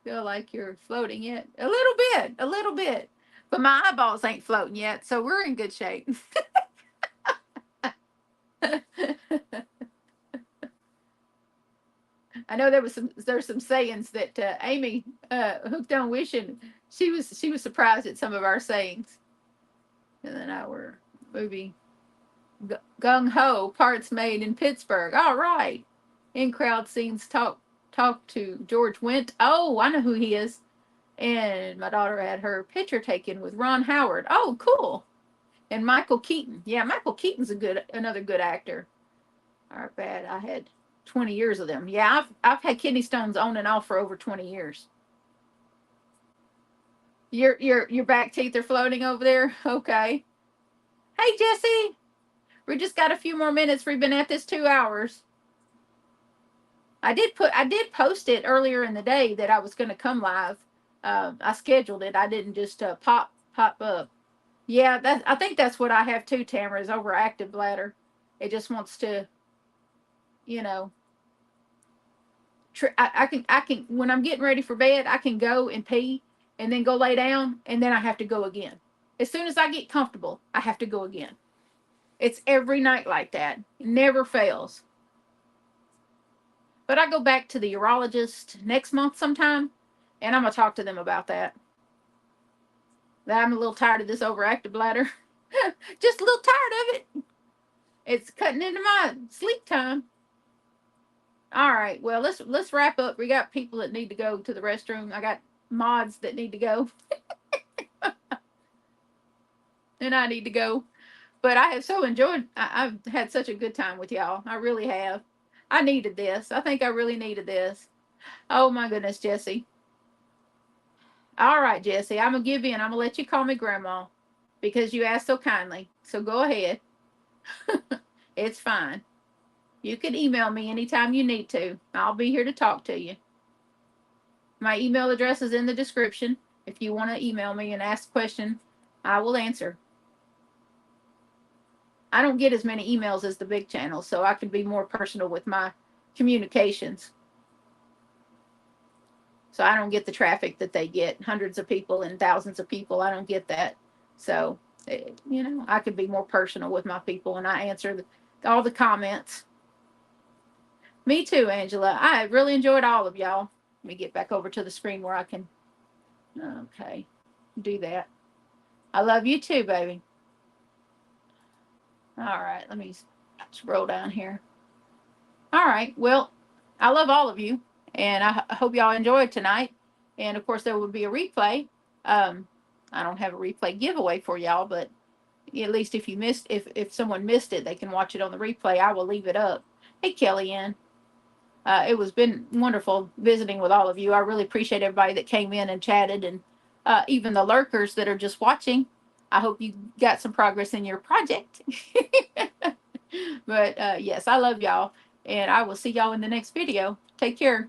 Feel like you're floating yet? A little bit. But my eyeballs ain't floating yet, so we're in good shape. I know there's some sayings that Amy hooked on wishing she was surprised at some of our sayings. And then our movie Gung Ho, parts made in Pittsburgh. All right. In crowd scenes talk to George Wendt. Oh, I know who he is. And my daughter had her picture taken with Ron Howard. Oh, cool. And Michael Keaton. Yeah, Michael Keaton's another good actor. All right, bad. I had 20 years of them. Yeah, I've had kidney stones on and off for over 20 years. Your back teeth are floating over there? Okay. Hey, Jesse. We just got a few more minutes. We've been at this 2 hours. I did post it earlier in the day that I was going to come live. I scheduled it. I didn't just pop up. Yeah, I think that's what I have too, Tamara, is overactive bladder. It just wants to, you know. I can when I'm getting ready for bed, I can go and pee and then go lay down, and then I have to go again. As soon as I get comfortable, I have to go again. It's every night like that. It never fails. But I go back to the urologist next month sometime, and I'm going to talk to them about that. That I'm a little tired of this overactive bladder. Just a little tired of it. It's cutting into my sleep time. All right. Well, let's wrap up. We got people that need to go to the restroom. I got mods that need to go. And I need to go. But I have so enjoyed, I've had such a good time with y'all. I really have. I needed this. I think I really needed this. Oh my goodness, Jesse. All right, Jesse, I'm going to give in. I'm going to let you call me Grandma because you asked so kindly. So go ahead. It's fine. You can email me anytime you need to. I'll be here to talk to you. My email address is in the description. If you want to email me and ask a question, I will answer. I don't get as many emails as the big channel, so I can be more personal with my communications. So I don't get the traffic that they get, hundreds of people and thousands of people. I don't get that. So, I could be more personal with my people, and I answer all the comments. Me too, Angela. I really enjoyed all of y'all. Let me get back over to the screen where I can, okay, do that. I love you too, baby. All right, let me scroll down here. All right, well, I love all of you, and I hope y'all enjoyed tonight. And of course, there will be a replay. I don't have a replay giveaway for y'all, but at least if you missed, if someone missed it, they can watch it on the replay. I will leave it up. Hey, Kellyanne. It was been wonderful visiting with all of you. I really appreciate everybody that came in and chatted, and even the lurkers that are just watching. I hope you got some progress in your project. But yes, I love y'all, and I will see y'all in the next video. Take care.